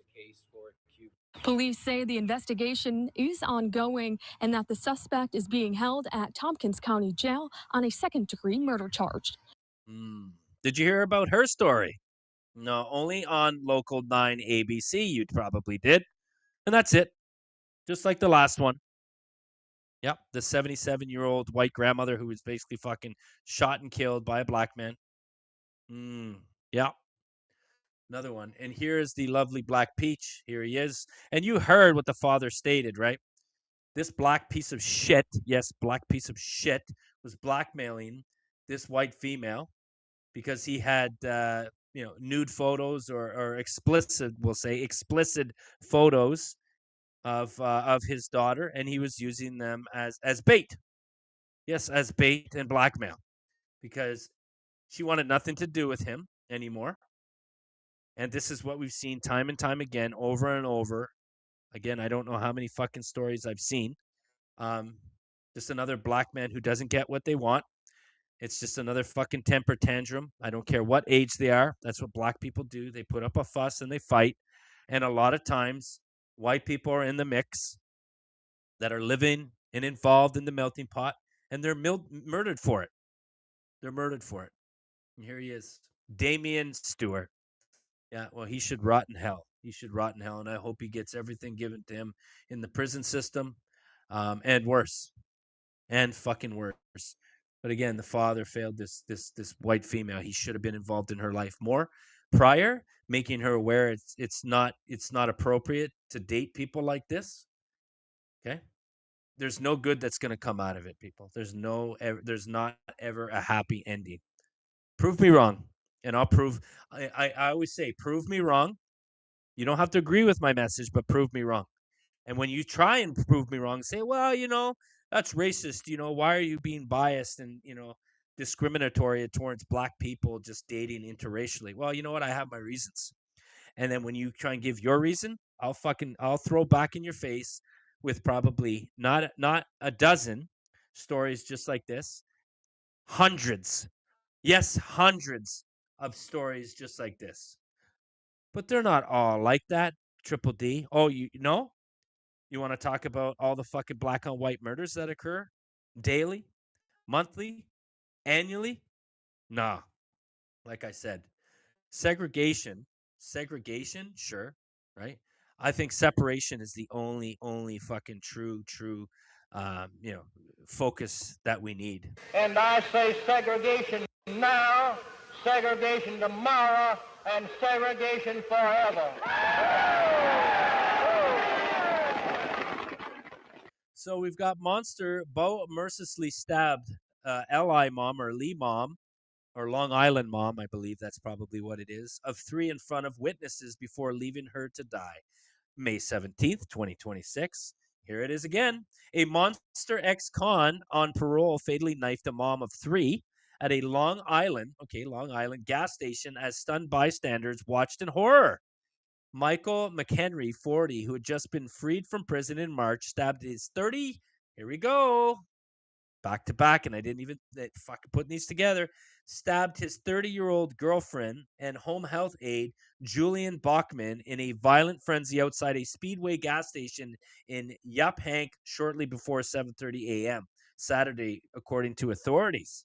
Police say the investigation is ongoing and that the suspect is being held at Tompkins County Jail on a second-degree murder charge. Did you hear about her story? No, only on Local 9 ABC you probably did. And that's it. Just like the last one. Yep, the 77-year-old white grandmother who was basically fucking shot and killed by a black man. Yeah. Another one. And here's the lovely Black Peach. Here he is. And you heard what the father stated, right? This black piece of shit, yes, black piece of shit, was blackmailing this white female because he had, nude photos or explicit, we'll say, explicit photos of his daughter, and he was using them as bait. Yes, as bait and blackmail, because she wanted nothing to do with him anymore. And this is what we've seen time and time again, over and over. Again, I don't know how many fucking stories I've seen. Just another black man who doesn't get what they want. It's just another fucking temper tantrum. I don't care what age they are. That's what black people do. They put up a fuss and they fight. And a lot of times, white people are in the mix that are living and involved in the melting pot, and they're murdered for it. They're murdered for it. And here he is, Damian Stewart. Yeah, well, he should rot in hell. He should rot in hell, and I hope he gets everything given to him in the prison system, and worse, and fucking worse. But again, the father failed this white female. He should have been involved in her life more prior, making her aware it's not appropriate to date people like this. Okay, there's no good that's going to come out of it, people. There's not ever a happy ending. Prove me wrong, and I'll prove. I always say, prove me wrong. You don't have to agree with my message, but prove me wrong. And when you try and prove me wrong, say, well, that's racist. Why are you being biased and, discriminatory towards black people just dating interracially? Well, you know what? I have my reasons. And then when you try and give your reason, I'll throw back in your face with probably not a dozen stories just like this. Hundreds. Yes, hundreds of stories just like this. But they're not all like that, Triple D. Oh, you know? You want to talk about all the fucking black on white murders that occur daily, monthly, annually? Nah. Like I said, segregation, sure, right? I think separation is the only fucking true, focus that we need. And I say segregation now, segregation tomorrow, and segregation forever. So we've got Monster. Bo mercilessly stabbed L.I. mom or Lee mom, or Long Island mom, I believe that's probably what it is, of 3 in front of witnesses before leaving her to die. May 17th, 2026. Here it is again. A Monster ex-con on parole fatally knifed a mom of 3 at a Long Island gas station as stunned bystanders watched in horror. Michael McHenry, 40, who had just been freed from prison in March, stabbed his 30. Here we go. Back to back, and I didn't even fucking putting these together. Stabbed his 30-year-old girlfriend and home health aide, Julian Bachman, in a violent frenzy outside a Speedway gas station in Yaphank shortly before 7:30 a.m. Saturday, according to authorities.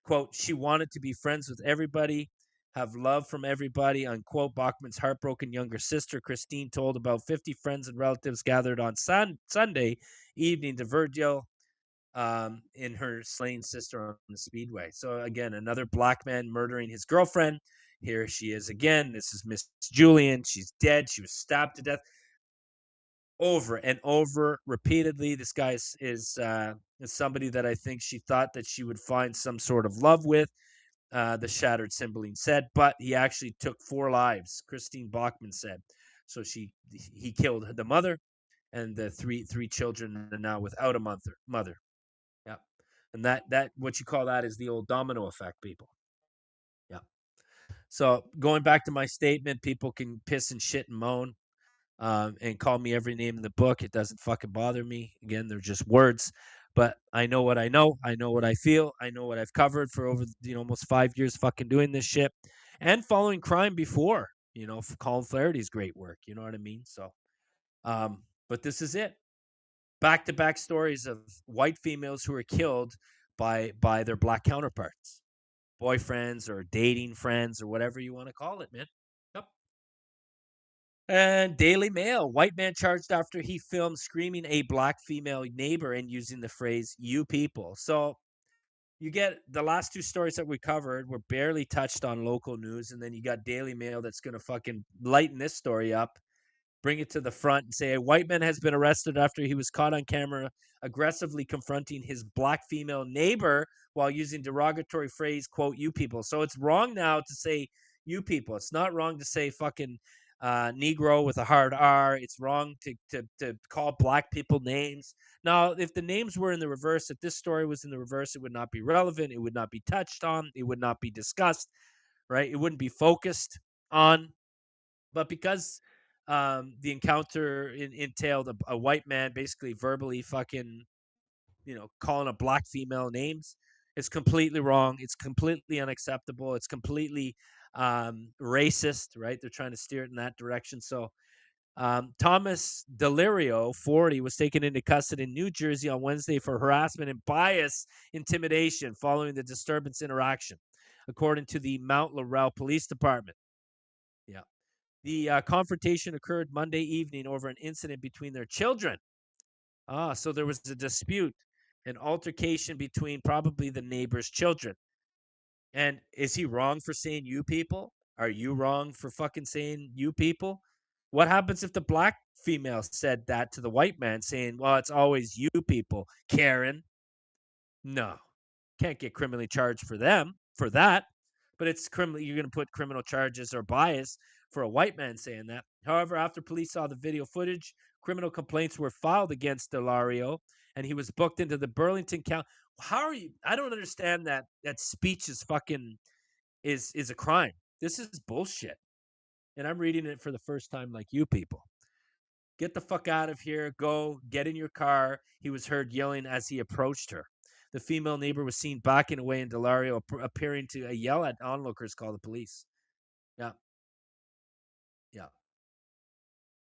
Quote, she wanted to be friends with everybody, have love from everybody, unquote. Bachman's heartbroken younger sister, Christine, told about 50 friends and relatives gathered on Sunday evening to Virgil in her slain sister on the Speedway. So again, another black man murdering his girlfriend. Here she is again. This is Miss Julian. She's dead. She was stabbed to death over and over repeatedly. This guy is somebody that I think she thought that she would find some sort of love with. The shattered Cymbeline said, but he actually took 4 lives. Christine Bachman said. So he killed the mother, and the three children are now without a mother. Yeah. And that what you call that is the old domino effect, people. Yeah. So going back to my statement, people can piss and shit and moan and call me every name in the book. It doesn't fucking bother me. Again, they're just words. But I know what I know. I know what I feel. I know what I've covered for over almost 5 years fucking doing this shit and following crime before, for Colin Flaherty's great work. You know what I mean? So, but this is it. Back-to-back stories of white females who are killed by their black counterparts, boyfriends or dating friends or whatever you want to call it, man. Yep. And Daily Mail, white man charged after he filmed screaming a black female neighbor and using the phrase, you people. So you get the last 2 stories that we covered were barely touched on local news. And then you got Daily Mail that's going to fucking lighten this story up, bring it to the front and say a white man has been arrested after he was caught on camera aggressively confronting his black female neighbor while using derogatory phrase, quote, you people. So it's wrong now to say you people. It's not wrong to say fucking Negro with a hard R. It's wrong to call black people names. Now, if the names were in the reverse, if this story was in the reverse, it would not be relevant. It would not be touched on. It would not be discussed, right? It wouldn't be focused on. But because the encounter entailed a white man basically verbally fucking, calling a black female names, it's completely wrong. It's completely unacceptable. It's completely racist, right? They're trying to steer it in that direction. So Thomas Delirio, 40, was taken into custody in New Jersey on Wednesday for harassment and bias intimidation following the disturbance interaction, according to the Mount Laurel Police Department. Yeah. The confrontation occurred Monday evening over an incident between their children. So there was a dispute, an altercation between probably the neighbor's children. And is he wrong for saying you people? Are you wrong for fucking saying you people? What happens if the black female said that to the white man saying, well, it's always you people, Karen? No. Can't get criminally charged for that. But it's criminal. You're going to put criminal charges or bias for a white man saying that. However, after police saw the video footage, criminal complaints were filed against Delario, and he was booked into the Burlington County. How are you? I don't understand that speech is fucking is a crime. This is bullshit. And I'm reading it for the first time like you people. Get the fuck out of here. Go. Get in your car. He was heard yelling as he approached her. The female neighbor was seen backing away and Delario appearing to yell at onlookers, call the police. Yeah. Yeah.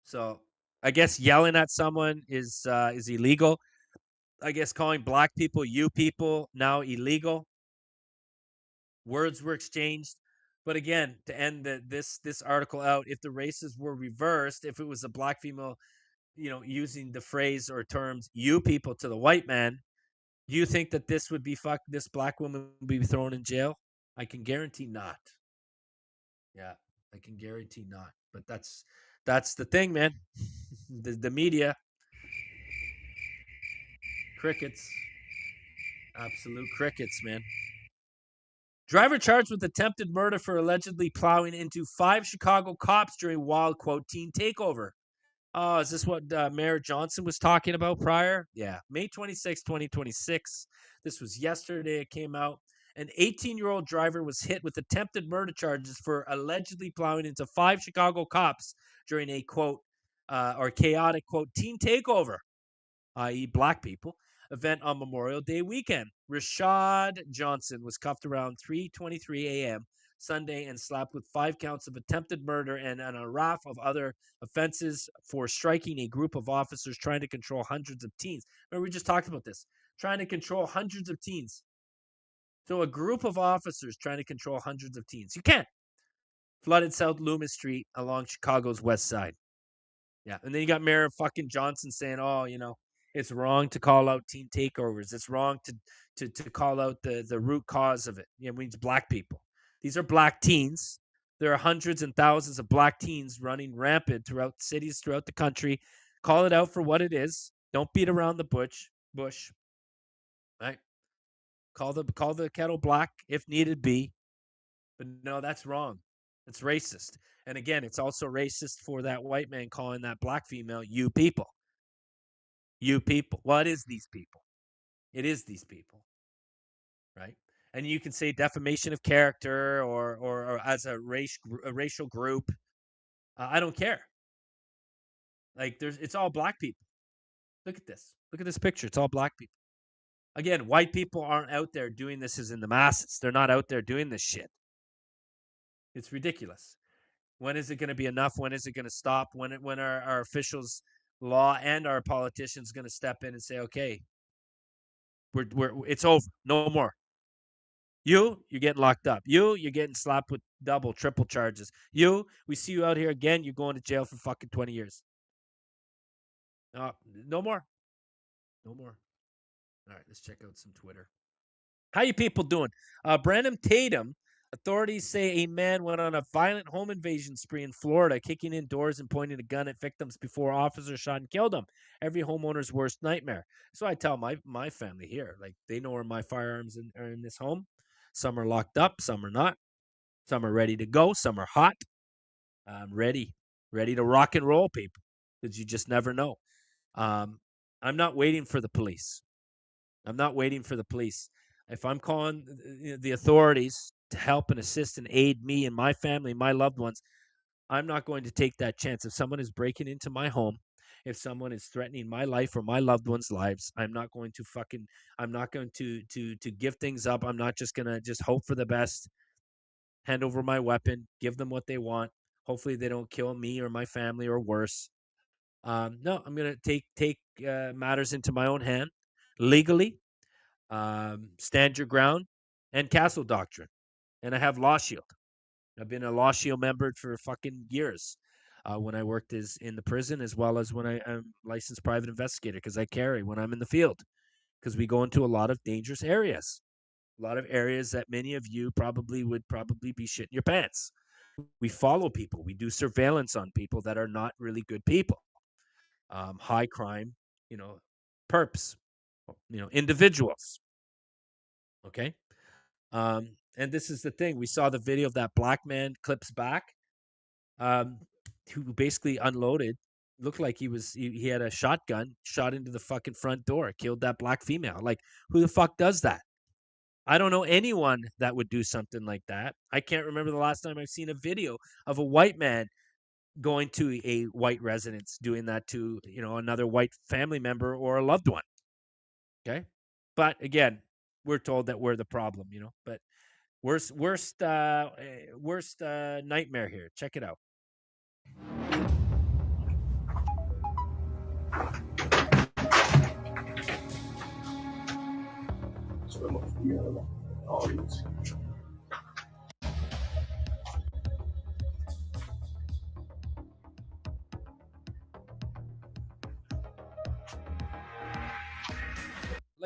So I guess yelling at someone is illegal. I guess calling black people you people now illegal. Words were exchanged. But again, to end this article out, if the races were reversed, if it was a black female, using the phrase or terms you people to the white man, do you think that this would be this black woman would be thrown in jail? I can guarantee not. Yeah, I can guarantee not. But that's the thing, man. The media, crickets, absolute crickets, man. Driver charged with attempted murder for allegedly plowing into 5 Chicago cops during wild, quote, teen takeover. Oh, is this what Mayor Johnson was talking about prior? Yeah. May 26, 2026. This was yesterday. It came out. An 18-year-old driver was hit with attempted murder charges for allegedly plowing into 5 Chicago cops during a, quote, or chaotic, quote, teen takeover, i.e. black people, event on Memorial Day weekend. Rashad Johnson was cuffed around 3:23 a.m. Sunday and slapped with 5 counts of attempted murder and a raft of other offenses for striking a group of officers trying to control hundreds of teens. Remember, we just talked about this. Trying to control hundreds of teens. So a group of officers trying to control hundreds of teens. You can't. Flooded South Loomis Street along Chicago's west side. Yeah. And then you got Mayor fucking Johnson saying, oh, you know, it's wrong to call out teen takeovers. It's wrong to call out the root cause of it. You know, it means black people. These are black teens. There are hundreds and thousands of black teens running rampant throughout cities throughout the country. Call it out for what it is. Don't beat around the bush. Right? Call the kettle black if needed be. But no, that's wrong. It's racist. And again, it's also racist for that white man calling that black female you people. You people. Well, it is these people. It is these people. Right? And you can say defamation of character or as a racial group. I don't care. Like it's all black people. Look at this. Look at this picture. It's all black people. Again, white people aren't out there doing this as in the masses. They're not out there doing this shit. It's ridiculous. When is it going to be enough? When is it going to stop? When are our officials, law, and our politicians going to step in and say, okay, it's over. No more. You're getting locked up. You're getting slapped with double, triple charges. We see you out here again, you're going to jail for fucking 20 years. No more. No more. All right, let's check out some Twitter. How you people doing? Brandon Tatum, authorities say a man went on a violent home invasion spree in Florida, kicking in doors and pointing a gun at victims before officers shot and killed him. Every homeowner's worst nightmare. So I tell my family here, like they know where my firearms are in this home. Some are locked up, some are not. Some are ready to go, some are hot. I'm ready to rock and roll, people, because you just never know. I'm not waiting for the police. I'm not waiting for the police. If I'm calling the authorities to help and assist and aid me and my family, my loved ones, I'm not going to take that chance. If someone is breaking into my home, if someone is threatening my life or my loved ones' lives, I'm not going to give things up. I'm not just going to just hope for the best, hand over my weapon, give them what they want. Hopefully they don't kill me or my family or worse. No, I'm going to take matters into my own hand legally, stand your ground, and castle doctrine. And I have Law Shield. I've been a Law Shield member for fucking years. When I worked in the prison, as well as when I'm licensed private investigator, because I carry when I'm in the field, because we go into a lot of dangerous areas, a lot of areas that many of you would be shitting your pants. We follow people. We do surveillance on people that are not really good people, high crime, perps, individuals. Okay. And this is the thing. We saw the video of that black man clips back, who basically unloaded, looked like he had a shotgun, shot into the fucking front door, killed that black female. Like, who the fuck does that? I don't know anyone that would do something like that. I can't remember the last time I've seen a video of a white man going to a white residence doing that to, another white family member or a loved one. Okay. But again, we're told that we're the problem, but worst nightmare here. Check it out.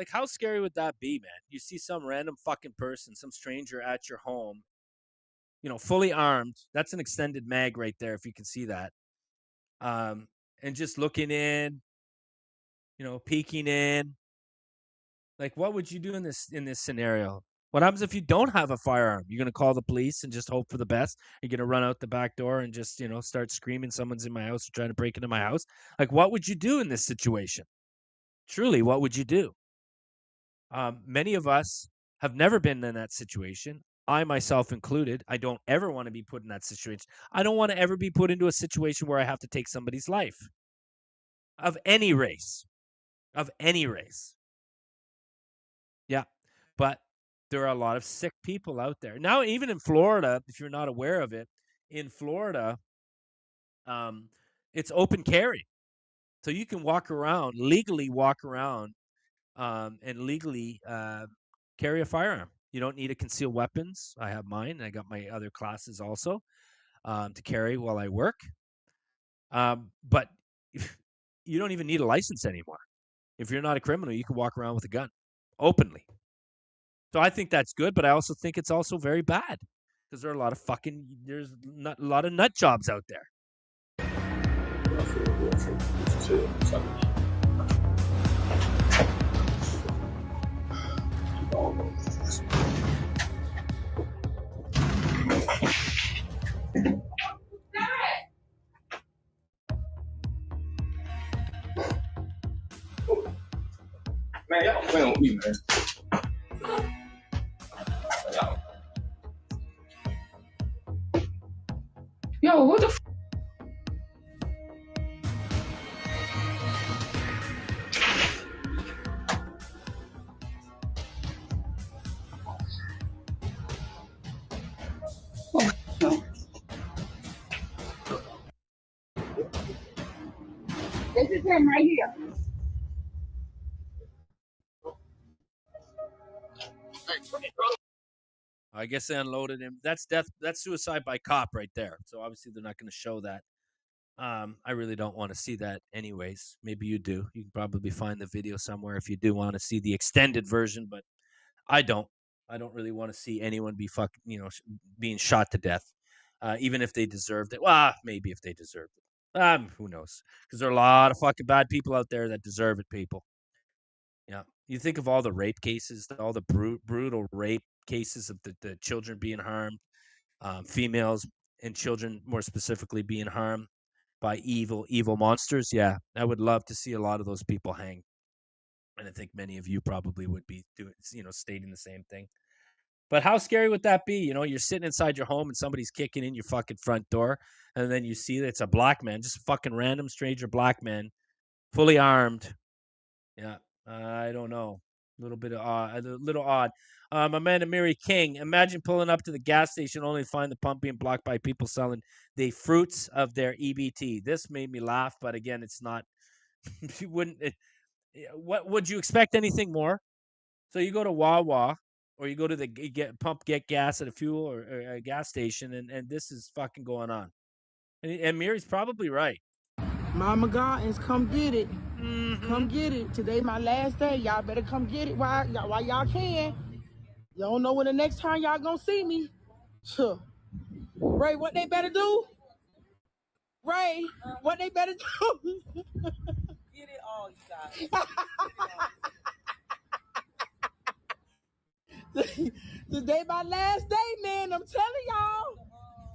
Like, how scary would that be, man? You see some random fucking person, some stranger at your home, fully armed. That's an extended mag right there, if you can see that. And just looking in, peeking in. Like, what would you do in this scenario? What happens if you don't have a firearm? You're gonna call the police and just hope for the best. You're gonna run out the back door and just start screaming, "Someone's in my house," or trying to break into my house. Like, what would you do in this situation? Truly, what would you do? Many of us have never been in that situation. I myself included. I don't ever want to be put in that situation. I don't want to ever be put into a situation where I have to take somebody's life of any race. Of any race. Yeah. But there are a lot of sick people out there. Now, even in Florida, if you're not aware of it, in Florida, it's open carry. So you can legally walk around, and legally carry a firearm. You don't need to conceal weapons. I have mine, and I got my other classes also to carry while I work. But you don't even need a license anymore. If you're not a criminal, you can walk around with a gun openly. So I think that's good, but I also think it's also very bad because there are a lot of there's a lot of nut jobs out there. Man, y'all playing with me, man. Yo, what the f? This is him right here. I guess they unloaded him. That's death. That's suicide by cop right there. So obviously they're not going to show that. I really don't want to see that anyways. Maybe you do. You can probably find the video somewhere if you do want to see the extended version, but I don't. I don't really want to see anyone be being shot to death, even if they deserved it. Well, maybe if they deserved it. Who knows? Because there are a lot of fucking bad people out there that deserve it, people. Yeah. You think of all the rape cases, all the brutal rape cases of the children being harmed, females and children more specifically being harmed by evil monsters. Yeah, I would love to see a lot of those people hang. And I think many of you probably would be doing, stating the same thing. But how scary would that be? You're sitting inside your home and somebody's kicking in your fucking front door, and then you see that it's a black man, just a fucking random stranger black man, fully armed. Yeah, I don't know. A little odd. Amanda Mary King, imagine pulling up to the gas station only to find the pump being blocked by people selling the fruits of their EBT. This made me laugh, but again, it's not. You wouldn't. What would you expect? Anything more? So you go to Wawa or you go to the get gas at a fuel or a gas station, and this is fucking going on. And Mary's probably right. Mama Gardens, come get it. Come get it. Today my last day. Y'all better come get it while y'all can. You don't know when the next time y'all gonna see me. Sure. Ray, what they better do? Ray, what they better do? Get it all, you guys. Today my last day, man. I'm telling y'all.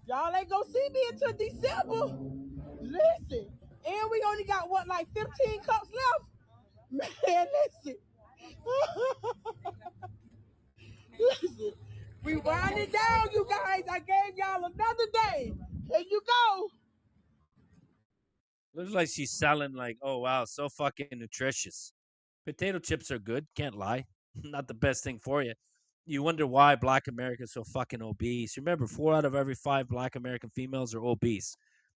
Y'all ain't gonna see me until December. Listen. And we only got, 15 cups left? Man, listen. Listen. We winding down, you guys. I gave y'all another day. Here you go. Looks like she's selling oh, wow, so fucking nutritious. Potato chips are good. Can't lie. Not the best thing for you. You wonder why Black America's so fucking obese. Remember, 4 out of every 5 Black American females are obese.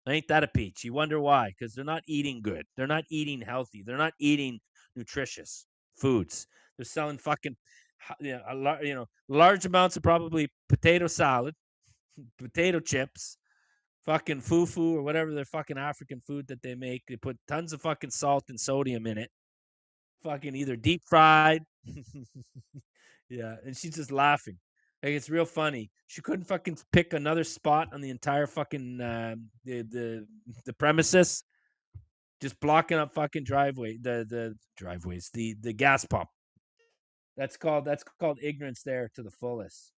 Ain't that a peach? You wonder why? Because they're not eating good. They're not eating healthy. They're not eating nutritious foods. They're selling fucking, large amounts of probably potato salad, potato chips, fucking fufu or whatever their fucking African food that they make. They put tons of fucking salt and sodium in it. Fucking either deep fried, Yeah, and she's just laughing. Like, it's real funny. She couldn't fucking pick another spot on the entire fucking the premises, just blocking up fucking the driveways, the gas pump. That's called ignorance there to the fullest.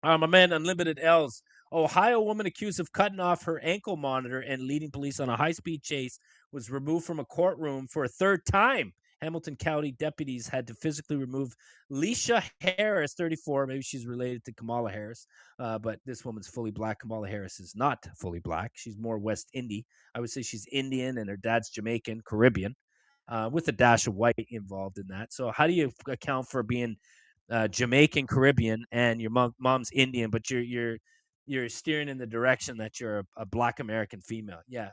My man, Unlimited L's. Ohio woman accused of cutting off her ankle monitor and leading police on a high-speed chase was removed from a courtroom for a third time. Hamilton County deputies had to physically remove Leisha Harris, 34. Maybe she's related to Kamala Harris, but this woman's fully black. Kamala Harris is not fully black. She's more West Indian. I would say she's Indian, and her dad's Jamaican, Caribbean, with a dash of white involved in that. So how do you account for being Jamaican, Caribbean, and your mom's Indian, but you're steering in the direction that you're a black American female? Yeah,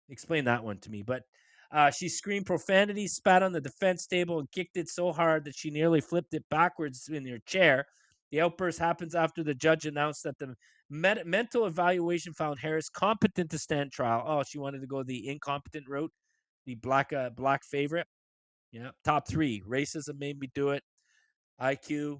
explain that one to me. But she screamed profanity, spat on the defense table, and kicked it so hard that she nearly flipped it backwards in her chair. The outburst happens after the judge announced that the mental evaluation found Harris competent to stand trial. Oh, she wanted to go the incompetent route, the black favorite. Yeah, top 3: racism made me do it, IQ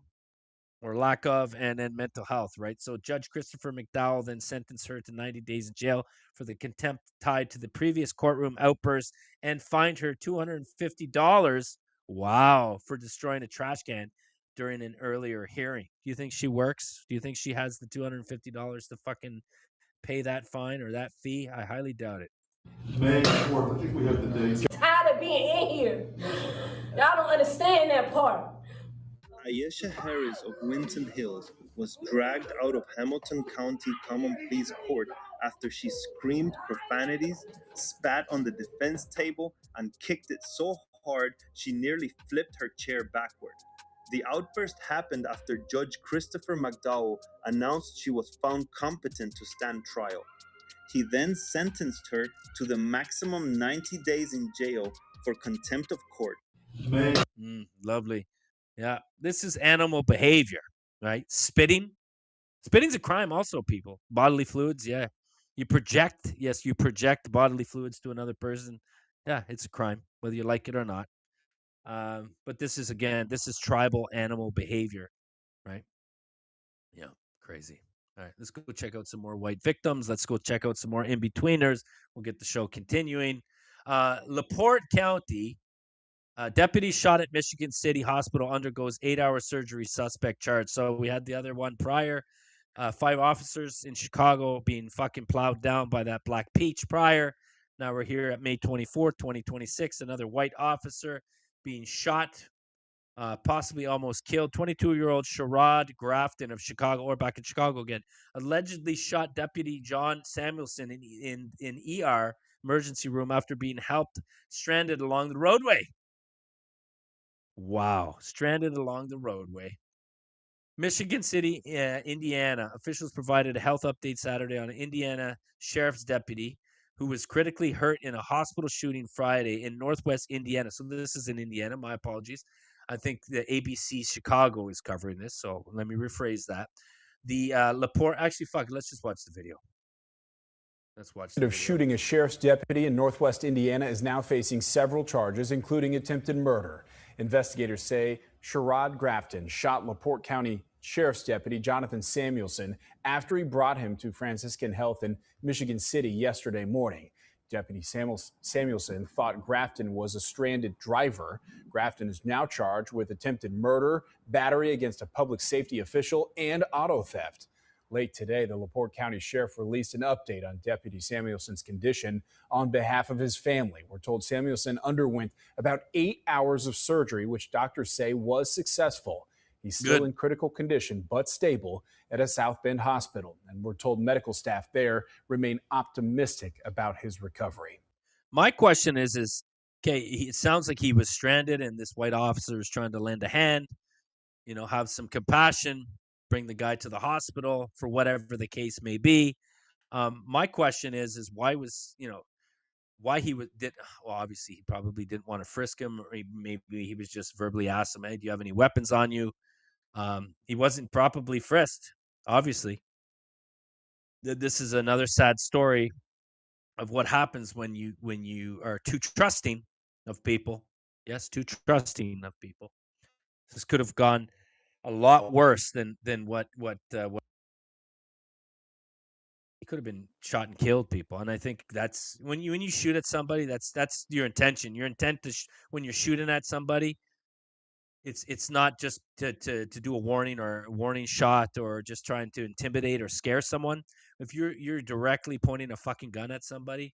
or lack of, and then mental health, right? So Judge Christopher McDowell then sentenced her to 90 days in jail for the contempt tied to the previous courtroom outburst and fined her $250, wow, for destroying a trash can during an earlier hearing. Do you think she works? Do you think she has the $250 to fucking pay that fine or that fee? I highly doubt it. May 4th, I think we have the date. Tired of being in here. Y'all don't understand that part. Ayesha Harris of Winton Hills was dragged out of Hamilton County Common Pleas Court after she screamed profanities, spat on the defense table, and kicked it so hard she nearly flipped her chair backward. The outburst happened after Judge Christopher McDowell announced she was found competent to stand trial. He then sentenced her to the maximum 90 days in jail for contempt of court. Lovely. Yeah, this is animal behavior, right? Spitting's a crime also, people. Bodily fluids, yeah. You project bodily fluids to another person. Yeah, it's a crime, whether you like it or not. But this is tribal animal behavior, right? Yeah, crazy. All right, let's go check out some more white victims. Let's go check out some more in-betweeners. We'll get the show continuing. LaPorte County. Deputy shot at Michigan City Hospital undergoes 8-hour surgery, suspect charged. So we had the other one prior. 5 officers in Chicago being fucking plowed down by that black peach prior. Now we're here at May 24th, 2026. Another white officer being shot, possibly almost killed. 22-year-old Sherrod Grafton of Chicago, or back in Chicago again, allegedly shot Deputy John Samuelson in ER emergency room after being helped stranded along the roadway. Wow, stranded along the roadway. Michigan City, Indiana. Officials provided a health update Saturday on an Indiana sheriff's deputy who was critically hurt in a hospital shooting Friday in Northwest Indiana. So this is in Indiana. My apologies. I think the ABC Chicago is covering this. So let me rephrase that. The LaPorte, actually, fuck, let's just watch the video. Let's watch. Of shooting a sheriff's deputy in Northwest Indiana is now facing several charges, including attempted murder. Investigators say Sherrod Grafton shot LaPorte County Sheriff's Deputy Jonathan Samuelson after he brought him to Franciscan Health in Michigan City yesterday morning. Deputy Samuelson thought Grafton was a stranded driver. Grafton is now charged with attempted murder, battery against a public safety official, and auto theft. Late today, the LaPorte County Sheriff released an update on Deputy Samuelson's condition on behalf of his family. We're told Samuelson underwent about 8 hours of surgery, which doctors say was successful. He's still in critical condition, but stable at a South Bend hospital. And we're told medical staff there remain optimistic about his recovery. My question is okay, it sounds like he was stranded and this white officer is trying to lend a hand, have some compassion, bring the guy to the hospital for whatever the case may be. My question is why was, why he well, obviously he probably didn't want to frisk him, or maybe he was just verbally asked him, hey, do you have any weapons on you? He wasn't properly frisked, obviously. This is another sad story of what happens when you are too trusting of people. Yes, too trusting of people. This could have gone a lot worse than what he could have been shot and killed people. And I think that's when you shoot at somebody, that's your intention. Your intent when you're shooting at somebody, it's not just to do a warning shot or just trying to intimidate or scare someone. If you're directly pointing a fucking gun at somebody,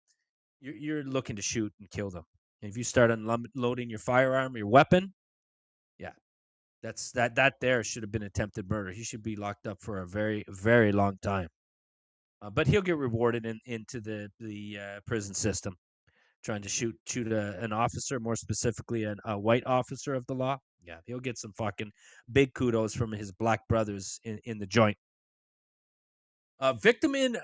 you're looking to shoot and kill them. And if you start unloading your firearm, your weapon, yeah, that there should have been attempted murder. He should be locked up for a very, very long time. But he'll get rewarded into the prison system, trying to shoot an officer, more specifically a white officer of the law. Yeah, he'll get some fucking big kudos from his black brothers in the joint. Victim in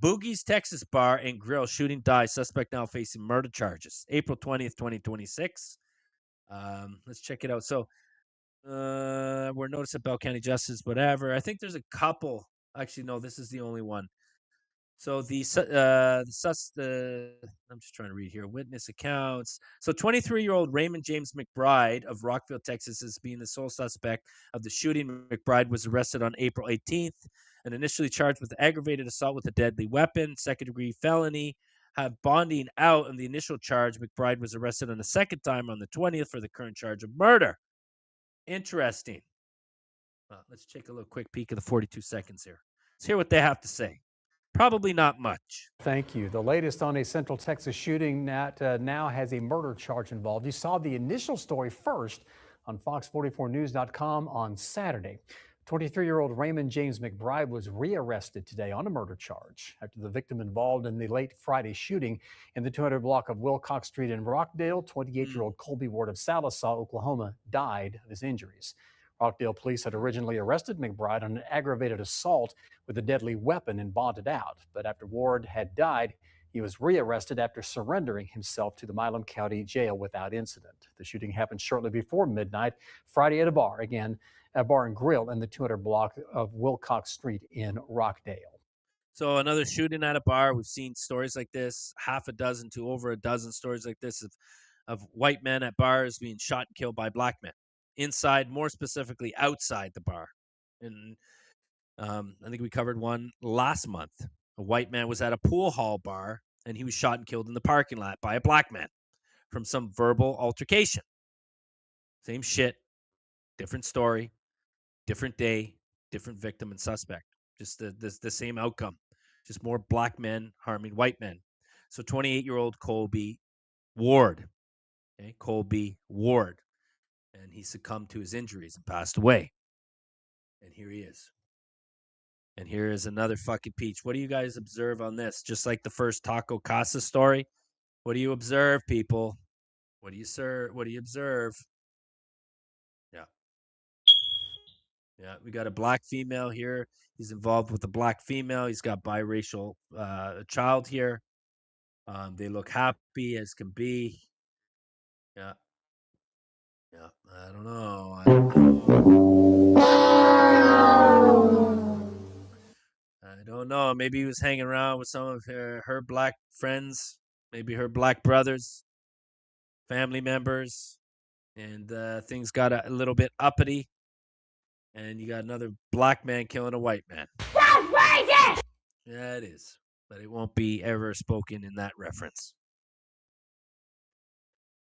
Boogie's Texas Bar and Grill shooting dies. Suspect now facing murder charges. April 20th, 2026. Let's check it out. So we're noticed at Bell County Justice, whatever. I think there's a couple. Actually, no, this is the only one. So I'm just trying to read here. Witness accounts. So 23-year-old Raymond James McBride of Rockville, Texas, is being the sole suspect of the shooting. McBride was arrested on April 18th and initially charged with aggravated assault with a deadly weapon, second-degree felony. Have bonding out in the initial charge. McBride was arrested on a second time on the 20th for the current charge of murder. Interesting. Let's take a little quick peek at the 42 seconds here. Let's hear what they have to say. Probably not much. Thank you. The latest on a Central Texas shooting that now has a murder charge involved. You saw the initial story first on Fox44News.com on Saturday. 23-year-old Raymond James McBride was rearrested today on a murder charge after the victim involved in the late Friday shooting in the 200 block of Wilcox Street in Rockdale, 28-year-old Colby Ward of Sallisaw, Oklahoma, died of his injuries. Rockdale police had originally arrested McBride on an aggravated assault with a deadly weapon and bonded out. But after Ward had died, he was rearrested after surrendering himself to the Milam County Jail without incident. The shooting happened shortly before midnight, Friday at a bar, again, a bar and grill in the 200 block of Wilcox Street in Rockdale. So another shooting at a bar. We've seen stories like this, half a dozen to over a dozen stories like this of white men at bars being shot and killed by black men. Inside, more specifically outside the bar. And I think we covered one last month. A white man was at a pool hall bar and he was shot and killed in the parking lot by a black man from some verbal altercation. Same shit, different story, different day, different victim and suspect. Just the same outcome. Just more black men harming white men. So 28-year-old Colby Ward. Okay, Colby Ward. And he succumbed to his injuries and passed away. And here he is. And here is another fucking peach. What do you guys observe on this? Just like the first Taco Casa story. What do you observe, people? What do you observe? Yeah. Yeah, we got a black female here. He's involved with a black female. He's got biracial child here. They look happy as can be. Yeah. Yeah, I don't know. I don't know. Maybe he was hanging around with some of her black friends, maybe her black brothers, family members, and things got a little bit uppity. And you got another black man killing a white man. That's racist! Yeah, it is. But it won't be ever spoken in that reference.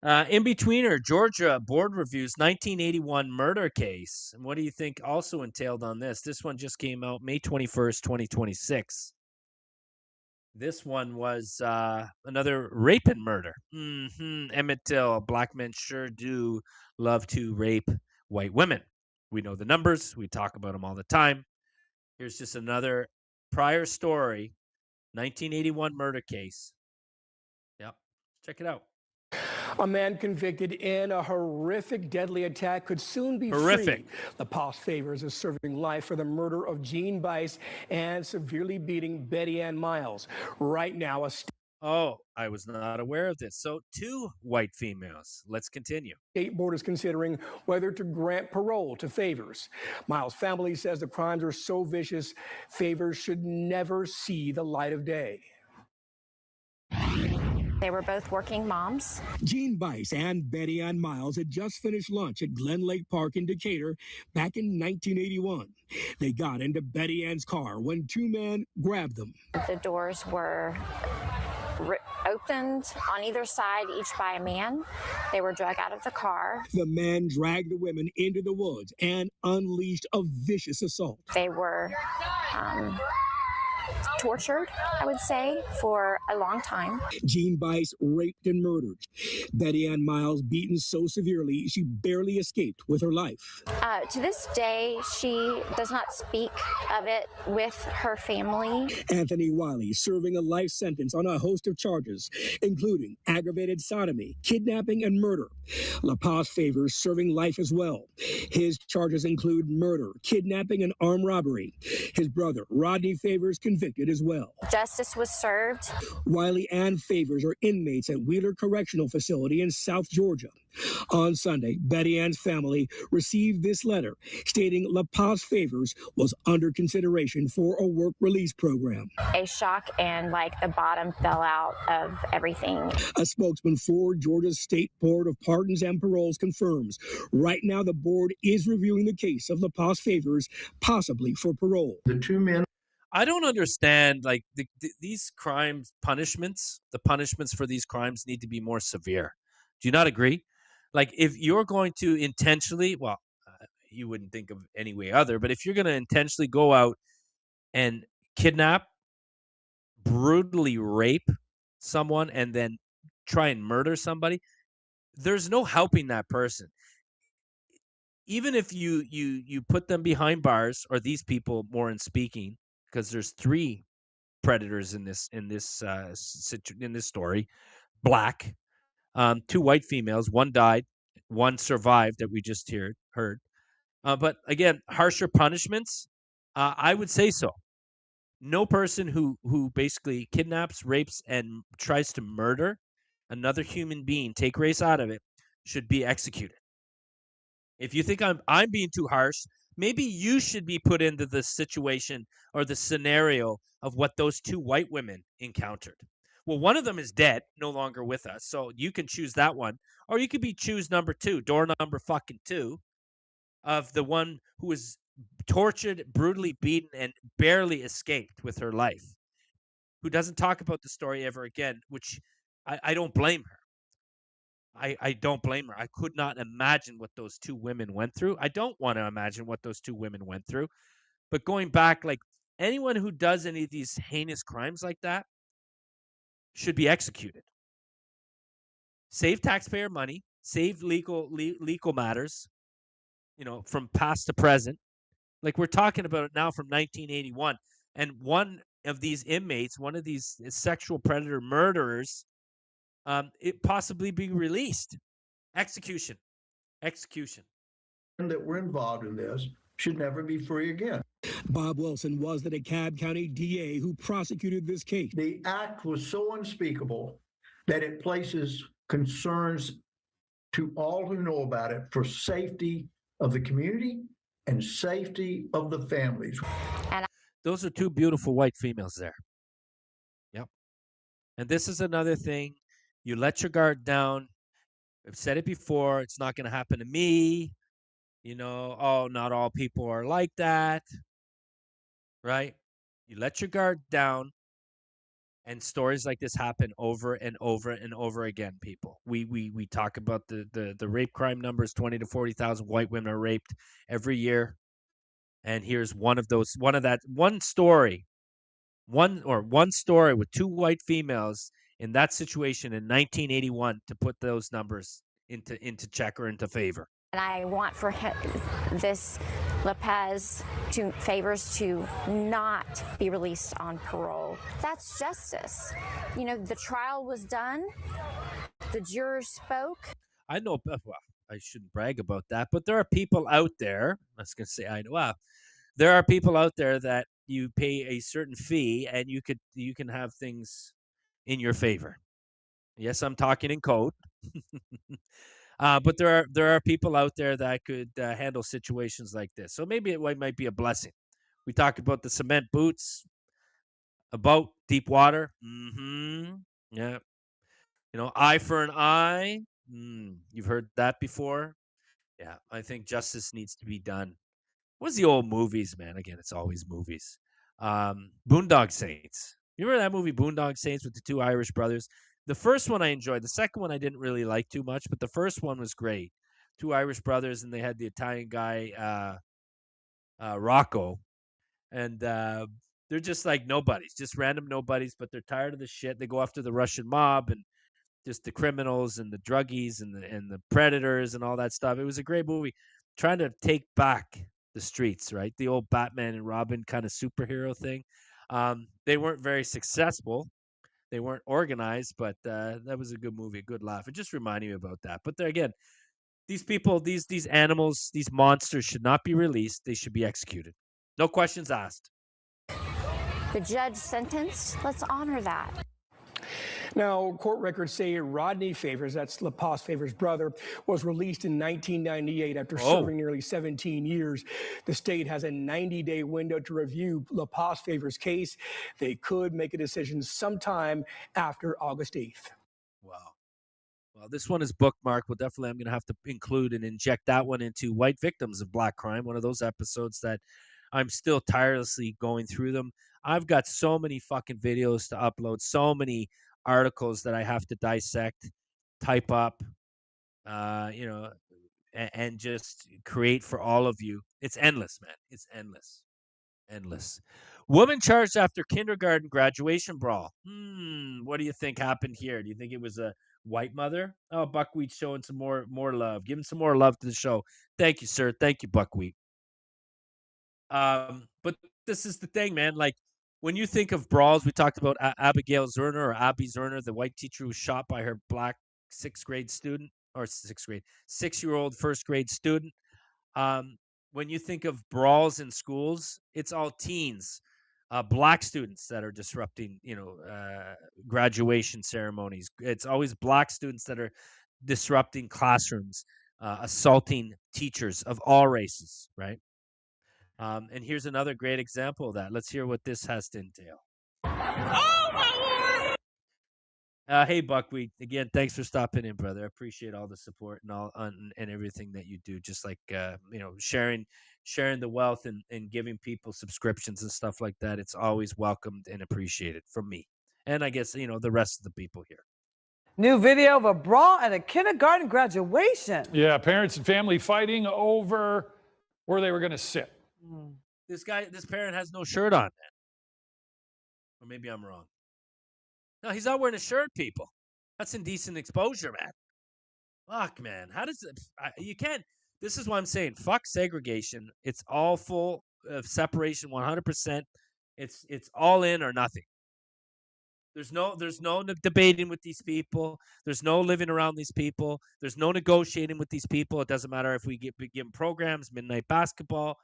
In-betweener, Georgia board reviews 1981 murder case. And what do you think also entailed on this? This one just came out May 21st, 2026. This one was another rape and murder. Emmett Till. Black men sure do love to rape white women. We know the numbers. We talk about them all the time. Here's just another prior story. 1981 murder case. Yep. Check it out. A man convicted in a horrific, deadly attack could soon be Horrific. free. La Paz Favors is serving life for the murder of Gene Bice and severely beating Betty Ann Miles. Right now, Oh, I was not aware of this. So 2 white females. Let's continue. state board is considering whether to grant parole to Favors. Miles' family says the crimes are so vicious, Favors should never see the light of day. They were both working moms. Jean Bice and Betty Ann Miles had just finished lunch at Glen Lake Park in Decatur back in 1981. They got into Betty Ann's car when two men grabbed them. The doors were opened on either side, each by a man. They were dragged out of the car. The men dragged the women into the woods and unleashed a vicious assault. They were tortured, I would say, for a long time. Jean Bice raped and murdered. Betty Ann Miles beaten so severely she barely escaped with her life. To this day, she does not speak of it with her family. Anthony Wiley serving a life sentence on a host of charges, including aggravated sodomy, kidnapping, and murder. La Paz Favors serving life as well. His charges include murder, kidnapping, and armed robbery. His brother, Rodney Favors, convicted as well. Justice was served. Wiley and Favors are inmates at Wheeler Correctional Facility in South Georgia. On Sunday, Betty Ann's family received this letter stating La Paz Favors was under consideration for a work release program. A shock, and like the bottom fell out of everything. A spokesman for Georgia's State Board of Pardons and Paroles confirms right now the board is reviewing the case of La Paz Favors, possibly for parole. The two men. I don't understand, like, these crimes punishments, the punishments for these crimes need to be more severe. Do you not agree? Like, if you're going to intentionally, well, you wouldn't think of any way other, but if you're going to intentionally go out and kidnap, brutally rape someone, and then try and murder somebody, there's no helping that person. Even if you put them behind bars, or these people, more in speaking, because there's three predators in this story. Black, two white females, one died, one survived that we just heard. But again, harsher punishments, I would say so. No person who basically kidnaps, rapes, and tries to murder another human being, take race out of it, should be executed. If you think I'm being too harsh, maybe you should be put into the situation or the scenario of what those two white women encountered. Well, one of them is dead, no longer with us, so you can choose that one. Or you could choose number two, door number fucking 2, of the one who was tortured, brutally beaten, and barely escaped with her life, who doesn't talk about the story ever again, which I don't blame her. I don't blame her. I could not imagine what those two women went through. I don't want to imagine what those two women went through. But going back, like, anyone who does any of these heinous crimes like that should be executed. Save taxpayer money, save legal matters, from past to present. Like, we're talking about it now from 1981. And one of these inmates, one of these sexual predator murderers, it possibly be released. Execution. That were involved in this should never be free again. Bob Wilson was the DeKalb County DA who prosecuted this case. The act was so unspeakable that it places concerns to all who know about it for safety of the community and safety of the families. Those are two beautiful white females there. Yep. And this is another thing. You let your guard down. I've said it before. It's not going to happen to me. Not all people are like that. Right? You let your guard down, and stories like this happen over and over and over again, people. We talk about the rape crime numbers. 20 to 40,000 white women are raped every year. And here's one story with two white females in that situation in 1981 to put those numbers into check or into favor. And I want for this La Paz Favors to not be released on parole. That's justice. The trial was done. The jurors spoke. I know, well, I shouldn't brag about that, but there are people out there, I was going to say, there are people out there that you pay a certain fee and you can have things in your favor. Yes, I'm talking in code. But there are people out there that could handle situations like this. So maybe it might be a blessing. We talked about the cement boots, about deep water. Yeah. You know, eye for an eye. You've heard that before. Yeah, I think justice needs to be done. What's the old movies, man? Again, it's always movies. Boondock Saints. You remember that movie, Boondock Saints, with the two Irish brothers? The first one I enjoyed. The second one I didn't really like too much, but the first one was great. Two Irish brothers, and they had the Italian guy, Rocco. And they're just like nobodies, just random nobodies, but they're tired of the shit. They go after the Russian mob and just the criminals and the druggies and the predators and all that stuff. It was a great movie, trying to take back the streets, right? The old Batman and Robin kind of superhero thing. They weren't very successful. They weren't organized, but that was a good movie, a good laugh. It just reminded me about that. But there again, these people, these animals, these monsters should not be released. They should be executed. No questions asked. The judge sentenced. Let's honor that. Now, court records say Rodney Favors, that's LaPaz Favors' brother, was released in 1998 after serving nearly 17 years. The state has a 90-day window to review LaPaz Favors' case. They could make a decision sometime after August 8th. Wow. Well, this one is bookmarked. Well, definitely I'm going to have to include and inject that one into White Victims of Black Crime, one of those episodes that I'm still tirelessly going through them. I've got so many fucking videos to upload, so many articles that I have to dissect, type up, and just create for all of you. It's endless, man. It's endless. Endless. Woman charged after kindergarten graduation brawl. What do you think happened here? Do you think it was a white mother? Oh, Buckwheat showing some more love. Giving some more love to the show. Thank you, sir. Thank you, Buckwheat. But this is the thing, man. Like, when you think of brawls, we talked about Abigail Zerner or Abby Zerner, the white teacher who was shot by her black six-year-old first grade student. When you think of brawls in schools, it's all teens, black students that are disrupting, graduation ceremonies. It's always black students that are disrupting classrooms, assaulting teachers of all races, right? And here's another great example of that. Let's hear what this has to entail. Oh, my Lord! Hey, Buckwheat. Again, thanks for stopping in, brother. I appreciate all the support and everything that you do. Just like, sharing the wealth and giving people subscriptions and stuff like that. It's always welcomed and appreciated from me. And I guess, the rest of the people here. New video of a brawl at a kindergarten graduation. Yeah, parents and family fighting over where they were going to sit. This parent has no shirt on, man. Or maybe I'm wrong. No, he's not wearing a shirt, people. That's indecent exposure, man. Fuck, man. How does it? You can't. This is what I'm saying. Fuck segregation. It's all full of separation, 100%. It's all in or nothing. There's no debating with these people. There's no living around these people. There's no negotiating with these people. It doesn't matter if we give them programs, midnight basketball,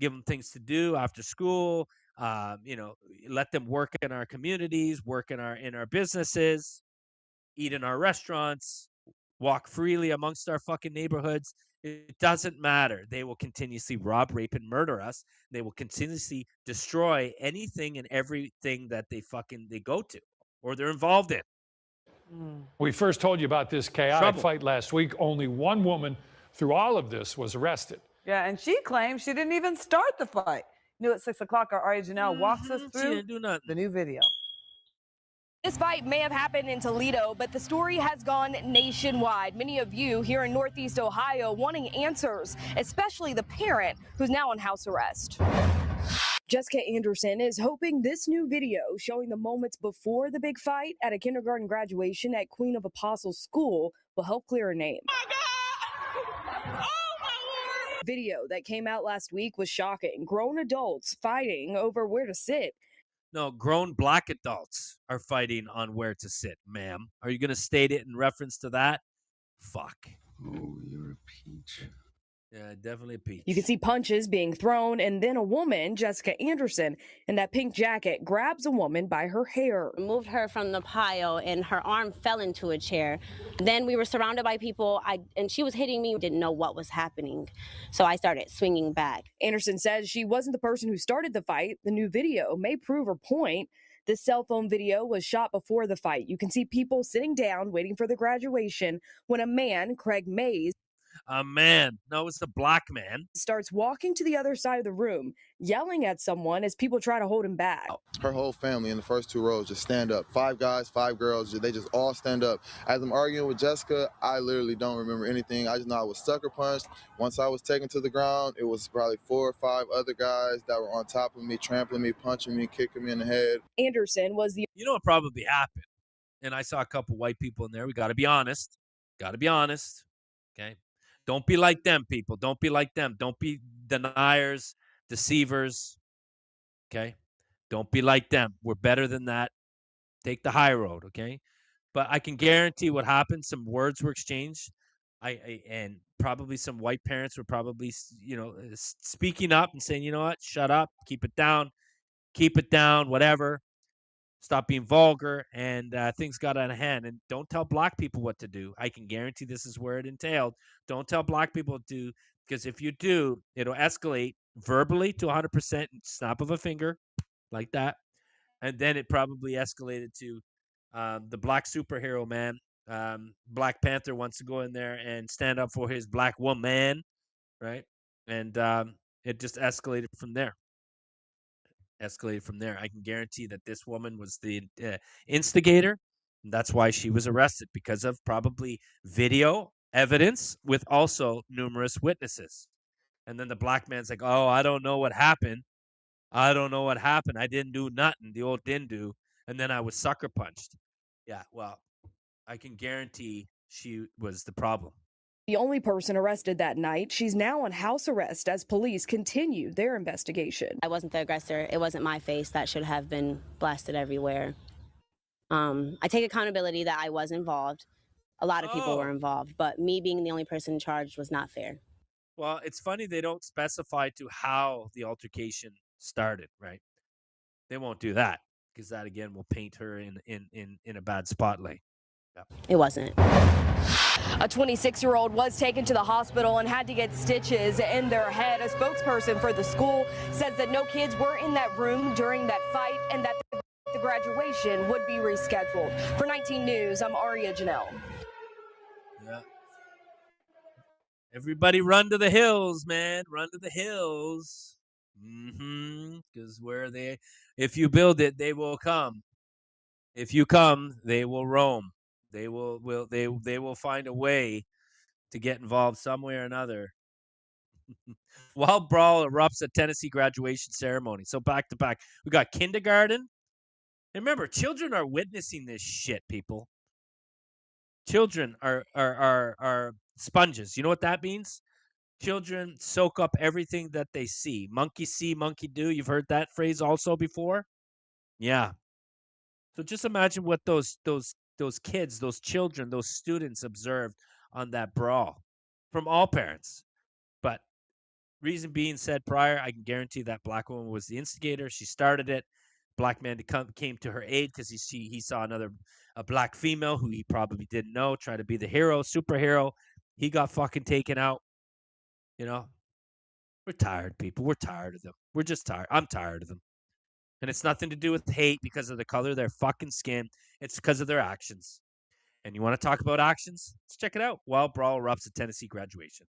give them things to do after school, let them work in our communities, work in our businesses, eat in our restaurants, walk freely amongst our fucking neighborhoods. It doesn't matter. They will continuously rob, rape, and murder us. They will continuously destroy anything and everything that they go to or they're involved in. We first told you about this chaotic fight last week. Only one woman through all of this was arrested. Yeah, and she claims she didn't even start the fight. At 6 o'clock, our Ari Janelle walks us through the new video. This fight may have happened in Toledo, but the story has gone nationwide. Many of you here in Northeast Ohio wanting answers, especially the parent who's now on house arrest. Jessica Anderson is hoping this new video showing the moments before the big fight at a kindergarten graduation at Queen of Apostles School will help clear her name. Video that came out last week was shocking. Grown adults fighting over where to sit. No, grown black adults are fighting on where to sit, ma'am. Are you going to state it in reference to that? Fuck. Oh, you're a peach. Yeah, definitely a peach. You can see punches being thrown, and then a woman, Jessica Anderson, in that pink jacket, grabs a woman by her hair. Moved her from the pile, and her arm fell into a chair. Then we were surrounded by people, and she was hitting me. Didn't know what was happening, so I started swinging back. Anderson says she wasn't the person who started the fight. The new video may prove her point. This cell phone video was shot before the fight. You can see people sitting down waiting for the graduation when a man, Craig Mays, A man. No, it's a black man. starts walking to the other side of the room, yelling at someone as people try to hold him back. Her whole family in the first 2 rows just stand up. 5 guys, 5 girls, they just all stand up. As I'm arguing with Jessica, I literally don't remember anything. I just know I was sucker punched. Once I was taken to the ground, it was probably 4 or 5 other guys that were on top of me, trampling me, punching me, kicking me in the head. Anderson was the... You know what probably happened? And I saw a couple white people in there. We got to be honest. Got to be honest. Okay? Don't be like them, people. Don't be like them. Don't be deniers, deceivers. Okay? Don't be like them. We're better than that. Take the high road, okay? But I can guarantee what happened. Some words were exchanged. And probably some white parents were probably, speaking up and saying, you know what? Shut up. Keep it down. Keep it down. Whatever. Stop being vulgar, and things got out of hand. And don't tell black people what to do. I can guarantee this is where it entailed. Don't tell black people to, because if you do, it'll escalate verbally to 100%, snap of a finger, like that. And then it probably escalated to the black superhero man. Black Panther wants to go in there and stand up for his black woman, right? And it just escalated from there. I can guarantee that this woman was the instigator. And that's why she was arrested, because of probably video evidence with also numerous witnesses. And then the black man's like, oh, I don't know what happened. I didn't do nothing. The old didn't do. And then I was sucker punched. Yeah, well, I can guarantee she was the problem. The only person arrested that night. She's now on house arrest as police continue their investigation. I wasn't the aggressor. It wasn't my face that should have been blasted everywhere. I take accountability that I was involved. A lot of people were involved, but me being the only person charged was not fair. Well, it's funny they don't specify to how the altercation started, right? They won't do that, because that, again, will paint her in a bad spotlight. Yeah. It wasn't. A 26-year-old was taken to the hospital and had to get stitches in their head. A spokesperson for the school says that no kids were in that room during that fight and that the graduation would be rescheduled. For 19 News, I'm Aria Janelle. Yeah. Everybody run to the hills, man. Run to the hills. Because if you build it, they will come. If you come, they will roam. They will find a way to get involved some way or another. Wild brawl erupts at Tennessee graduation ceremony. So back to back, we got kindergarten. And remember, children are witnessing this shit, people. Children are sponges. You know what that means? Children soak up everything that they see. Monkey see, monkey do. You've heard that phrase also before? Yeah. So just imagine what those kids, those children, those students observed on that brawl from all parents. But reason being said prior, I can guarantee that black woman was the instigator. She started it. Black man came to her aid because he saw a black female who he probably didn't know, try to be the hero, superhero. He got fucking taken out. You know, we're tired, people. We're tired of them. We're just tired. I'm tired of them. And it's nothing to do with hate because of the color of their fucking skin. It's because of their actions. And you want to talk about actions? Let's check it out. Wild brawl erupts at Tennessee graduation.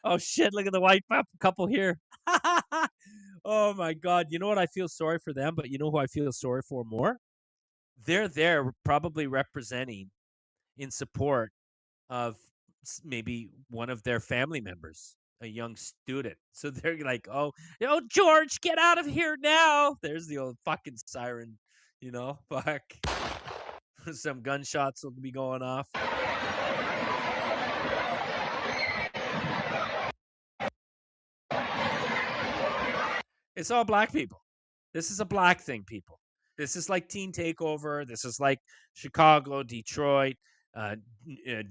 Oh, shit. Look at the white couple here. Oh, my God. You know what? I feel sorry for them, but you know who I feel sorry for more? They're there probably representing in support of maybe one of their family members, a young student. So they're like, oh, George, get out of here now. There's the old fucking siren, fuck. Some gunshots will be going off. It's all black people. This is a black thing, people. This is like Teen Takeover. This is like Chicago, Detroit,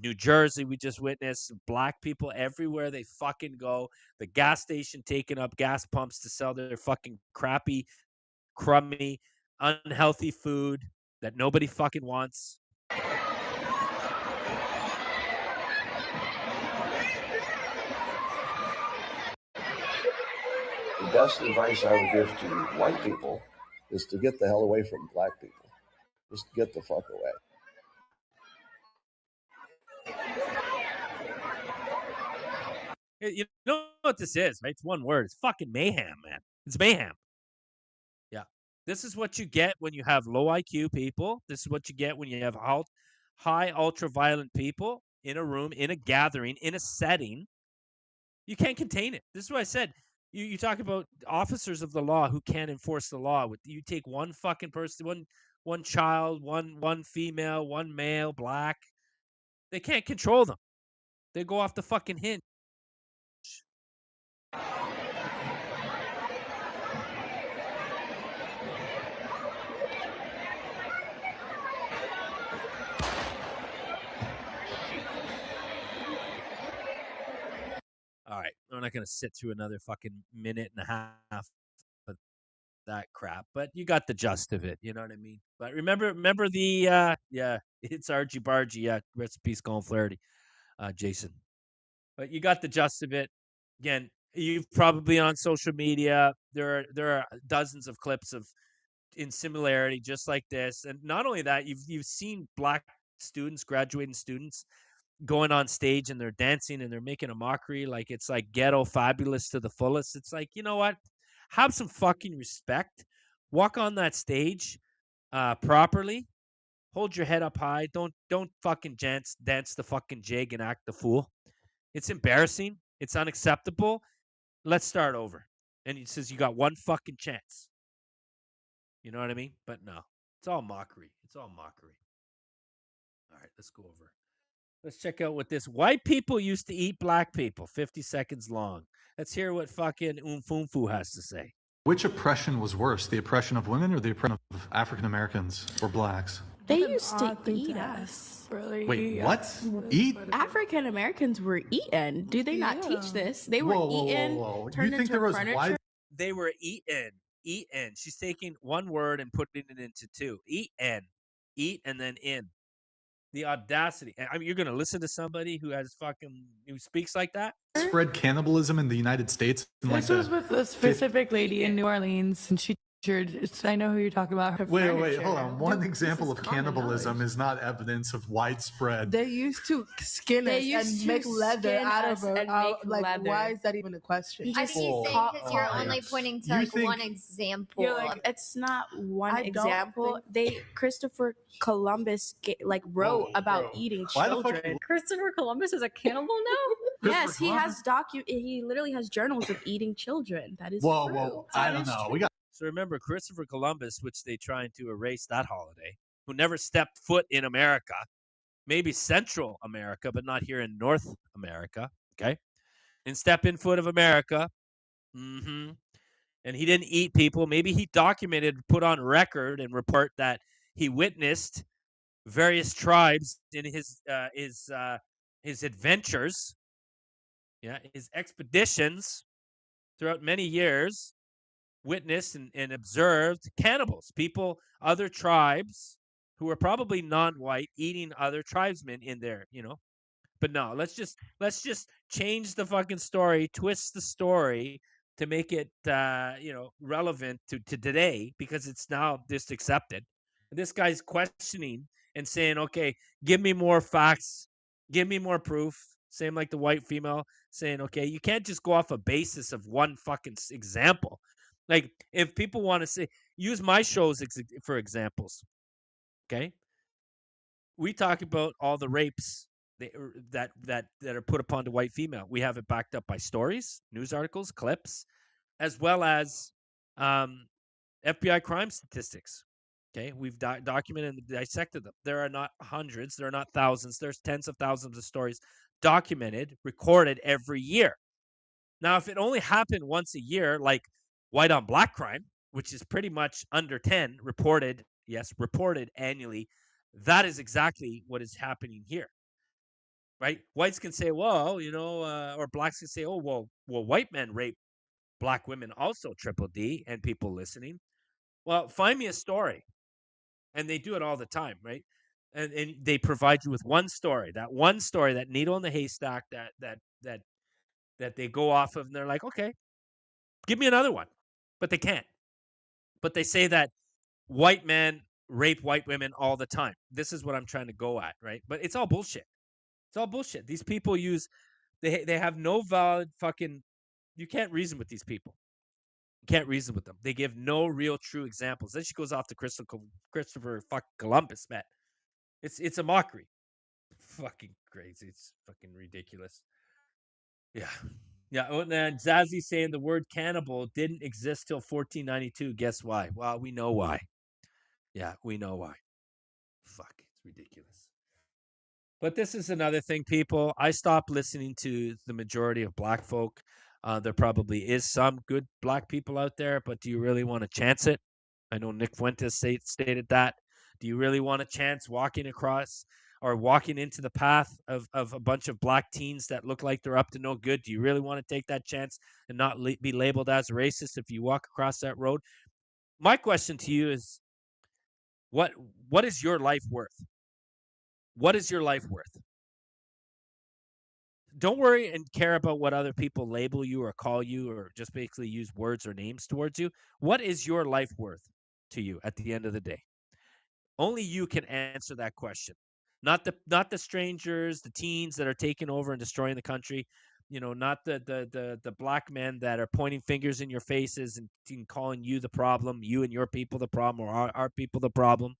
New Jersey. We just witnessed black people everywhere they fucking go. The gas station taking up gas pumps to sell their fucking crappy, crummy, unhealthy food that nobody fucking wants. best advice I would give to white people is to get the hell away from black people. Just get the fuck away. You know what this is, right? It's one word. It's fucking mayhem, man. It's mayhem. Yeah. This is what you get when you have low IQ people. This is what you get when you have high ultra-violent people in a room, in a gathering, in a setting. You can't contain it. This is what I said. You talk about officers of the law who can't enforce the law. You take one fucking person, one child, one female, one male, black. They can't control them. They go off the fucking hinge. All right, we're not going to sit through another fucking minute and a half of that crap, but you got the gist of it. You know what I mean? But remember the it's Archie Bargy, rest in peace, Colin Flaherty, Jason. But you got the gist of it. Again, you've probably on social media. There are dozens of clips in similarity, just like this, and not only that, you've seen black students, graduating students, going on stage and they're dancing and they're making a mockery like it's like ghetto fabulous to the fullest. It's like, you know what? Have some fucking respect. Walk on that stage properly. Hold your head up high. Don't fucking dance the fucking jig and act the fool. It's embarrassing. It's unacceptable. Let's start over. And he says you got one fucking chance. You know what I mean? But no. It's all mockery. It's all mockery. All right, let's go over. Let's check out what this. White people used to eat black people. 50 seconds long. Let's hear what fucking Umfunfu has to say. Which oppression was worse, the oppression of women or the oppression of African Americans or blacks? They used to eat us. Really? Wait, what? Eat? African Americans were eaten. Do they not teach this? They were eaten, turned into furniture. They were eaten. Eaten. She's taking one word and putting it into two. Eaten. Eat and then in. The audacity. I mean, you're going to listen to somebody who speaks like that? Spread cannibalism in the United States. This was with a specific lady in New Orleans, and she I know who you're talking about. Wait, hold on. One example of cannibalism is not evidence of widespread. They used to skin us and make leather out of it. Like, why is that even a question? I think he's saying because you're only pointing to one example. You're like, it's not one example. Christopher Columbus wrote about eating children. Christopher Columbus is a cannibal now? Yes, he has he literally has journals of eating children. That is Whoa. I don't know. So remember, Christopher Columbus, which they trying to erase that holiday, who never stepped foot in America, maybe Central America, but not here in North America, okay? And step in foot of America, and he didn't eat people. Maybe he documented, put on record, and report that he witnessed various tribes in his adventures, his expeditions throughout many years. Witnessed and observed cannibals, people, other tribes who were probably non-white eating other tribesmen in there, But no, let's just change the fucking story, twist the story to make it, relevant to today because it's now just accepted. And this guy's questioning and saying, okay, give me more facts, give me more proof. Same like the white female saying, okay, you can't just go off a basis of one fucking example. Like, if people want to use my shows for examples, okay? We talk about all the rapes that are put upon the white female. We have it backed up by stories, news articles, clips, as well as FBI crime statistics. Okay, we've documented and dissected them. There are not hundreds, there are not thousands. There's tens of thousands of stories documented, recorded every year. Now, if it only happened once a year, like white on black crime, which is pretty much under 10 reported annually, that is exactly what is happening here, right? Whites can say, well, or blacks can say, oh, well, white men rape black women also, Triple D, and people listening. Well, find me a story. And they do it all the time, right? And they provide you with one story, that needle in the haystack that they go off of, and they're like, okay, Give me another one. But they can't. But they say that white men rape white women all the time. This is what I'm trying to go at, right? But it's all bullshit. It's all bullshit. These people they have no valid fucking, you can't reason with these people. You can't reason with them. They give no real true examples. Then she goes off to Christopher fucking Columbus, man. It's a mockery. Fucking crazy. It's fucking ridiculous. Yeah. Yeah. Oh, and then Zazie saying the word cannibal didn't exist till 1492. Guess why? Well, we know why. Yeah, we know why. Fuck, it's ridiculous. But this is another thing, people. I stopped listening to the majority of black folk. There probably is some good black people out there, but do you really want to chance it? I know Nick Fuentes stated that. Do you really want a chance walking across or walking into the path of a bunch of black teens that look like they're up to no good? Do you really want to take that chance and not be labeled as a racist if you walk across that road? My question to you is, what is your life worth? What is your life worth? Don't worry and care about what other people label you or call you or just basically use words or names towards you. What is your life worth to you at the end of the day? Only you can answer that question. Not the strangers, the teens that are taking over and destroying the country. You know, not the black men that are pointing fingers in your faces and calling you the problem, you and your people the problem, or our people the problem.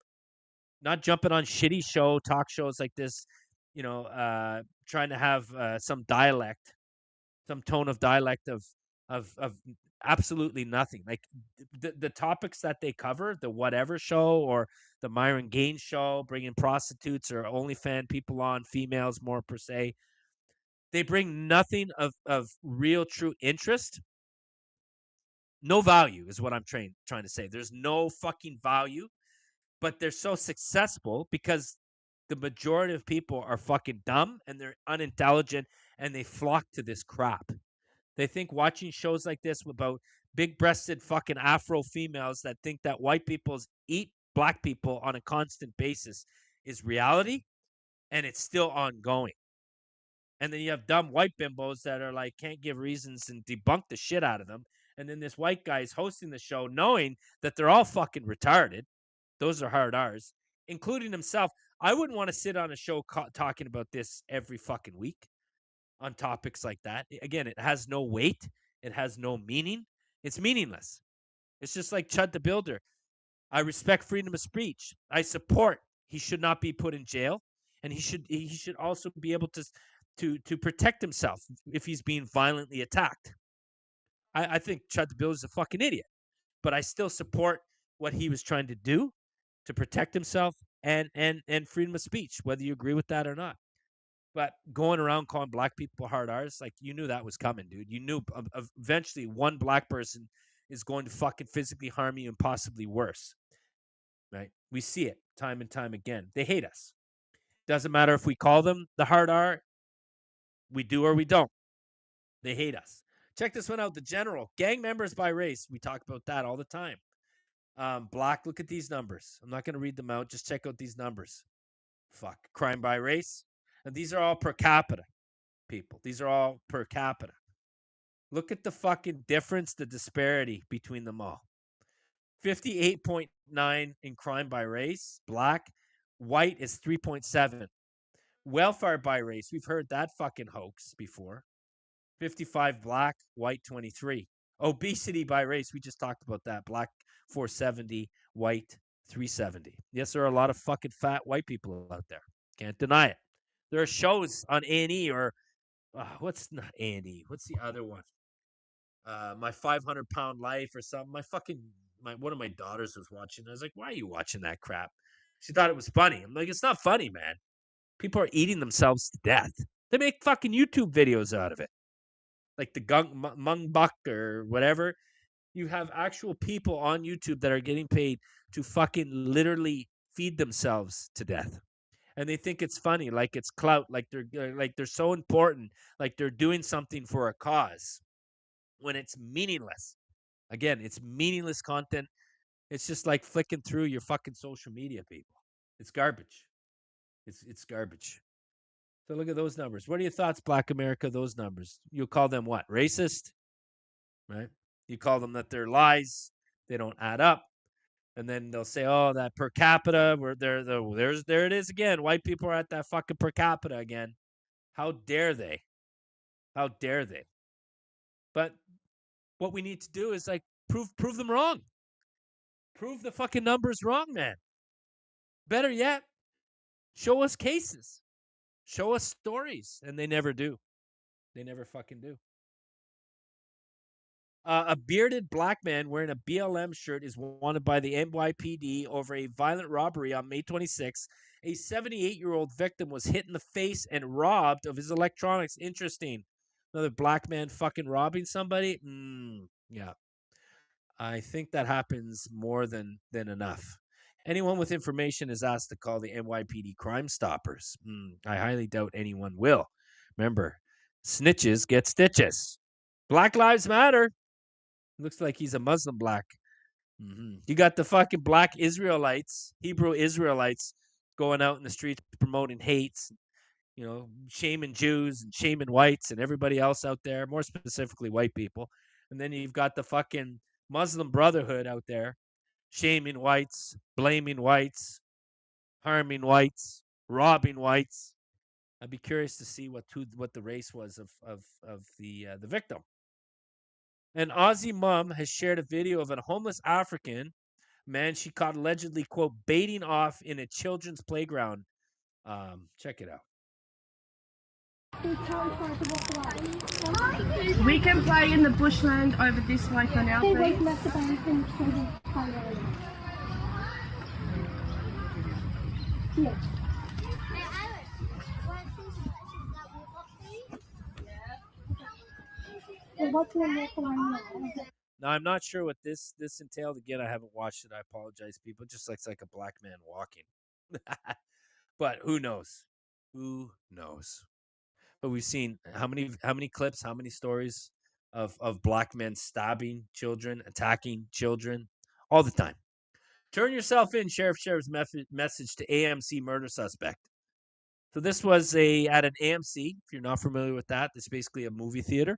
Not jumping on shitty talk shows like this, you know, trying to have some dialect, some tone of dialect of absolutely nothing. Like the topics that they cover, the whatever show or the Myron Gaines show, bringing prostitutes or OnlyFans people on, females more per se, they bring nothing of real true interest. No value is what I'm trying to say. There's no fucking value. But they're so successful because the majority of people are fucking dumb and they're unintelligent and they flock to this crap. They think watching shows like this about big-breasted fucking Afro females that think that white people eat black people on a constant basis is reality, and it's still ongoing. And then you have dumb white bimbos that are like, can't give reasons and debunk the shit out of them. And then this white guy is hosting the show knowing that they're all fucking retarded. Those are hard R's, including himself. I wouldn't want to sit on a show talking about this every fucking week on topics like that. Again, it has no weight. It has no meaning. It's meaningless. It's just like Chud the Builder. I respect freedom of speech. I support he should not be put in jail, and he should also be able to protect himself if he's being violently attacked. I think Chud the Builder is a fucking idiot, but I still support what he was trying to do to protect himself and freedom of speech, whether you agree with that or not. But going around calling black people hard R's, like, you knew that was coming, dude. You knew eventually one black person is going to fucking physically harm you and possibly worse, right? We see it time and time again. They hate us. Doesn't matter if we call them the hard R, we do or we don't. They hate us. Check this one out. The General, gang members by race. We talk about that all the time. Black, look at these numbers. I'm not going to read them out. Just check out these numbers. Fuck. Crime by race. And these are all per capita, people. These are all per capita. Look at the fucking difference, the disparity between them all. 58.9 in crime by race, black. White is 3.7. Welfare by race. We've heard that fucking hoax before. 55 black, white 23. Obesity by race. We just talked about that. Black 470, white 370. Yes, there are a lot of fucking fat white people out there. Can't deny it. There are shows on A&E or what's not A&E? What's the other one? My 500-pound life or something. One of my daughters was watching. I was like, why are you watching that crap? She thought it was funny. I'm like, it's not funny, man. People are eating themselves to death. They make fucking YouTube videos out of it. Like the Mung Buck or whatever. You have actual people on YouTube that are getting paid to fucking literally feed themselves to death. And they think it's funny, like it's clout, like they're so important, like they're doing something for a cause, when it's meaningless. Again, it's meaningless content. It's just like flicking through your fucking social media, people. It's garbage. It's garbage. So look at those numbers. What are your thoughts, Black America, those numbers? You'll call them what? Racist? Right? You call them that they're lies. They don't add up. And then they'll say, oh, that per capita, there it is again. White people are at that fucking per capita again. How dare they? How dare they? But what we need to do is like prove them wrong. Prove the fucking numbers wrong, man. Better yet, show us cases. Show us stories. And they never do. They never fucking do. A bearded black man wearing a BLM shirt is wanted by the NYPD over a violent robbery on May 26. A 78-year-old victim was hit in the face and robbed of his electronics. Interesting. Another black man fucking robbing somebody? Yeah. I think that happens more than enough. Anyone with information is asked to call the NYPD Crime Stoppers. I highly doubt anyone will. Remember, snitches get stitches. Black Lives Matter. Looks like he's a Muslim black. You got the fucking black Israelites, Hebrew Israelites, going out in the streets promoting hates, shaming Jews and shaming whites and everybody else out there, more specifically white people. And then you've got the fucking Muslim Brotherhood out there, shaming whites, blaming whites, harming whites, robbing whites. I'd be curious to see what the race was of the victim. An Aussie mom has shared a video of a homeless African man she caught allegedly, quote, baiting off in a children's playground. Check it out. We can play in the bushland over this way for now, please. Now, I'm not sure what this entailed. Again, I haven't watched it. I apologize, people. It just looks like a black man walking. But who knows? Who knows? But we've seen how many clips, how many stories of black men stabbing children, attacking children all the time. Turn yourself in, Sheriff's message to AMC murder suspect. So this was at an AMC. If you're not familiar with that, it's basically a movie theater.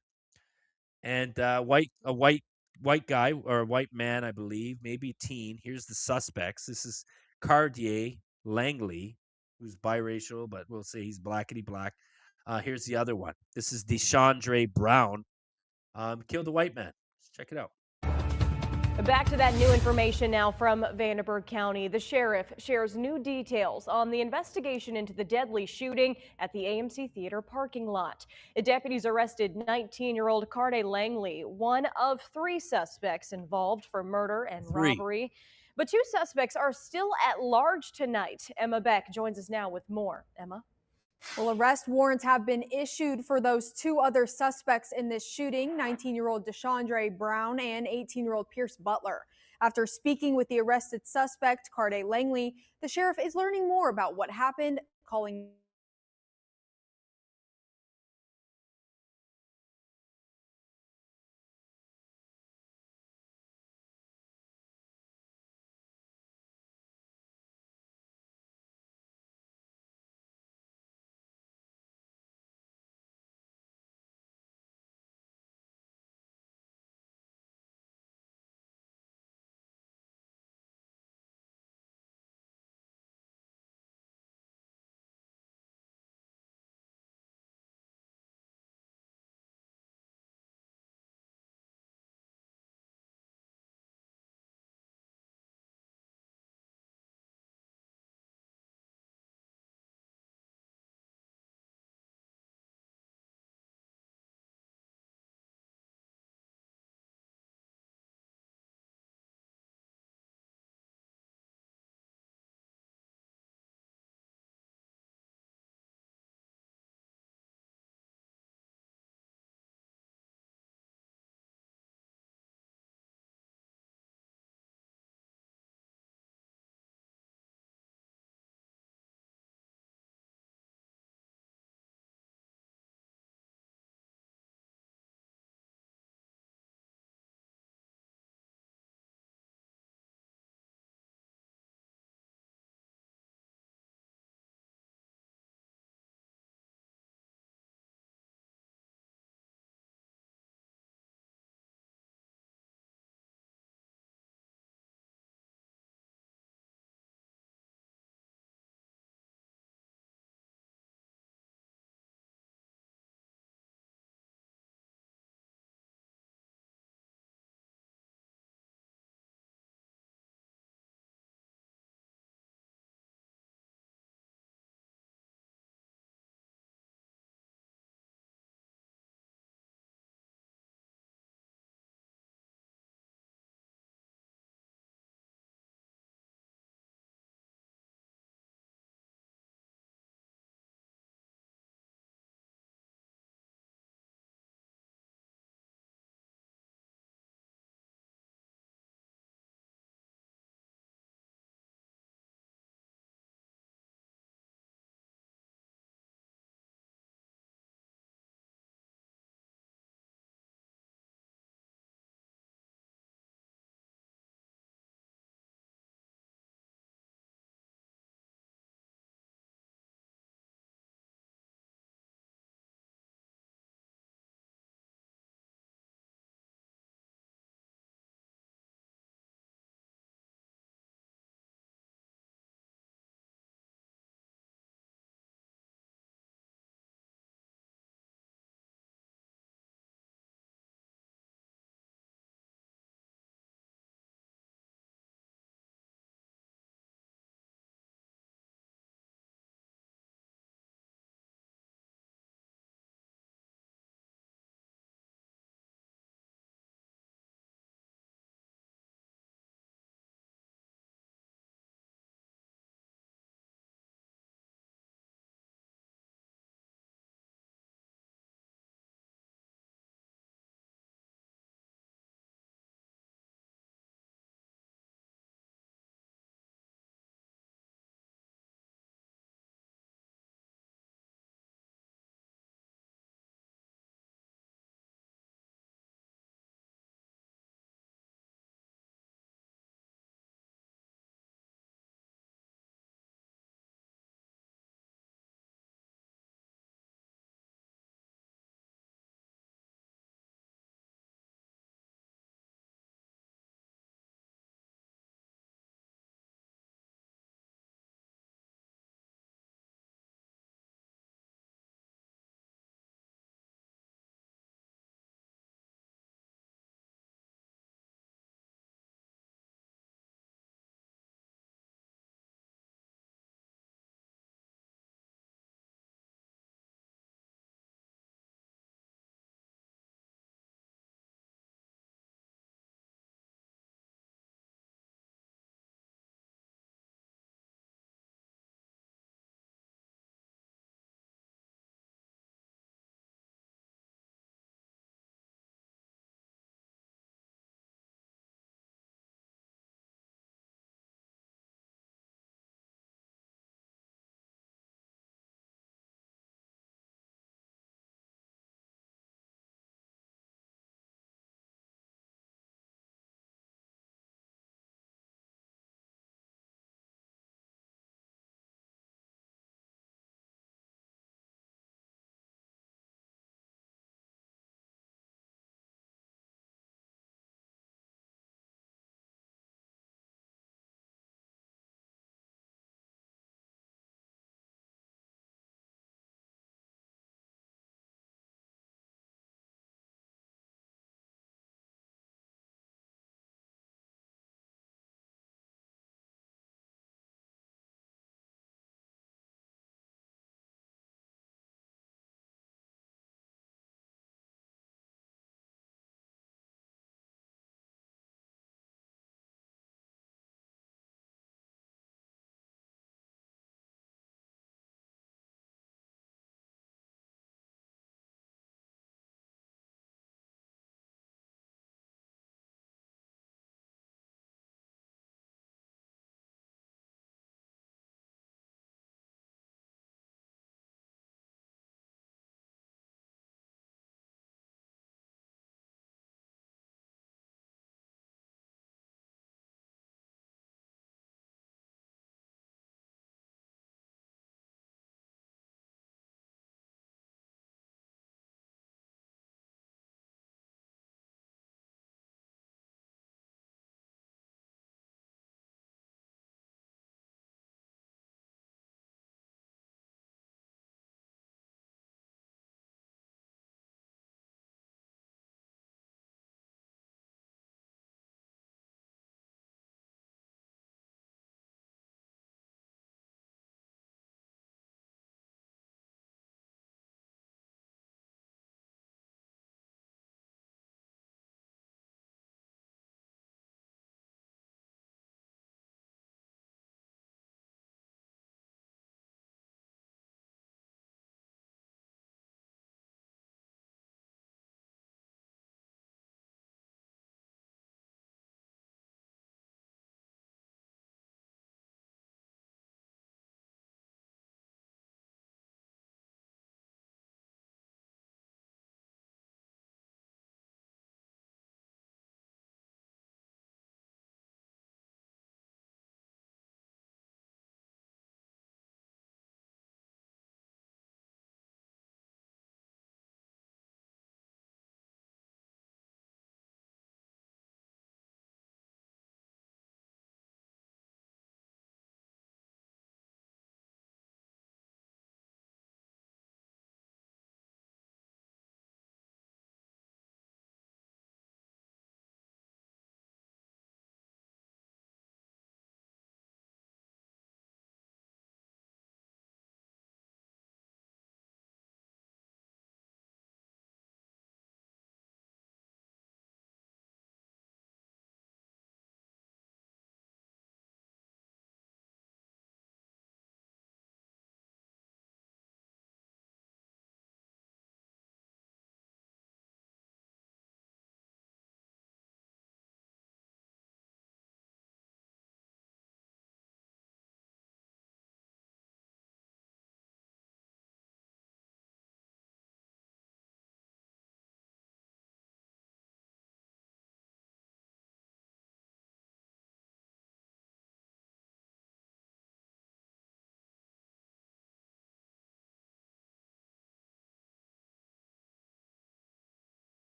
And a white guy or a white man, I believe, maybe teen. Here's the suspects. This is Cartier Langley, who's biracial, but we'll say he's blackety black. Here's the other one. This is Deshaundre Brown. Killed a white man. Let's check it out. Back to that new information now from Vanderburgh County. The sheriff shares new details on the investigation into the deadly shooting at the AMC Theater parking lot. The deputies arrested 19-year-old Cartier Langley, one of 3 suspects involved for murder and robbery. But 2 suspects are still at large tonight. Emma Beck joins us now with more. Emma? Well, arrest warrants have been issued for those 2 other suspects in this shooting, 19-year-old Deshaundre Brown and 18-year-old Pierce Butler. After speaking with the arrested suspect, Cartier Langley, the sheriff is learning more about what happened, calling